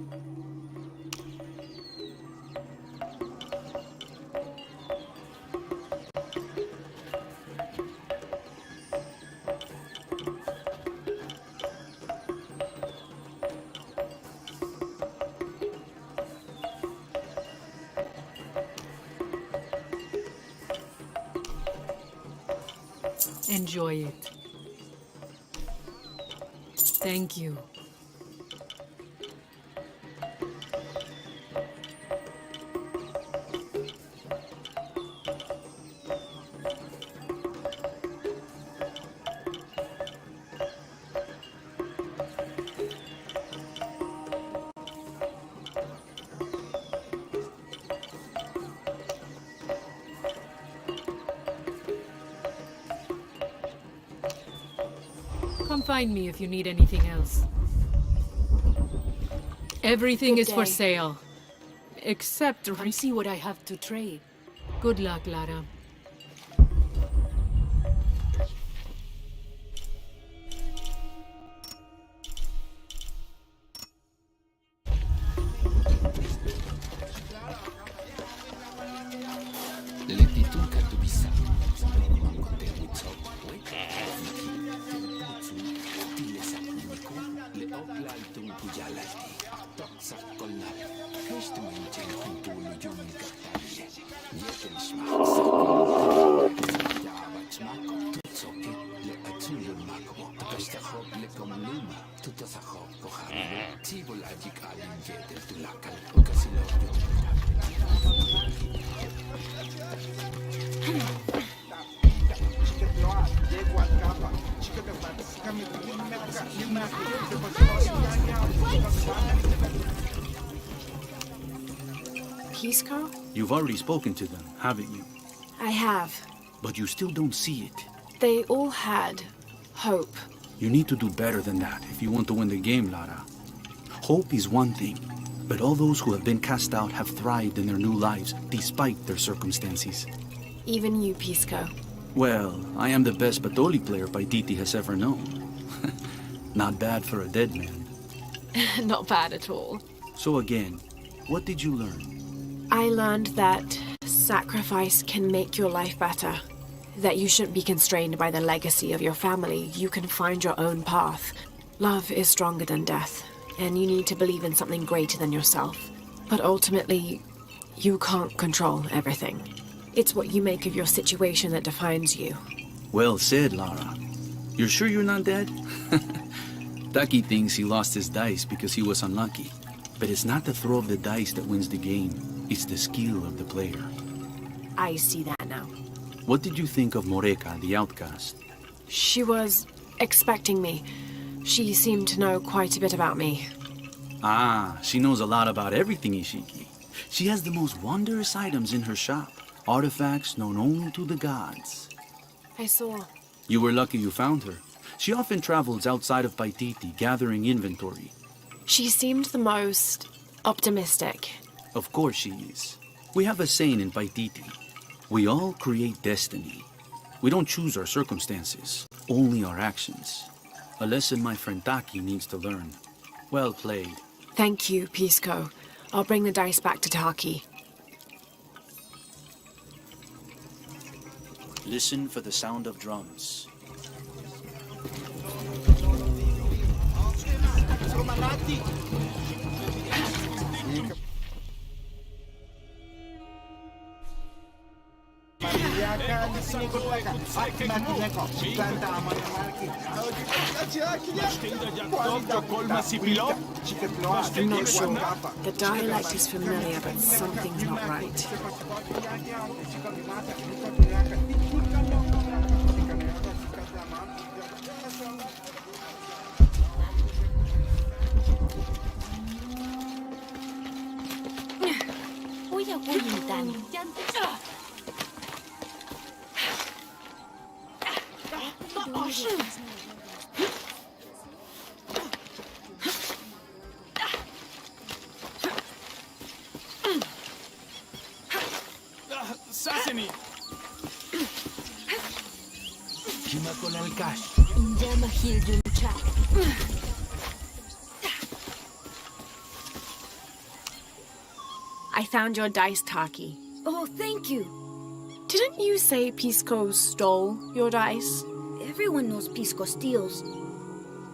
Enjoy it. Thank you. Come find me if you need anything else. Everything is for sale. Except... Come see what I have to trade. Good luck, Lara. Pisco? You've already spoken to them, haven't you? I have. But you still don't see it. They all had hope. You need to do better than that if you want to win the game, Lara. Hope is one thing, but all those who have been cast out have thrived in their new lives despite their circumstances. Even you, Pisco. Well, I am the best Batoli player Paititi has ever known. Not bad for a dead man. Not bad at all. So again, what did you learn? I learned that sacrifice can make your life better. That you shouldn't be constrained by the legacy of your family. You can find your own path. Love is stronger than death, and you need to believe in something greater than yourself. But ultimately, you can't control everything. It's what you make of your situation that defines you. Well said, Lara. You're sure you're not dead? Taki thinks he lost his dice because he was unlucky. But it's not the throw of the dice that wins the game. It's the skill of the player. I see that now. What did you think of Moreika, the outcast? She was expecting me. She seemed to know quite a bit about me. Ah, she knows a lot about everything, Ishiki. She has the most wondrous items in her shop. Artifacts known only to the gods. I saw. You were lucky you found her. She often travels outside of Paititi, gathering inventory. She seemed the most optimistic. Of course she is. We have a saying in Paititi. We all create destiny. We don't choose our circumstances, only our actions. A lesson my friend Taki needs to learn. Well played. Thank you, Pisco. I'll bring the dice back to Taki. Listen for the sound of drums. I'm not sure. The dialect is familiar, but something's not right. Sasani! I found your dice, Taki. Oh, thank you. Didn't you say Pisco stole your dice? Everyone knows Pisco steals.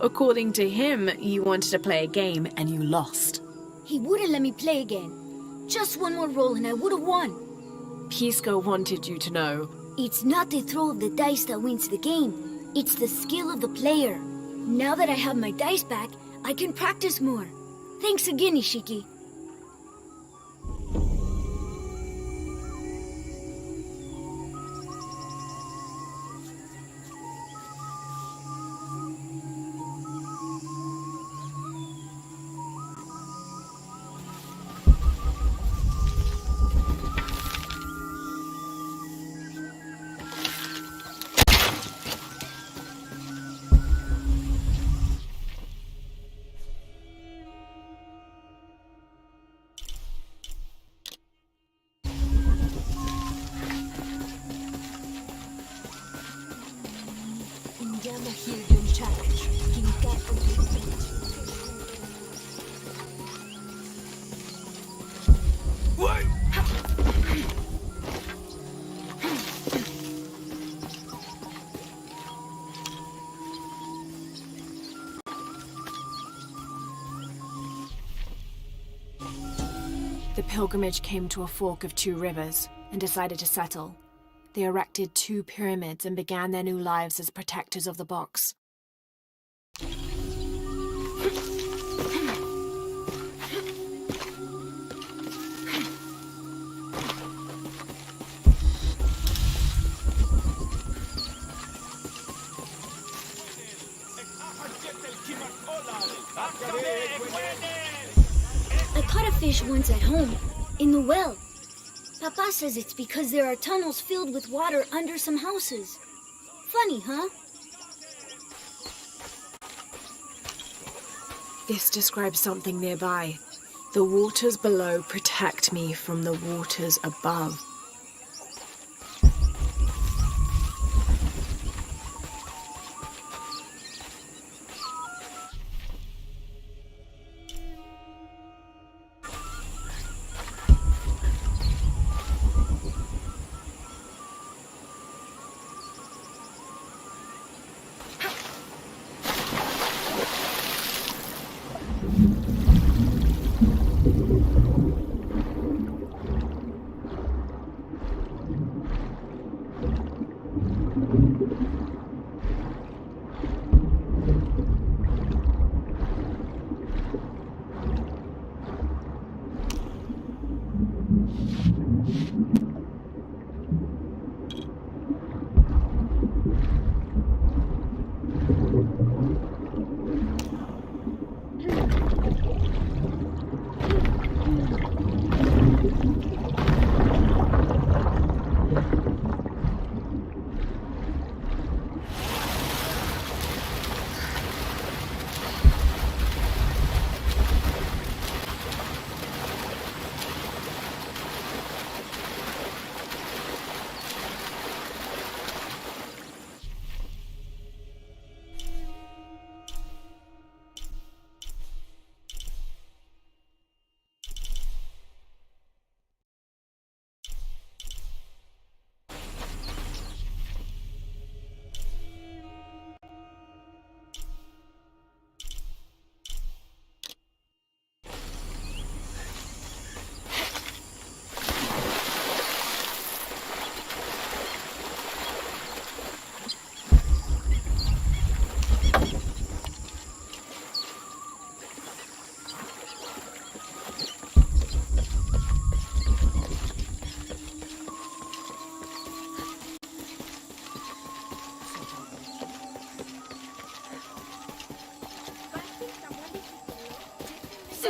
According to him, you wanted to play a game and you lost. He wouldn't let me play again. Just one more roll and I would have won. Pisco wanted you to know. It's not the throw of the dice that wins the game. It's the skill of the player. Now that I have my dice back, I can practice more. Thanks again, Ishiki. The pilgrimage came to a fork of two rivers and decided to settle. They erected 2 pyramids and began their new lives as protectors of the box. I caught a fish once at home, in the well. Papa says it's because there are tunnels filled with water under some houses. Funny, huh? This describes something nearby. The waters below protect me from the waters above.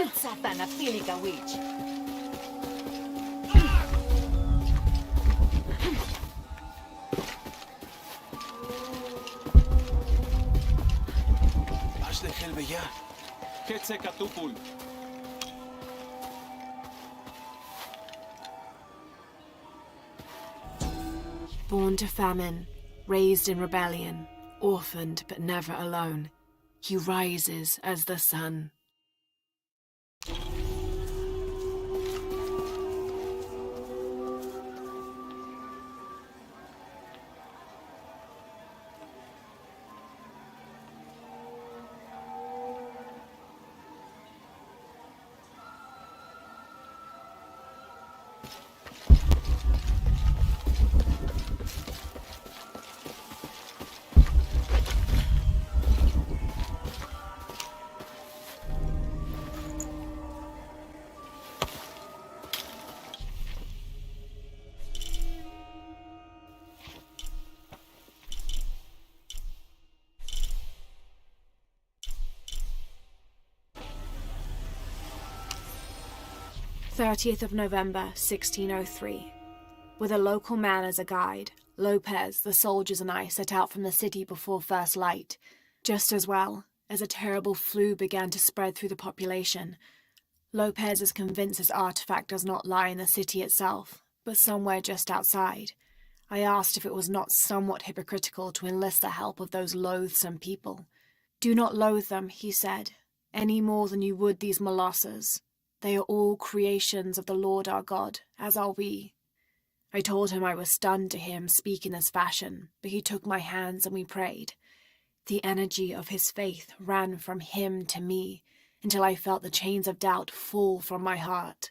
Satana Pilica witch. Bash de Helveya. Ketze Katupul. Born to famine, raised in rebellion, orphaned but never alone, he rises as the sun. November 1603. With a local man as a guide, Lopez, the soldiers, and I set out from the city before first light. Just as well, as a terrible flu began to spread through the population. Lopez is convinced his artifact does not lie in the city itself, but somewhere just outside. I asked if it was not somewhat hypocritical to enlist the help of those loathsome people. "Do not loathe them," he said, "any more than you would these molosses. They are all creations of the Lord our God, as are we." I told him I was stunned to hear him speak in this fashion, but he took my hands and we prayed. The energy of his faith ran from him to me, until I felt the chains of doubt fall from my heart.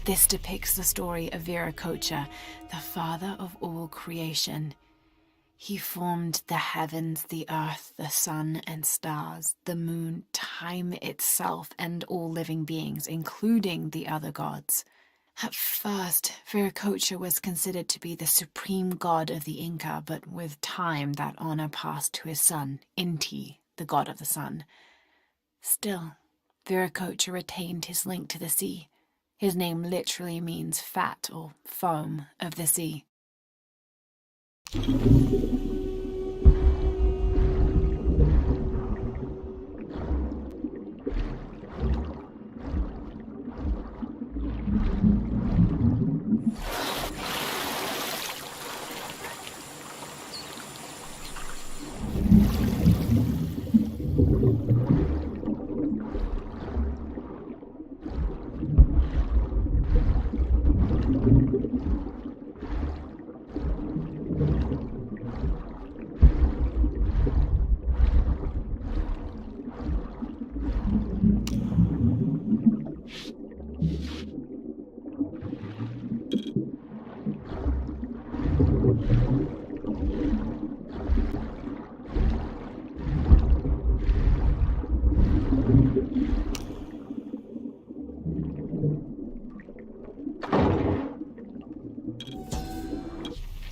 This depicts the story of Viracocha, the father of all creation. He formed the heavens, the earth, the sun and stars, the moon, time itself, and all living beings, including the other gods. At first, Viracocha was considered to be the supreme god of the Inca, but with time that honor passed to his son, Inti, the god of the sun. Still, Viracocha retained his link to the sea. His name literally means fat or foam of the sea.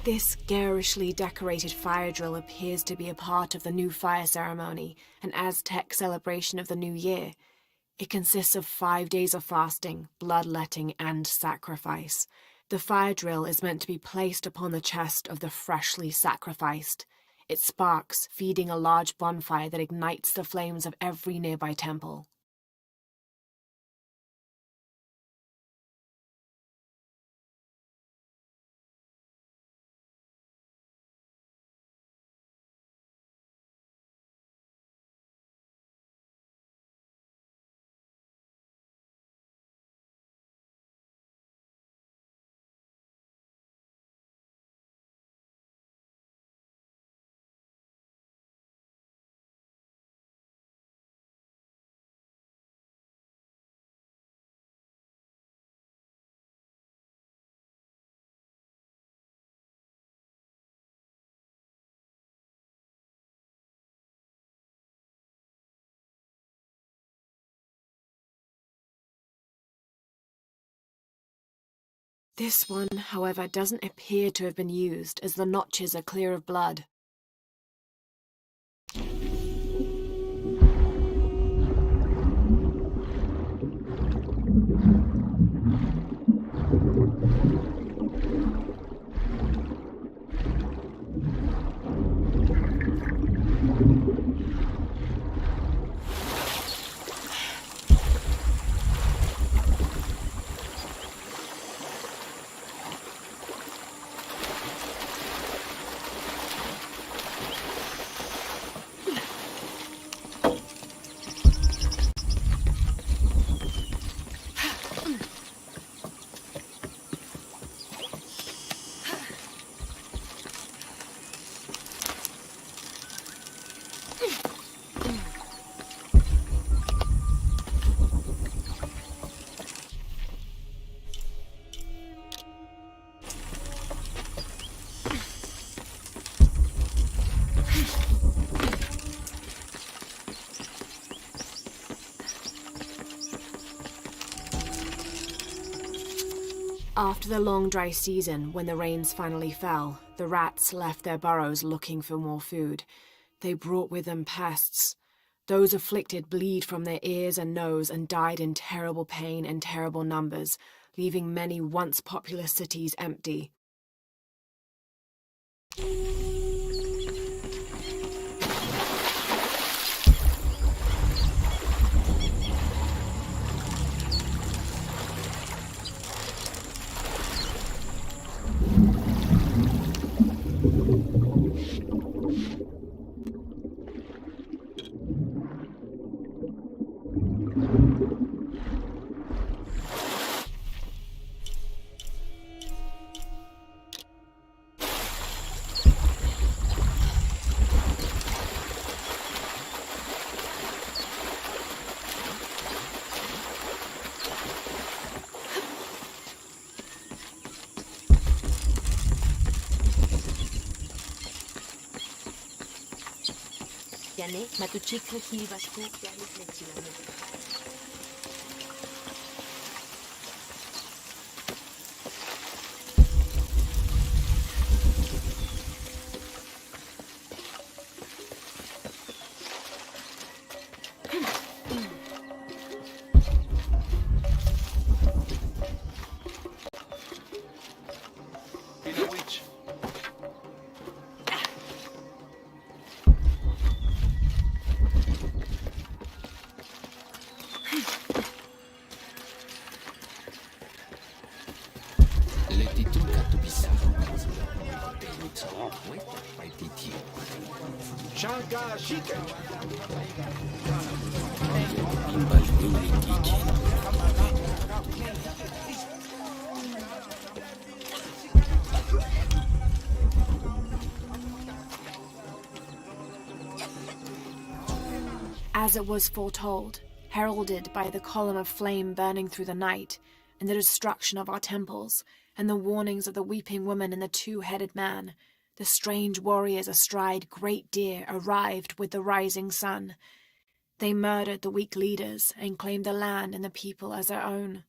This garishly decorated fire drill appears to be a part of the new fire ceremony, an Aztec celebration of the new year. It consists of 5 days of fasting, bloodletting, and sacrifice. The fire drill is meant to be placed upon the chest of the freshly sacrificed. It sparks, feeding a large bonfire that ignites the flames of every nearby temple. This one, however, doesn't appear to have been used, as the notches are clear of blood. After the long dry season, when the rains finally fell, the rats left their burrows looking for more food. They brought with them pests. Those afflicted bleed from their ears and nose and died in terrible pain and terrible numbers, leaving many once populous cities empty. Yane, matuchika hilbasku, yanis lechilane. As it was foretold, heralded by the column of flame burning through the night, and the destruction of our temples, and the warnings of the weeping woman and the two-headed man, the strange warriors astride great deer arrived with the rising sun. They murdered the weak leaders and claimed the land and the people as their own.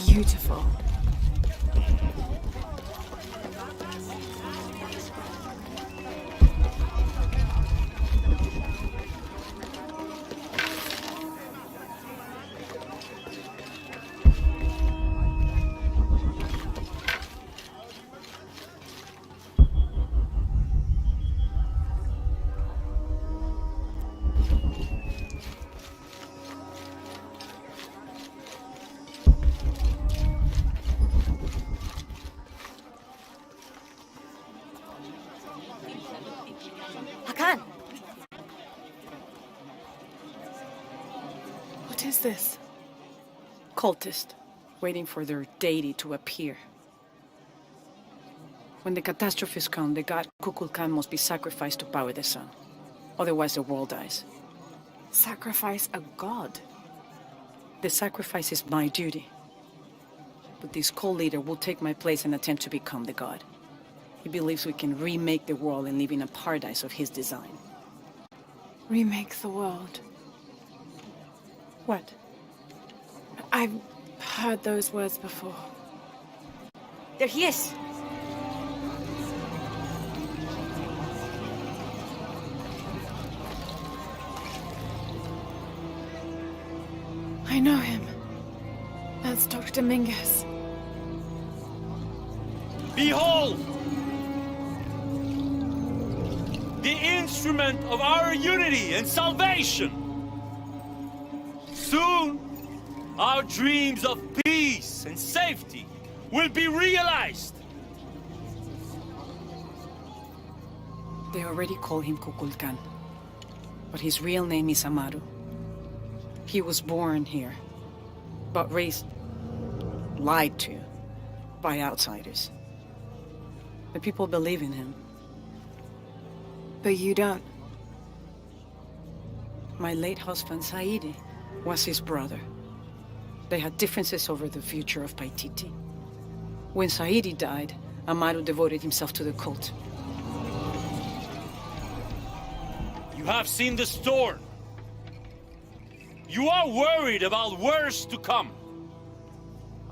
Beautiful. Hakan! What is this? Cultist, waiting for their deity to appear. When the catastrophes come, the god Kukulkan must be sacrificed to power the sun. Otherwise the world dies. Sacrifice a god? The sacrifice is my duty. But this cult leader will take my place and attempt to become the god. He believes we can remake the world and live in a paradise of his design. Remake the world. What? I've heard those words before. There he is! I know him. That's Dr. Dominguez. Behold! The instrument of our unity and salvation! Soon, our dreams of peace and safety will be realized! They already call him Kukulkan, but his real name is Amaru. He was born here, but raised, lied to, by outsiders. The people believe in him. But you don't. My late husband, Saidi, was his brother. They had differences over the future of Paititi. When Saidi died, Amaru devoted himself to the cult. You have seen the storm. You are worried about worse to come.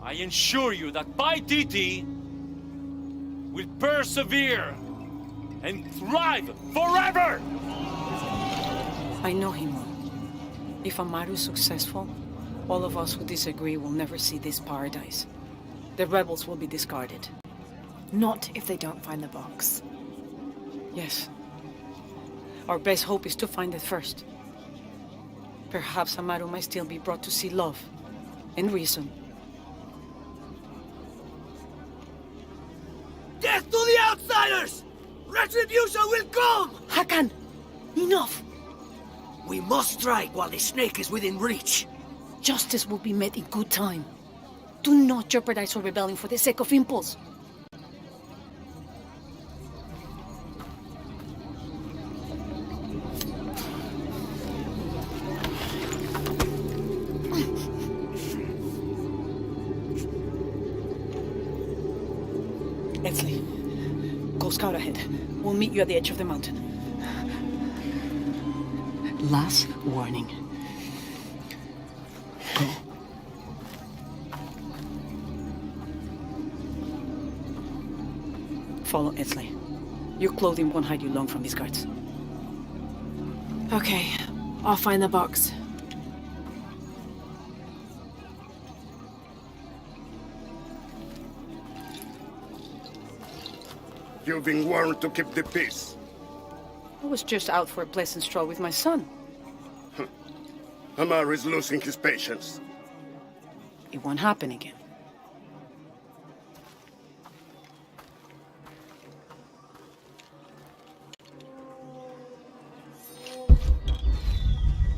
I assure you that Paititi will persevere and thrive forever! I know him well. If Amaru is successful, all of us who disagree will never see this paradise. The rebels will be discarded. Not if they don't find the box. Yes. Our best hope is to find it first. Perhaps Amaru might still be brought to see love and reason. Death to the outsiders! Retribution will come! Hakan! Enough! We must strike while the snake is within reach. Justice will be met in good time. Do not jeopardize our rebellion for the sake of impulse. Etzli, go scout ahead. We'll meet you at the edge of the mountain. Last warning. Go. Follow Etzli. Your clothing won't hide you long from these guards. Okay, I'll find the box. You've been warned to keep the peace. I was just out for a pleasant stroll with my son. Amaru is losing his patience. It won't happen again.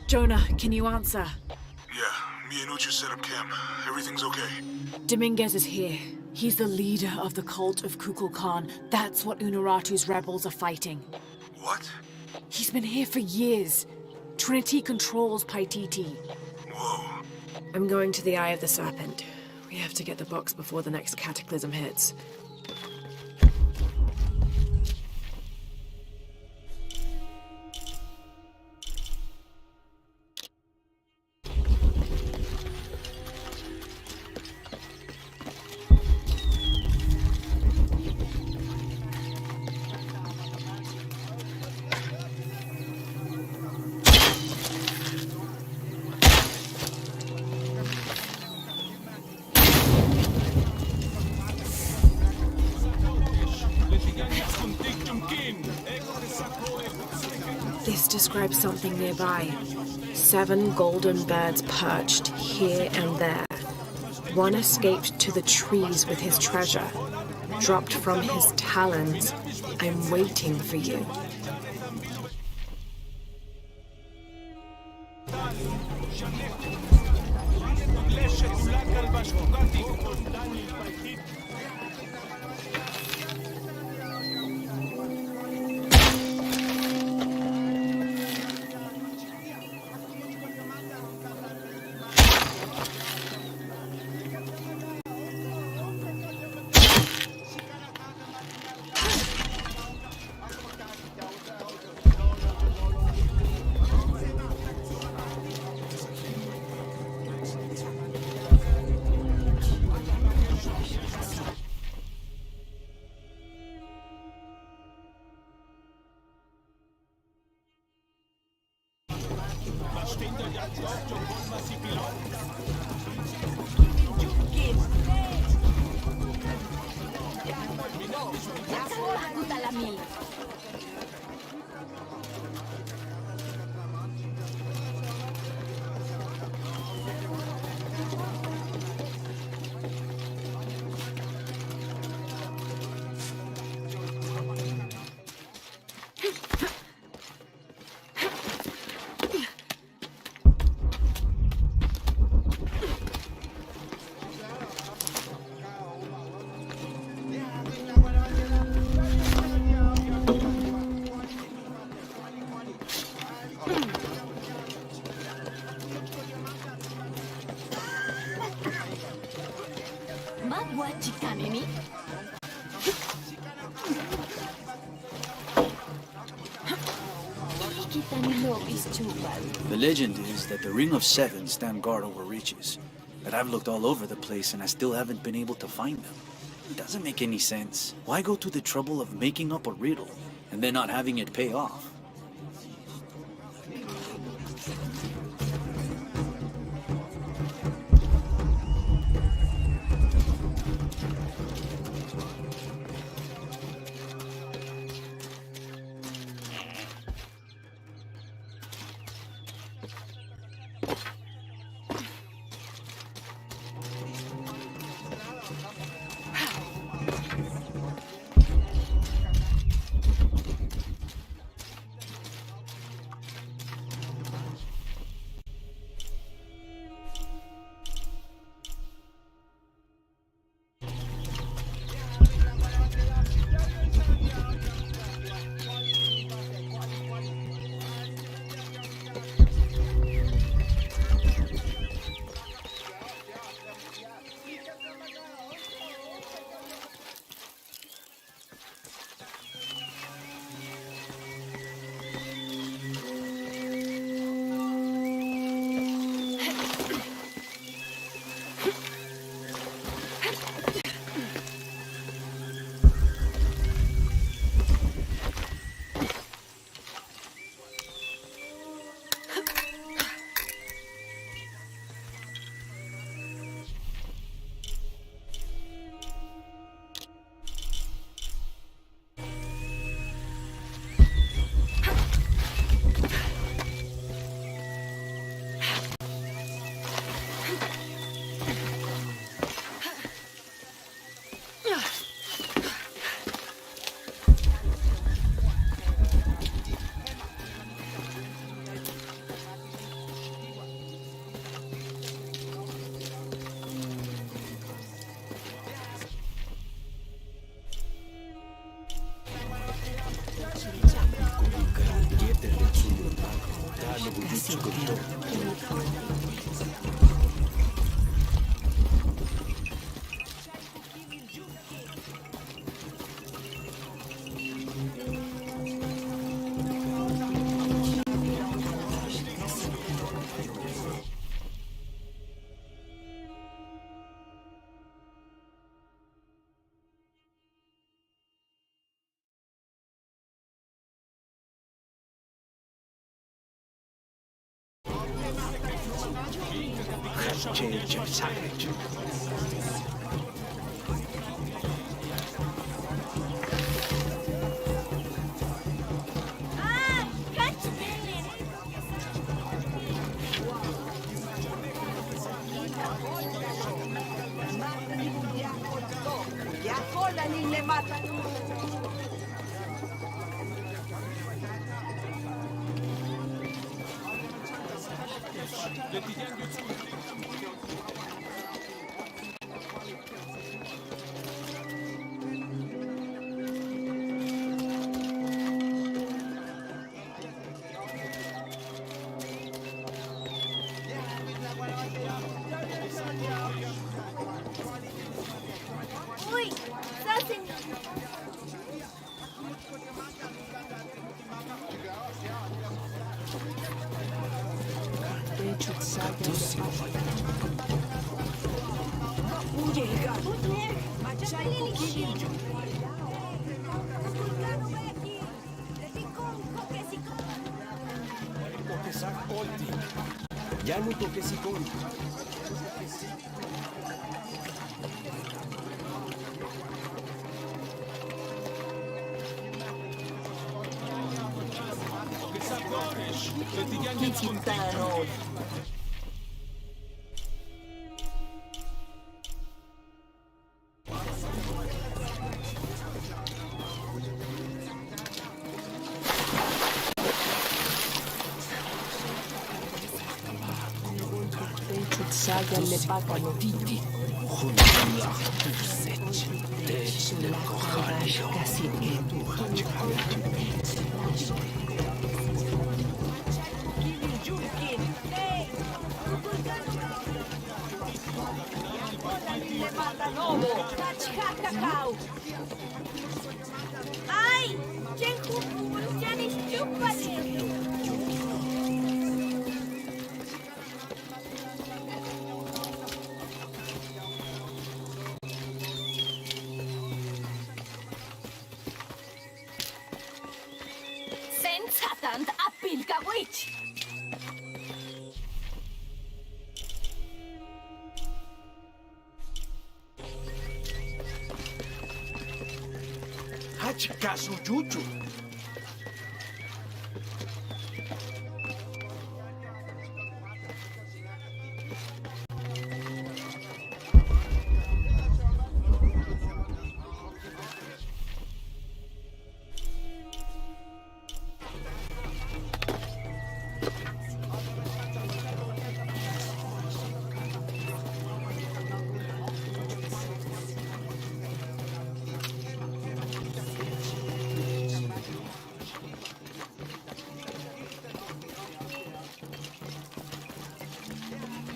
Jonah, can you answer? Yeah, me and Ucha set up camp. Everything's okay. Dominguez is here. He's the leader of the cult of Kukulkan. That's what Unuratu's rebels are fighting. What? He's been here for years. Trinity controls Paititi. Whoa. I'm going to the Eye of the Serpent. We have to get the box before the next cataclysm hits. This describes something nearby. 7 golden birds perched here and there. One escaped to the trees with his treasure. Dropped from his talons. I'm waiting for you. The legend is that the Ring of Seven stand guard over riches. But I've looked all over the place and I still haven't been able to find them. It doesn't make any sense. Why go to the trouble of making up a riddle and then not having it pay off? Uy! Sasin! Ya no toques icón. Ai! Cię szczupali! Sensatant apilka witch! Hachikasu Juju.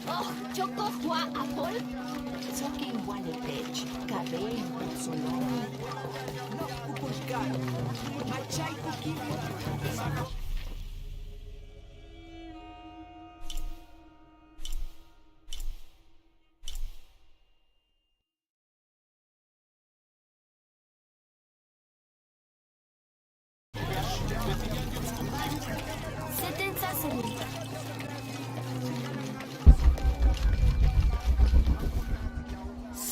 Oh, choco hua apple? Soking one page. Cabello solo. No, upulcaro. Machai cookie. Seten saseni.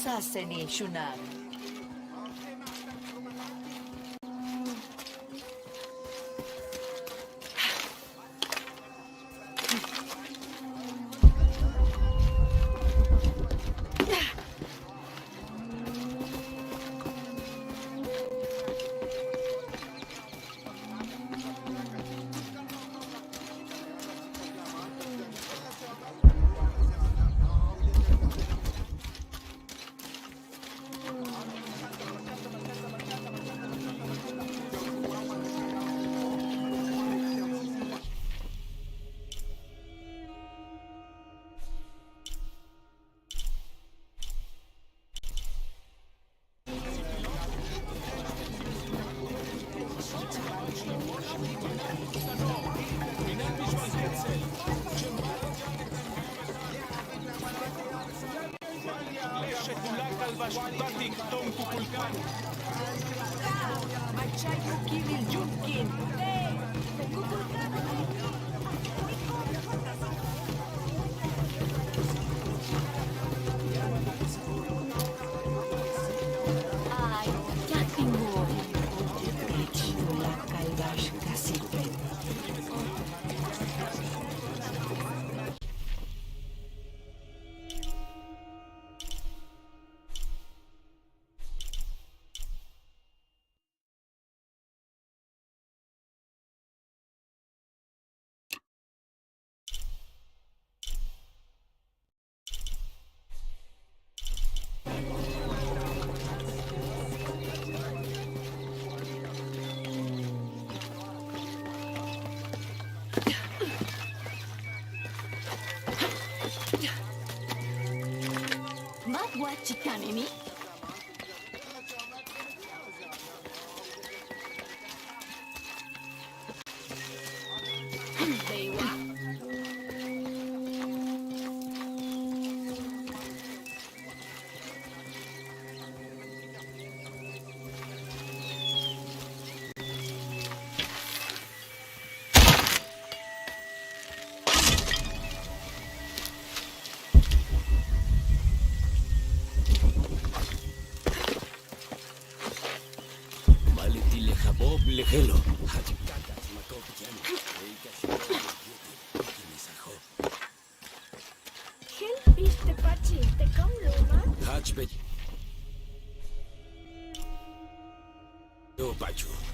Saseni Shunag. Chikanini? Hello.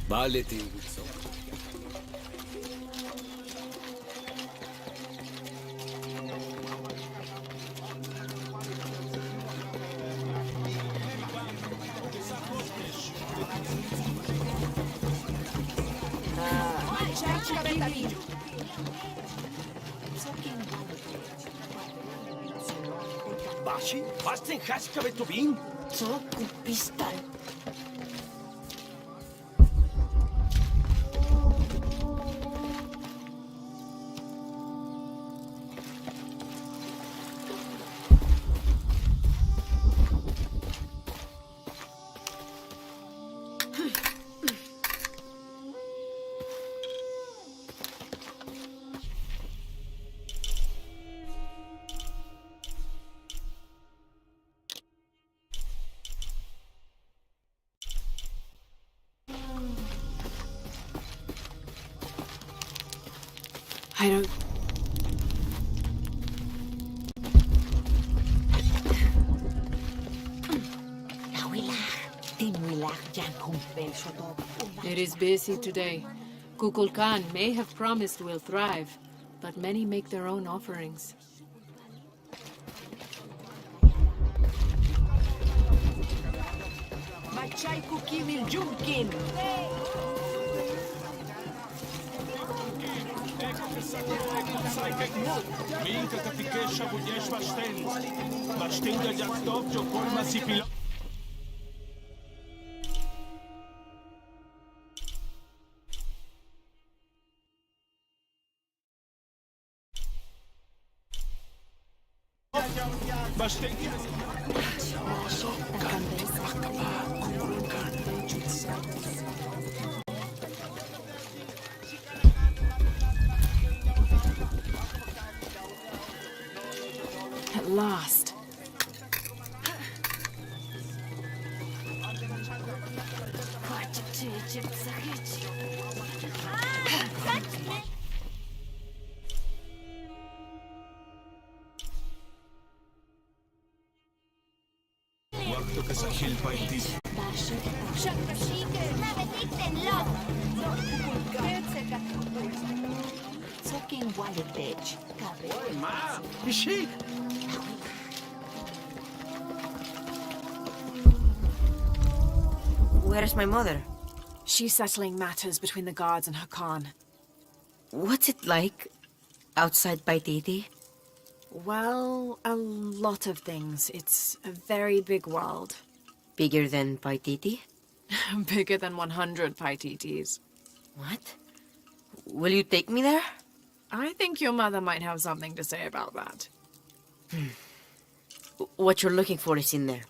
Vale, Bashi? Was denn Haskabe to bin? So, Pistal. I don't... It is busy today. Kukulkan may have promised we'll thrive, but many make their own offerings. Machai Kukimil Junkin! Minka katikesha bujesh bashten. Bashtenga jaktov jokol masipilo. At last. Wakto ka sa hilpa hindi. Soking wallet bitch. Ma! Bishik! Where's my mother? She's settling matters between the guards and her Khan. What's it like outside Paititi? Well, a lot of things. It's a very big world. Bigger than Paititi? Bigger than 100 Paititis. What? Will you take me there? I think your mother might have something to say about that. What you're looking for is in there.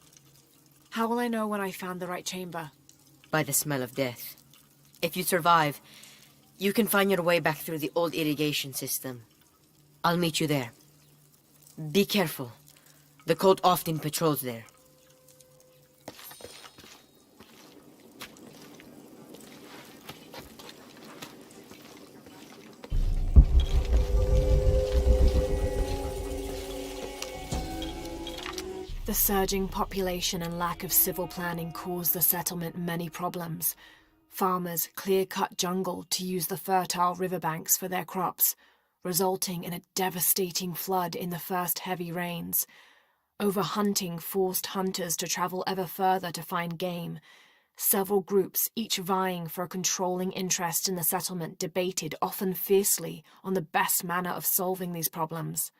How will I know when I found the right chamber? By the smell of death. If you survive, you can find your way back through the old irrigation system. I'll meet you there. Be careful. The cult often patrols there. surging population and lack of civil planning caused the settlement many problems. Farmers clear-cut jungle to use the fertile riverbanks for their crops, resulting in a devastating flood in the first heavy rains. Overhunting forced hunters to travel ever further to find game. Several groups, each vying for a controlling interest in the settlement, debated often fiercely on the best manner of solving these problems.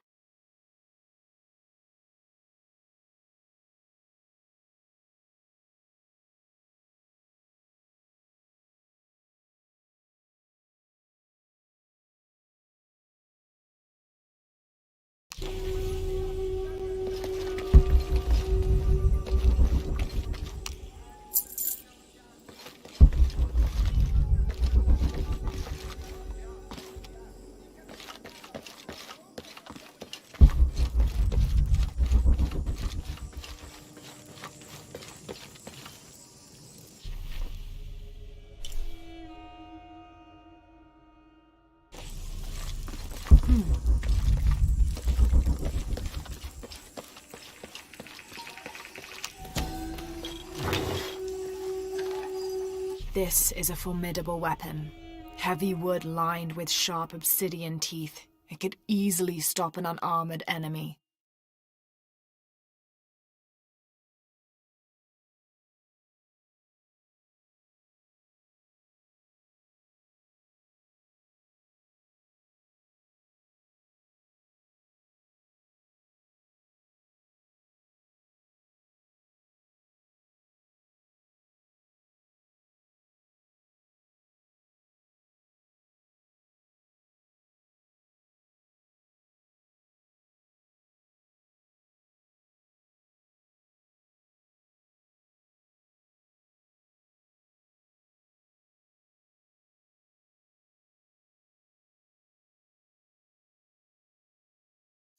This is a formidable weapon. Heavy wood lined with sharp obsidian teeth. It could easily stop an unarmored enemy.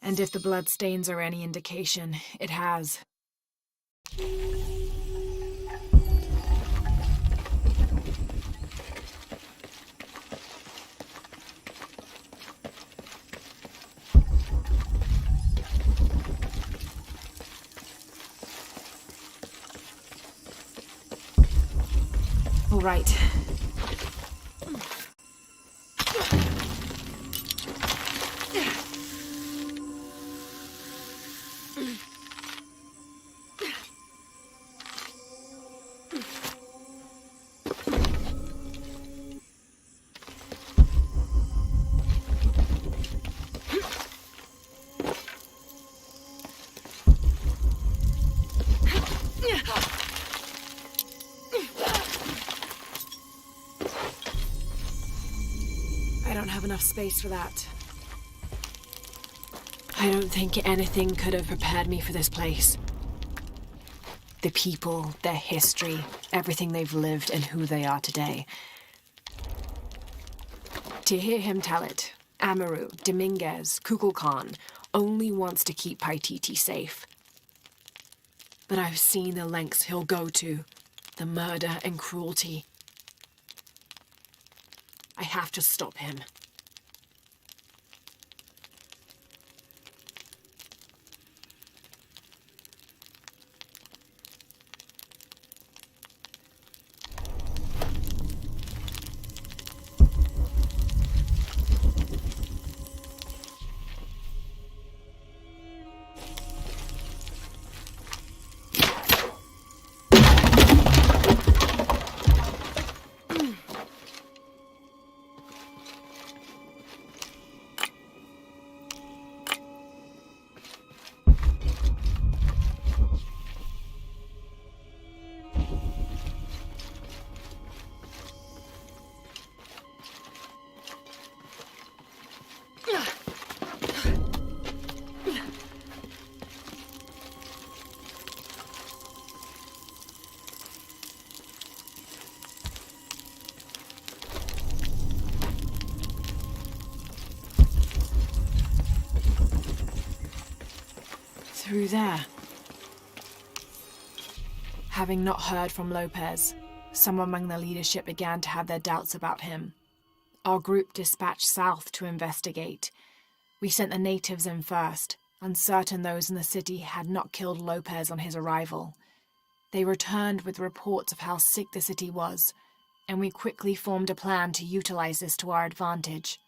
And if the bloodstains are any indication, it has. All right. I don't have enough space for that. I don't think anything could have prepared me for this place. The people, their history, everything they've lived and who they are today. To hear him tell it, Amaru, Dominguez, Kukulkan only wants to keep Paititi safe. But I've seen the lengths he'll go to, the murder and cruelty. I have to stop him. Through there. Having not heard from Lopez, some among the leadership began to have their doubts about him. Our group dispatched south to investigate. We sent the natives in first, uncertain those in the city had not killed Lopez on his arrival. They returned with reports of how sick the city was, and we quickly formed a plan to utilize this to our advantage.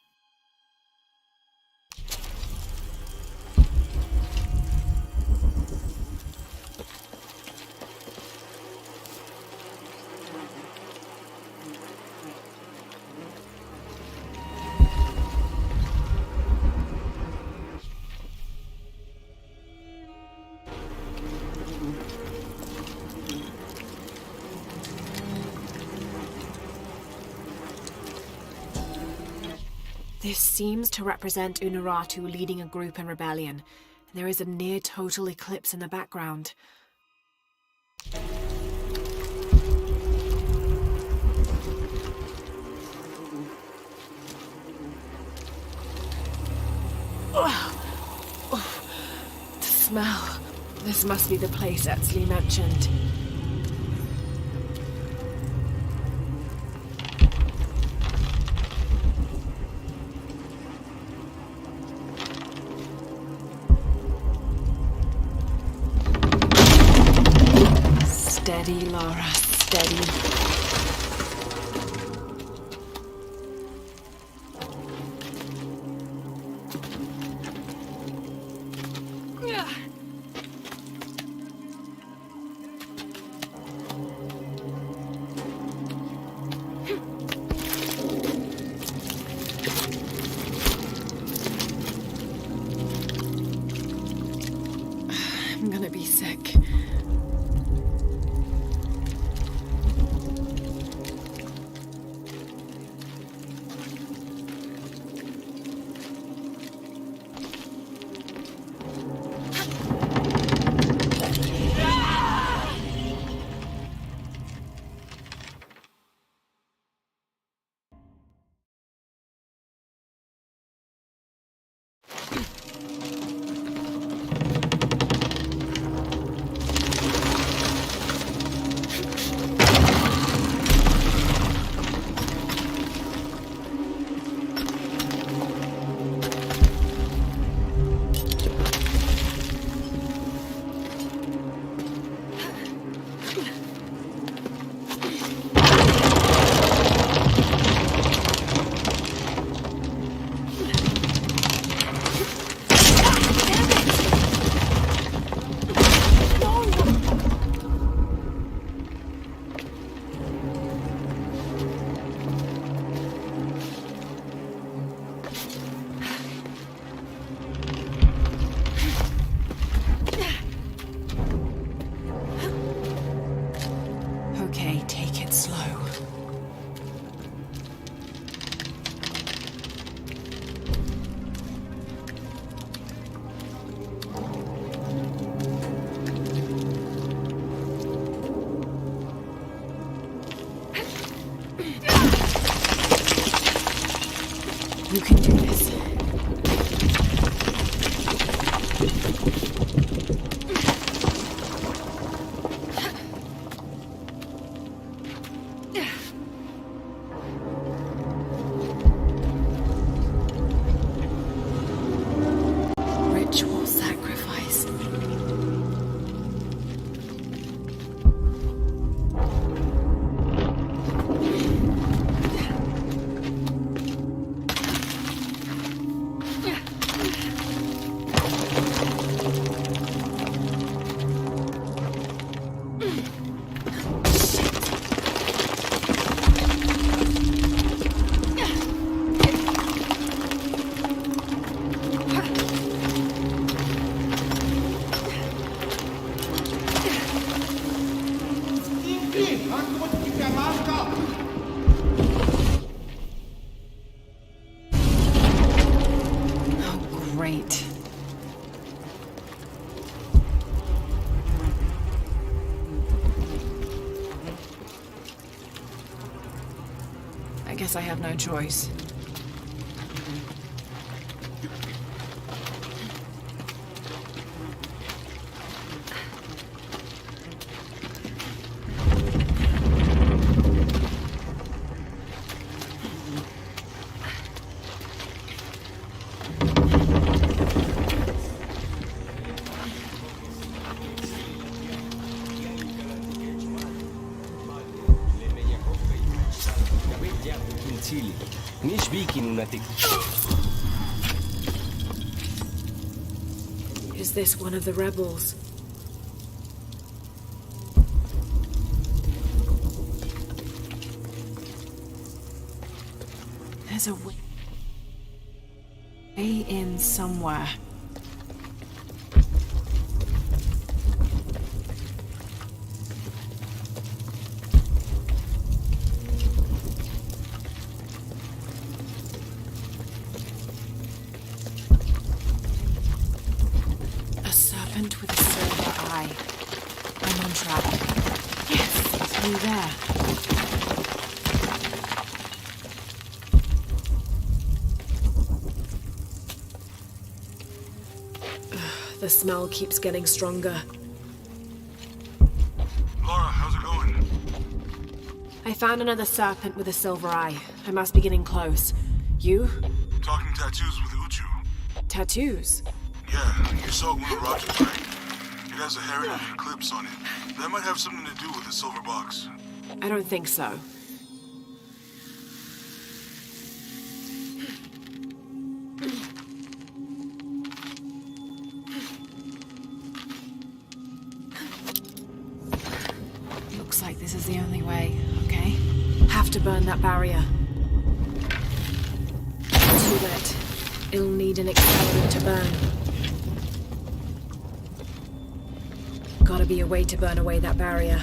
This seems to represent Unuratu leading a group in rebellion. There is a near-total eclipse in the background. The smell. This must be the place Etzli mentioned. Steady, Lara, steady. I'm gonna be sick. Okay, take it slow. You can do this. Ritual sacrifice. Great. I guess I have no choice. Is this one of the rebels? There's a way in somewhere. A serpent with a silver eye. I'm on track. Yes, it's through there. The smell keeps getting stronger. Laura, how's it going? I found another serpent with a silver eye. I must be getting close. You? Talking tattoos with Uchu. Tattoos? Yeah, you saw Unuratu's, right? It has a heritage eclipse on it. That might have something to do with the silver box. I don't think so. Looks like this is the only way, okay? Have to burn that barrier. Too late. It'll need an accelerant to burn. Gotta be a way to burn away that barrier.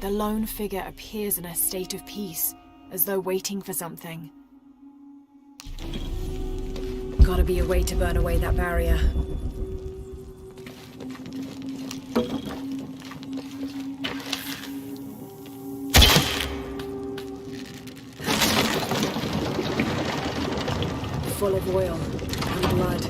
The lone figure appears in a state of peace, as though waiting for something. Gotta be a way to burn away that barrier. Full of oil and blood.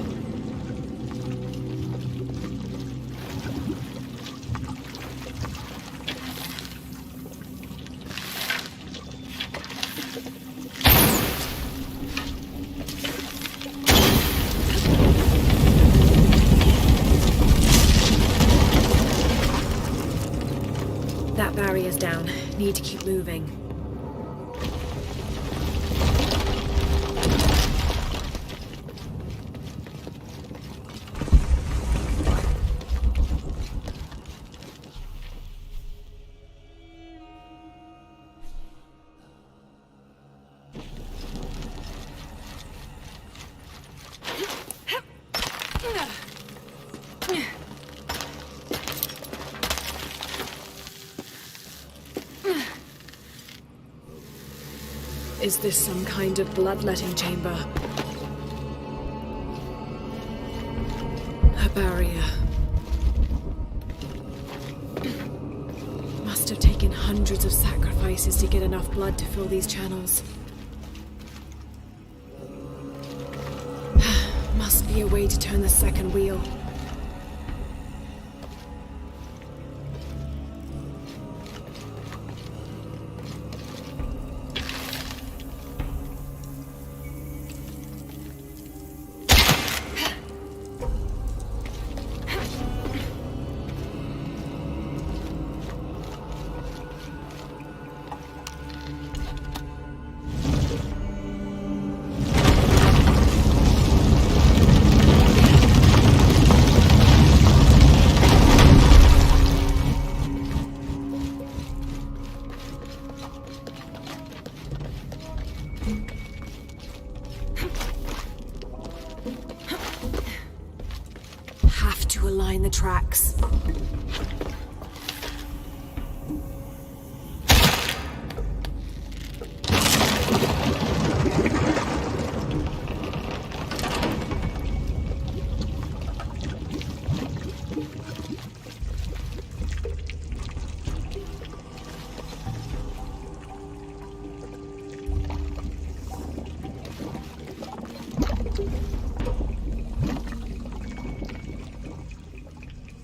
That barrier's down. Need to keep moving. Is this some kind of bloodletting chamber? A barrier. Must have taken hundreds of sacrifices to get enough blood to fill these channels. Must be a way to turn the second wheel. Have to align the tracks.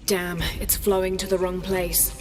Damn, it's flowing to the wrong place.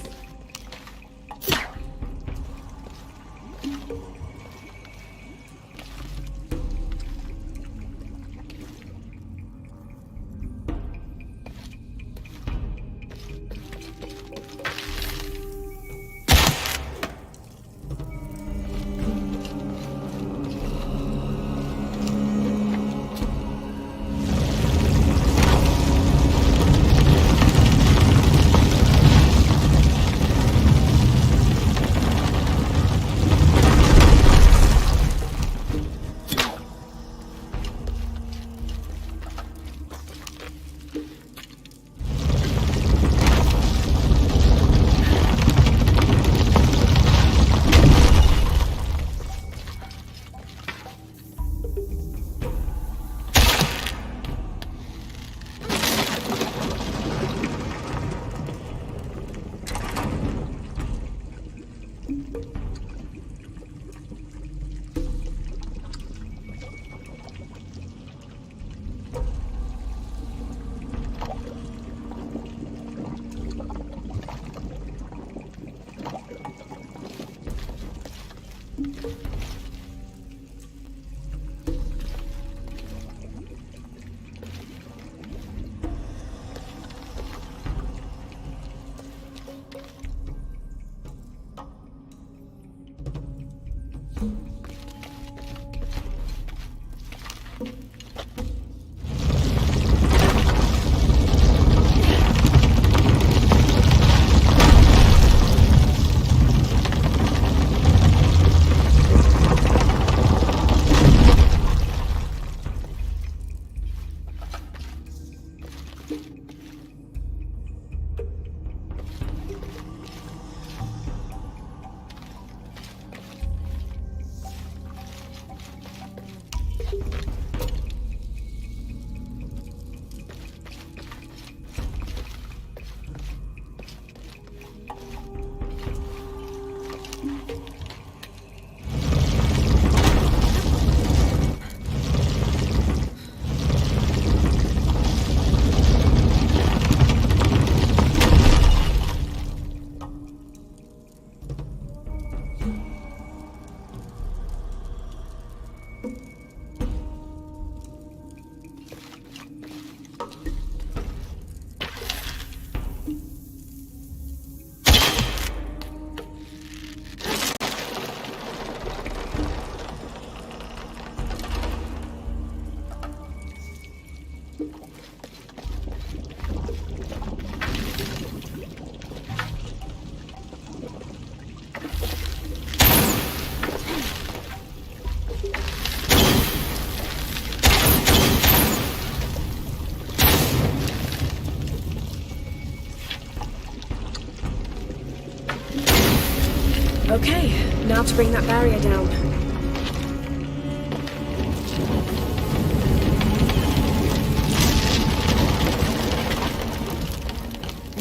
Okay, now to bring that barrier down.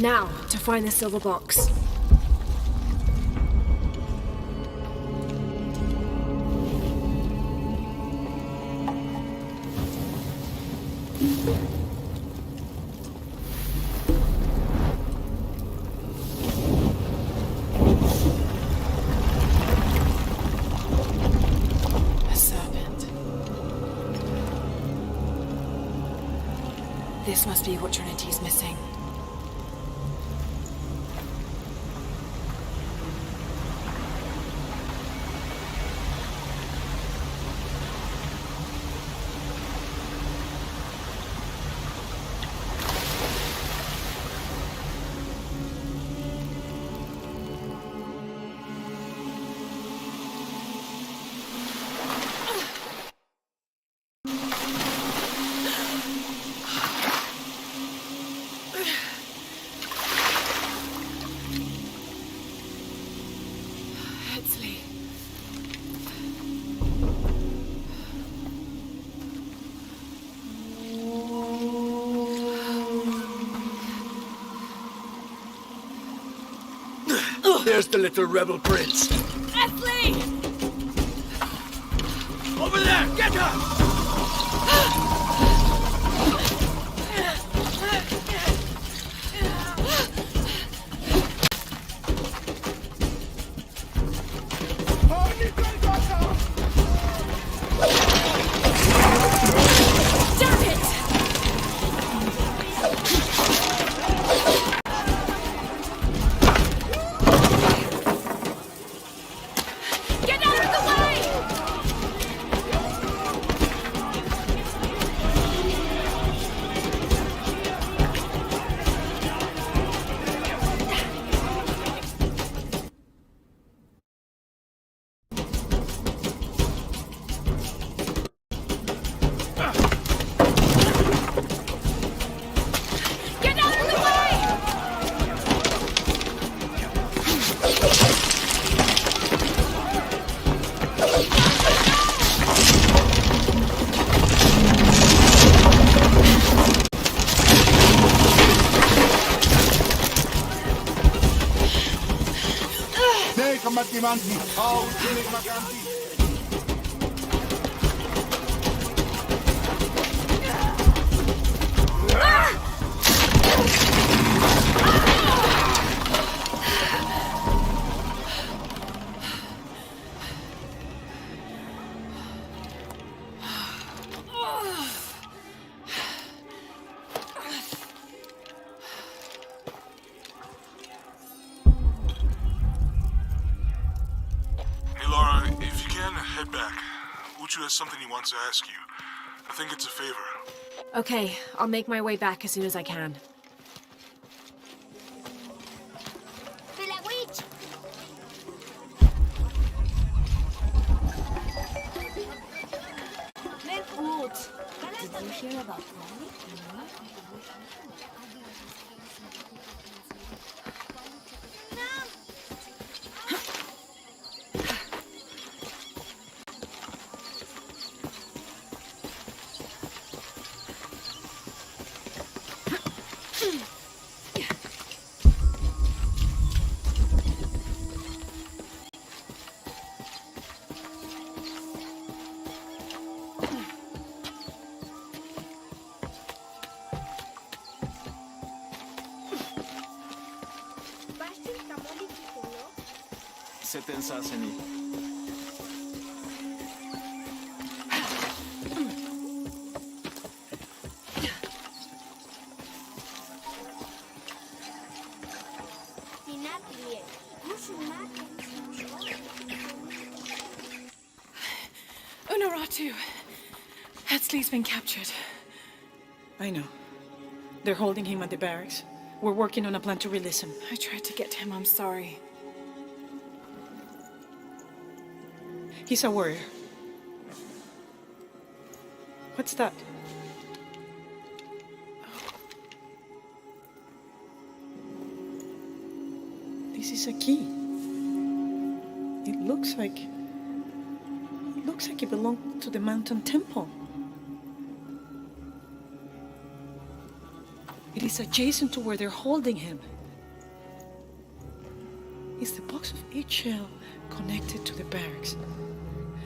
Now, to find the silver box. A serpent. This must be what Trinity's missing. There's the little rebel prince. Esley! Over there! Get her! Manti, how to make Maganti? Has something he wants to ask you. I think it's a favor. Okay, I'll make my way back as soon as I can. Did you hear about Polly? Sitten saseni. Unuratu! Hetzley's been captured. I know. They're holding him at the barracks. We're working on a plan to release him. I tried to get to him, I'm sorry. He's a warrior. What's that? This is a key. It looks like it belonged to the mountain temple. It is adjacent to where they're holding him. Is the box of eggshell connected to the barracks?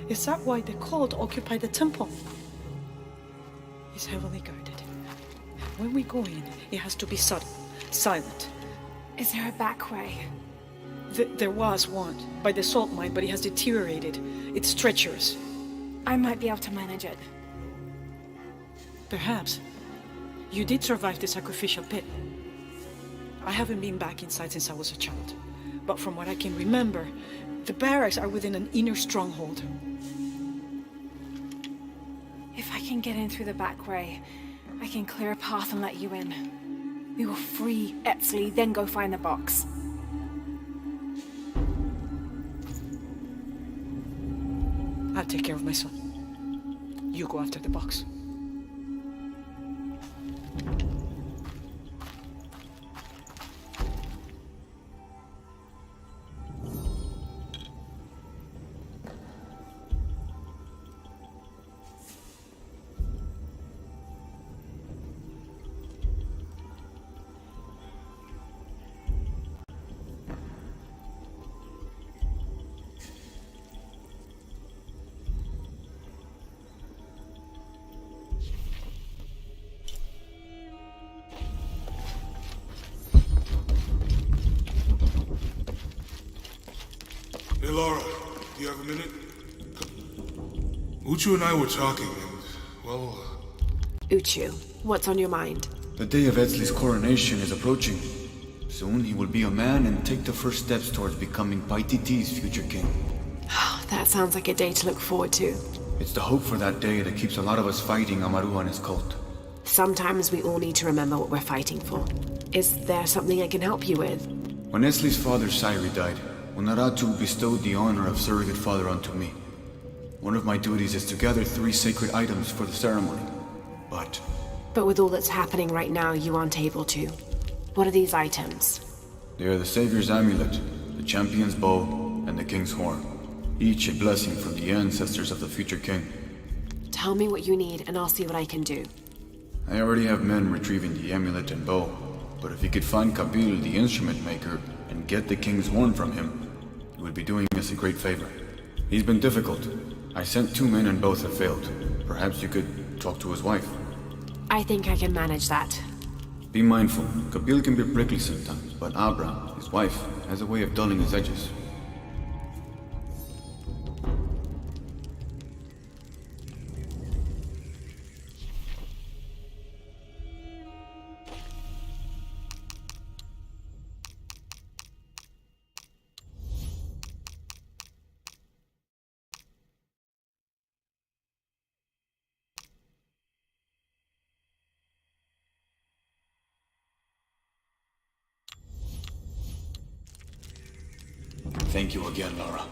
Is that why the cult occupied the temple? It's heavily guarded. When we go in, it has to be subtle, silent. Is there a back way? There was one, by the salt mine, but it has deteriorated. It's treacherous. I might be able to manage it. Perhaps. You did survive the sacrificial pit. I haven't been back inside since I was a child. But from what I can remember, the barracks are within an inner stronghold. If I can get in through the back way, I can clear a path and let you in. We will free Epsley, then go find the box. I'll take care of my son. You go after the box. Hey, Laura, do you have a minute? Uchu and I were talking, and, well... Uchu, what's on your mind? The day of Edsley's coronation is approaching. Soon he will be a man and take the first steps towards becoming Paititi's future king. That sounds like a day to look forward to. It's the hope for that day that keeps a lot of us fighting Amaru and his cult. Sometimes we all need to remember what we're fighting for. Is there something I can help you with? When Edsley's father Sairi died, Unuratu bestowed the honor of surrogate father onto me. One of my duties is to gather 3 sacred items for the ceremony. But with all that's happening right now, you aren't able to. What are these items? They are the Savior's amulet, the champion's bow, and the king's horn. Each a blessing from the ancestors of the future king. Tell me what you need, and I'll see what I can do. I already have men retrieving the amulet and bow, but if you could find Kabil, the instrument maker, and get the king's horn from him, you would be doing us a great favor. He's been difficult. I sent 2 men and both have failed. Perhaps you could talk to his wife. I think I can manage that. Be mindful. Kabil can be prickly sometimes, but Abra, his wife, has a way of dulling his edges. Thank you again, Laura.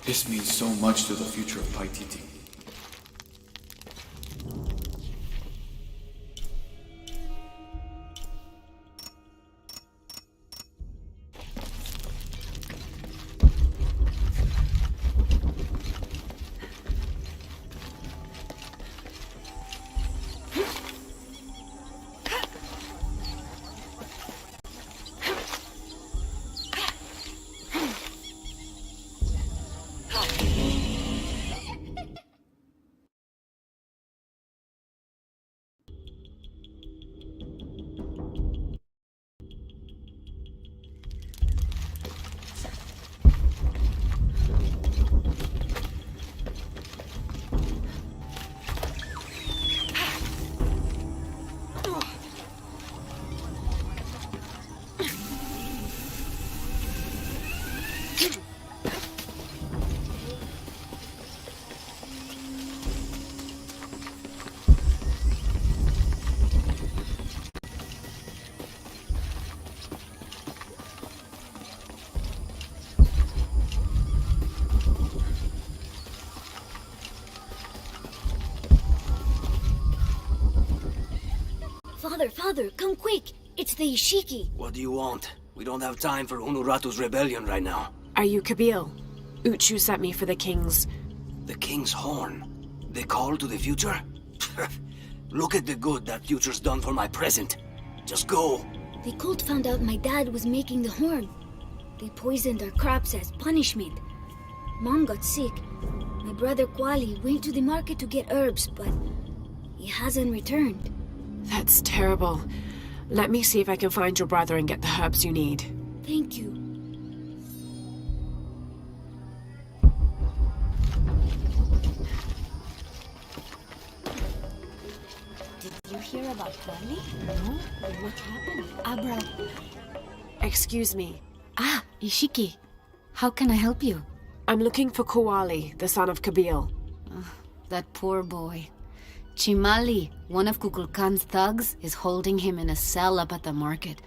This means so much to the future of Paititi. Father, come quick! It's the Ishiki. What do you want? We don't have time for Unuratu's rebellion right now. Are you Kabil? Uchu sent me for the king's... The king's horn? The call to the future? Look at the good that future's done for my present. Just go. The cult found out my dad was making the horn. They poisoned our crops as punishment. Mom got sick. My brother Kwali went to the market to get herbs, but he hasn't returned. That's terrible. Let me see if I can find your brother and get the herbs you need. Thank you. Did you hear about Kwali? No? What happened? Abra. Excuse me. Ah, Ishiki. How can I help you? I'm looking for Kuwali, the son of Kabil. That poor boy. Chimali, one of Kukulkan's thugs, is holding him in a cell up at the market,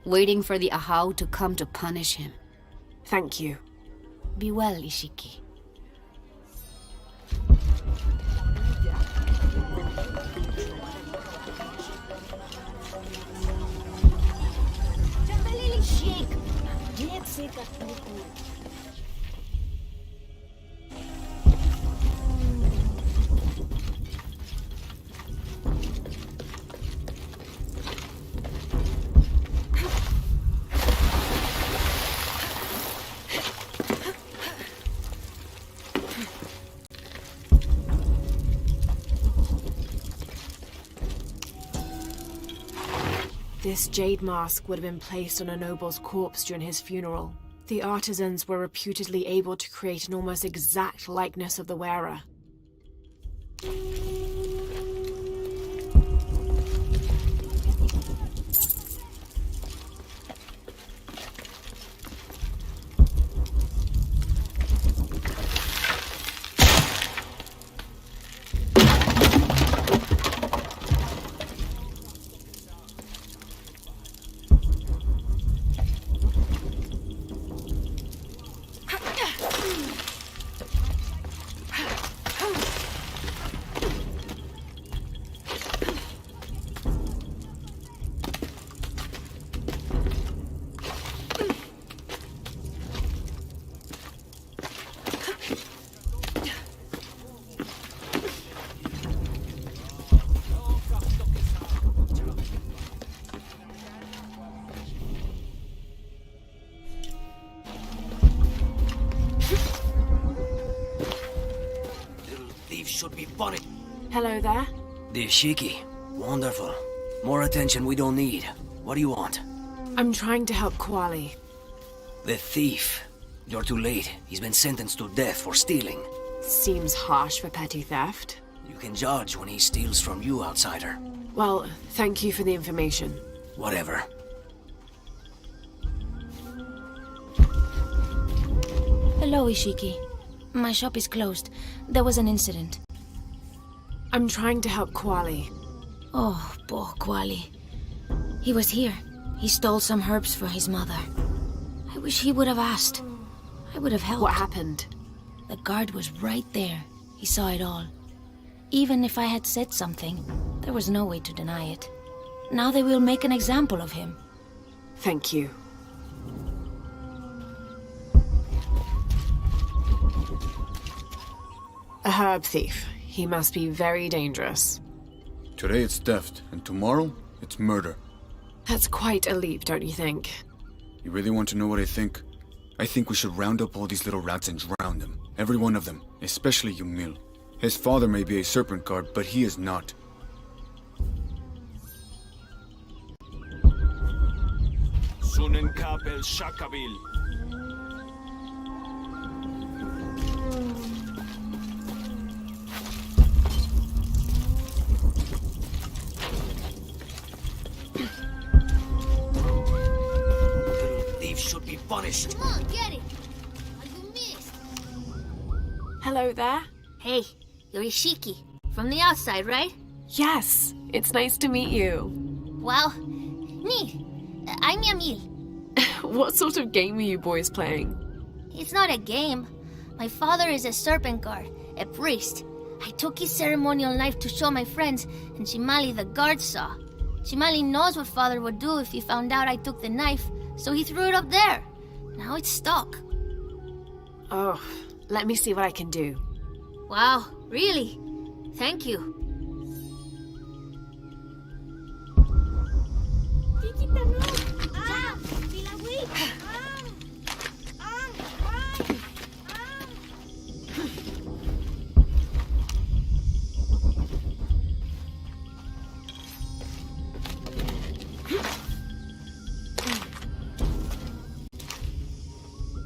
waiting for the Ahau to come to punish him. Thank you. Be well, Ishiki. This jade mask would have been placed on a noble's corpse during his funeral. The artisans were reputedly able to create an almost exact likeness of the wearer. Should be punished. Hello there. The Ishiki. Wonderful. More attention we don't need. What do you want? I'm trying to help Kwali. The thief. You're too late. He's been sentenced to death for stealing. Seems harsh for petty theft. You can judge when he steals from you, outsider. Well, thank you for the information. Whatever. Hello, Ishiki. My shop is closed. There was an incident. I'm trying to help Kwali. Oh, poor Kwali. He was here. He stole some herbs for his mother. I wish he would have asked. I would have helped. What happened? The guard was right there. He saw it all. Even if I had said something, there was no way to deny it. Now they will make an example of him. Thank you. A herb thief. He must be very dangerous. Today it's theft, and tomorrow it's murder. That's quite a leap, don't you think? You really want to know what I think? I think we should round up all these little rats and drown them. Every one of them, especially Yumil. His father may be a serpent guard, but he is not. Sunen Kapel Shakabil. Thieves should be punished. Come on, get it. You missed. Hello there. Hey, you're Ishiki. From the outside, right? Yes, it's nice to meet you. Well, neat. I'm Yamil. What sort of game are you boys playing? It's not a game. My father is a serpent guard, a priest. I took his ceremonial knife to show my friends, and Shimali the guard saw. Chimali knows what Father would do if he found out I took the knife, so he threw it up there. Now it's stuck. Oh, let me see what I can do. Wow, really? Thank you.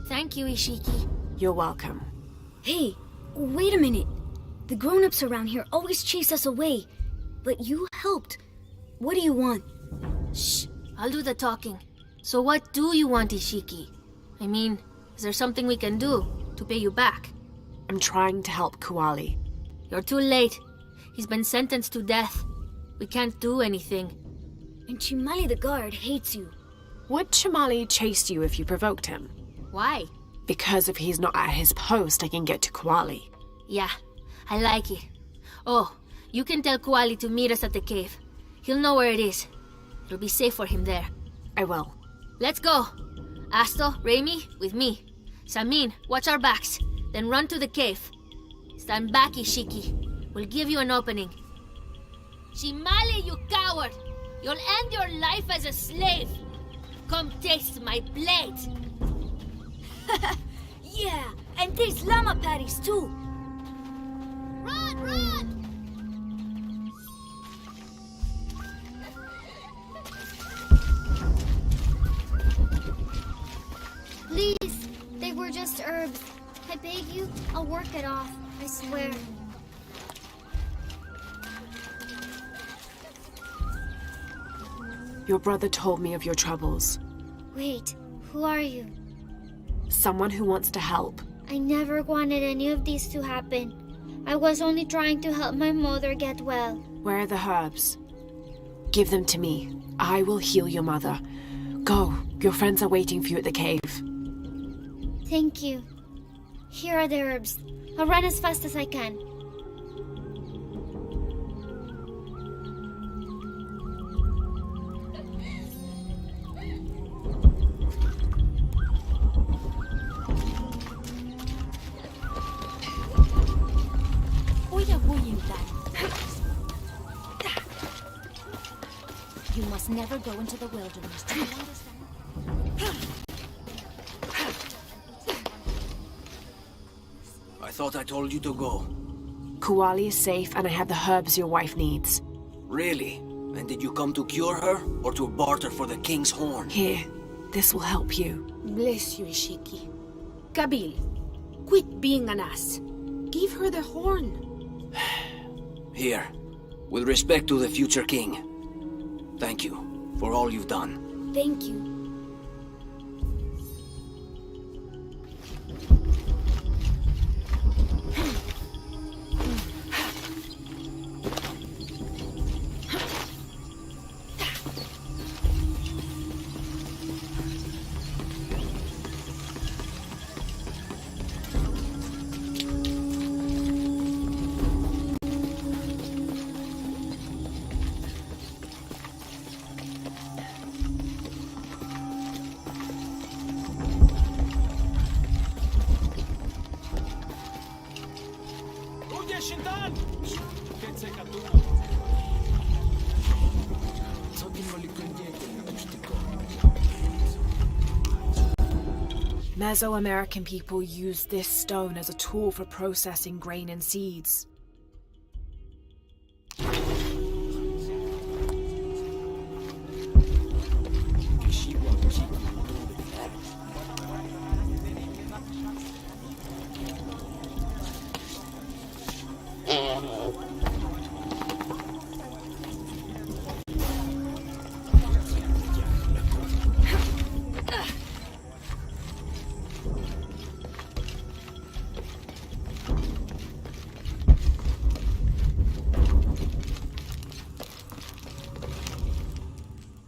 Thank you, Ishiki. You're welcome. Hey, wait a minute. The grown-ups around here always chase us away. But you helped. What do you want? Shh, I'll do the talking. So what do you want, Ishiki? I mean, is there something we can do to pay you back? I'm trying to help Kuali. You're too late. He's been sentenced to death. We can't do anything. And Chimali the guard hates you. Would Chimali chase you if you provoked him? Why? Because if he's not at his post, I can get to Kuali. Yeah, I like it. Oh, you can tell Kuali to meet us at the cave. He'll know where it is. It'll be safe for him there. I will. Let's go. Asto, Raimi, with me. Samin, watch our backs. Then run to the cave. Stand back, Ishiki. We'll give you an opening. Chimali, you coward! You'll end your life as a slave. Come taste my blade. Yeah, and taste llama patties too. Run, run! Please, they were just herbs. I beg you, I'll work it off. I swear. Your brother told me of your troubles. Wait, who are you? Someone who wants to help. I never wanted any of these to happen. I was only trying to help my mother get well. Where are the herbs? Give them to me. I will heal your mother. Go. Your friends are waiting for you at the cave. Thank you. Here are the herbs. I'll run as fast as I can. You must never go into the wilderness. Do you understand? I thought I told you to go. Kuali is safe and I have the herbs your wife needs. Really? And did you come to cure her or to barter for the king's horn? Here, this will help you. Bless you, Ishiki. Kabil, quit being an ass. Give her the horn. Here, with respect to the future king. Thank you for all you've done. Thank you. Mesoamerican people used this stone as a tool for processing grain and seeds.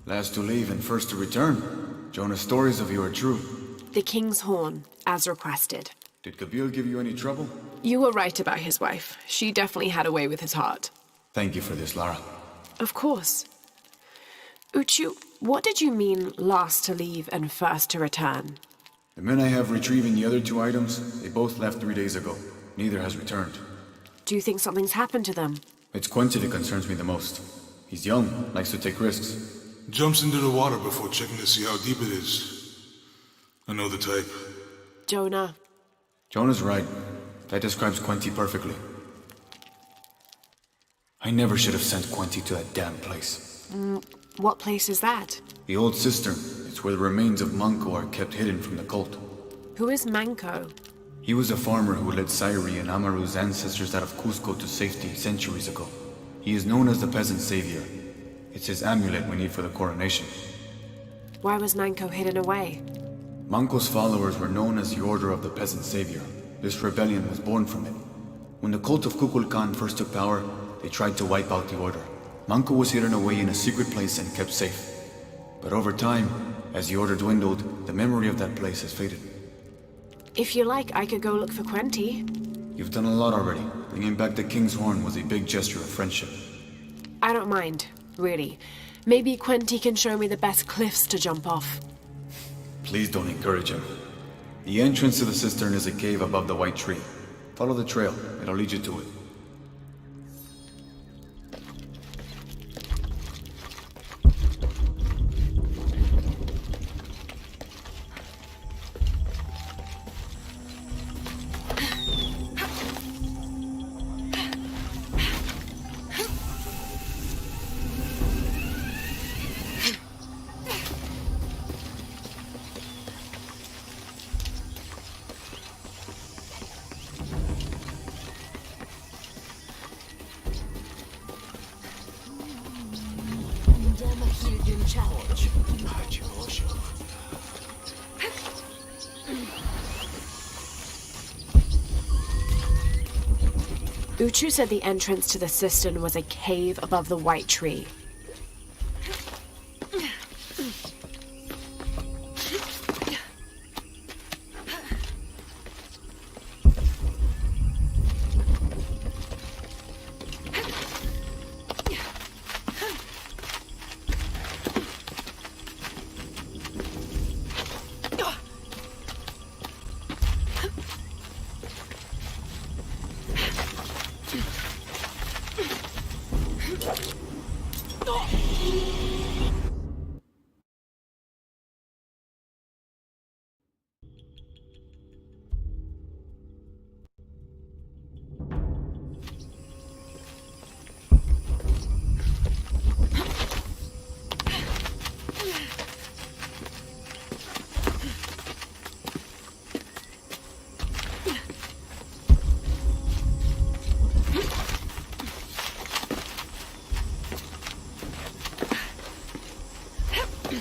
Last to leave and first to return. Jonah's stories of you are true. The king's horn, as requested. Did Kabil give you any trouble? You were right about his wife. She definitely had a way with his heart. Thank you for this, Lara. Of course. Uchu, what did you mean last to leave and first to return? The men I have retrieving the other 2 items, they both left 3 days ago. Neither has returned. Do you think something's happened to them? It's Quincy that concerns me the most. He's young, likes to take risks. Jumps into the water before checking to see how deep it is. I know the type. Jonah. Jonah's right. That describes Quincy perfectly. I never should have sent Quincy to that damn place. What place is that? The old cistern. It's where the remains of Manco are kept hidden from the cult. Who is Manco? He was a farmer who led Sairi and Amaru's ancestors out of Cusco to safety centuries ago. He is known as the peasant savior. It's his amulet we need for the coronation. Why was Manco hidden away? Manco's followers were known as the Order of the Peasant Savior. This rebellion was born from it. When the cult of Kukulkan first took power, they tried to wipe out the order. Manco was hidden away in a secret place and kept safe. But over time, as the order dwindled, the memory of that place has faded. If you like, I could go look for Quenti. You've done a lot already. Bringing back the King's Horn was a big gesture of friendship. I don't mind, really. Maybe Quenti can show me the best cliffs to jump off. Please don't encourage him. The entrance to the cistern is a cave above the white tree. Follow the trail. It'll lead you to it. Uchu said the entrance to the cistern was a cave above the white tree.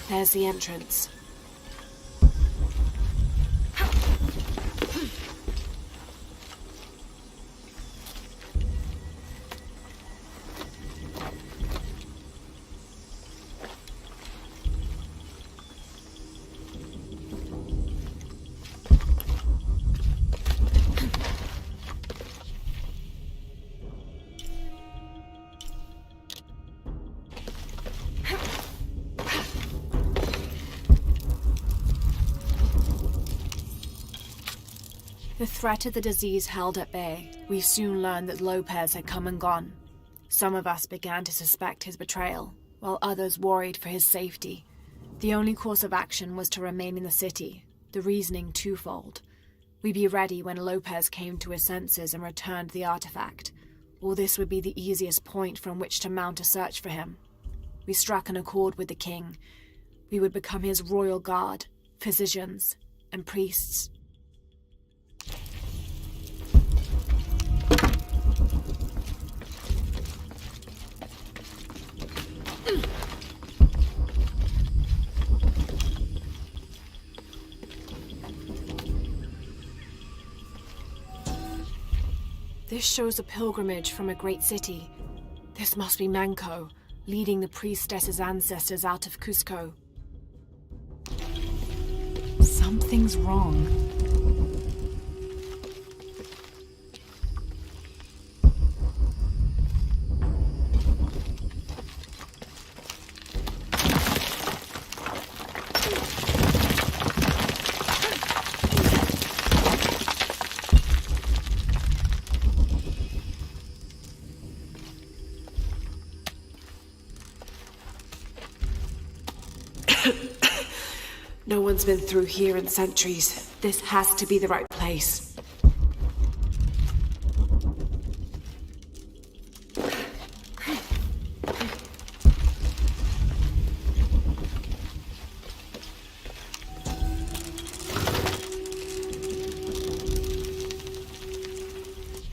There's the entrance. The threat of the disease held at bay, we soon learned that Lopez had come and gone. Some of us began to suspect his betrayal, while others worried for his safety. The only course of action was to remain in the city, the reasoning twofold. We'd be ready when Lopez came to his senses and returned the artifact, or this would be the easiest point from which to mount a search for him. We struck an accord with the king. We would become his royal guard, physicians, and priests. This shows a pilgrimage from a great city. This must be Manco, leading the priestess's ancestors out of Cusco. Something's wrong. No one's been through here in centuries. This has to be the right place.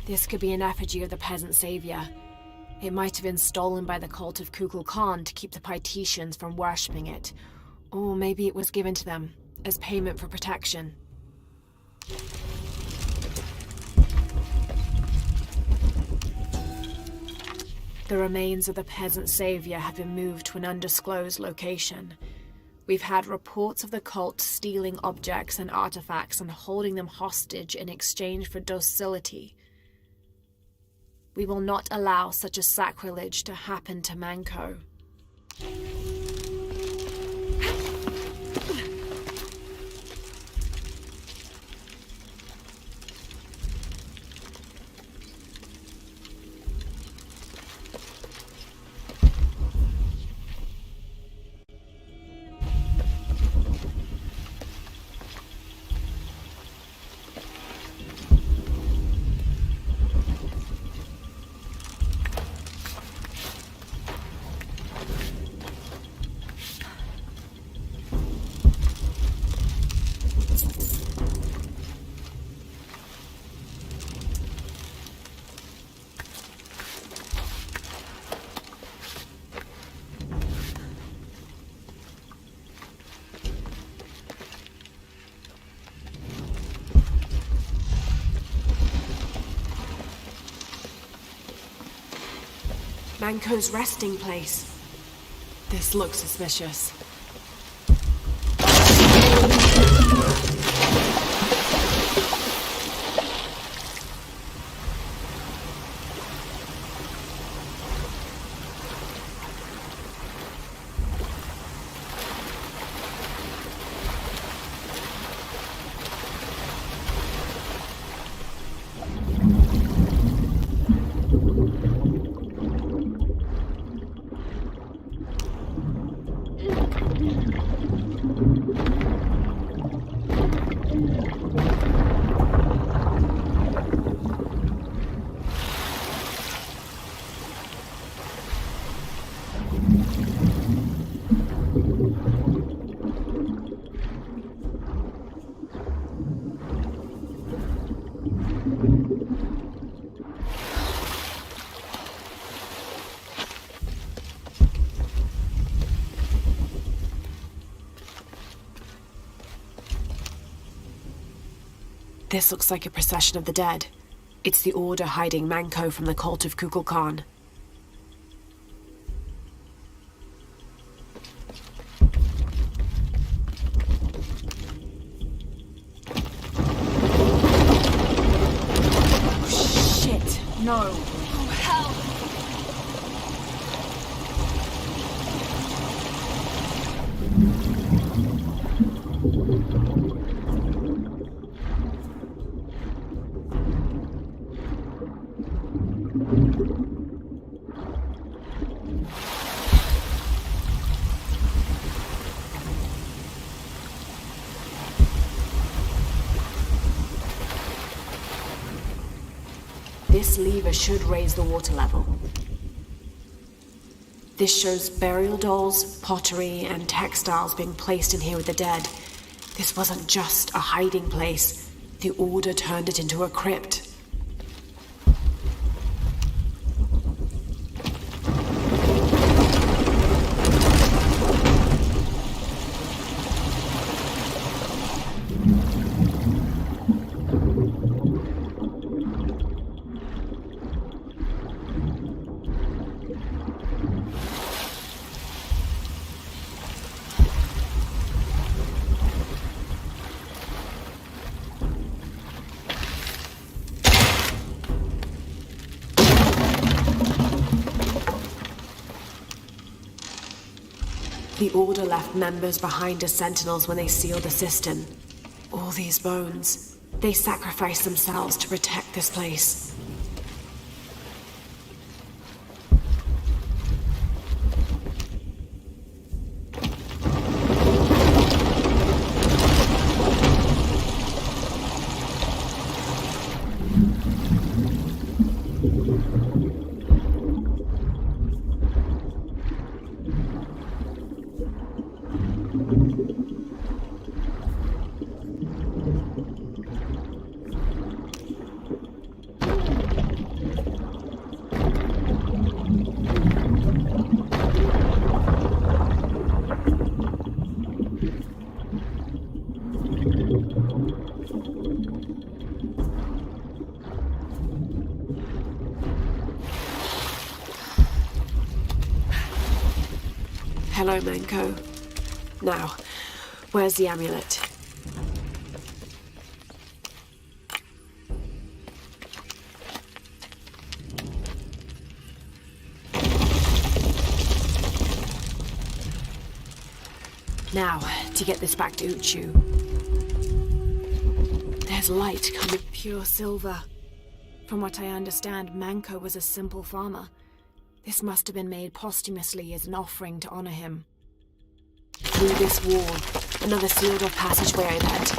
This could be an effigy of the peasant savior. It might have been stolen by the cult of Kukulkan to keep the Paititians from worshipping it. Or maybe it was given to them as payment for protection. The remains of the peasant savior have been moved to an undisclosed location. We've had reports of the cult stealing objects and artifacts and holding them hostage in exchange for docility. We will not allow such a sacrilege to happen to Manko. Manko's resting place. This looks suspicious. This looks like a procession of the dead. It's the Order hiding Manko from the cult of Kukulkan. Shit, no. Oh, hell! This lever should raise the water level. This shows burial dolls, pottery, and textiles being placed in here with the dead. This wasn't just a hiding place. The Order turned it into a crypt. The Order left members behind as sentinels when they sealed the cistern. All these bones. They sacrificed themselves to protect this place. Hello, Manko. Now, where's the amulet? Now, to get this back to Uchu. There's light coming pure silver. From what I understand, Manko was a simple farmer. This must have been made posthumously as an offering to honor him. Through this wall, another sealed-off passageway I bet.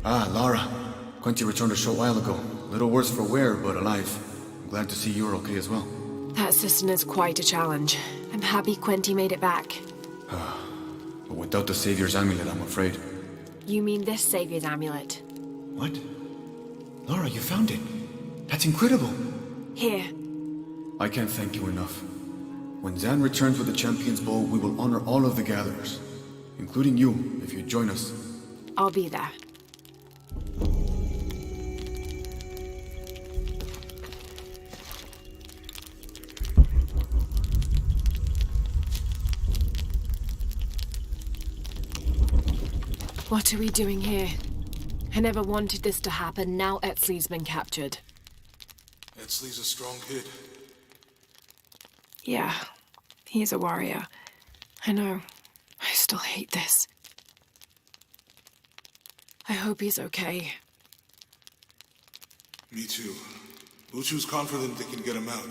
Ah, Lara. Quinty returned a short while ago. A little worse for wear, but alive. I'm glad to see you're okay as well. That system is quite a challenge. I'm happy Quinty made it back. But without the Savior's amulet, I'm afraid. You mean this Savior's amulet? What? Lara, you found it. That's incredible. Here. I can't thank you enough. When Zan returns with the Champion's Bow, we will honor all of the gatherers. Including you, if you join us. I'll be there. What are we doing here? I never wanted this to happen. Now Etzli's been captured. Etzli's a strong kid. Yeah, he's a warrior. I know. I still hate this. I hope he's okay. Me too. Uchu's confident they can get him out.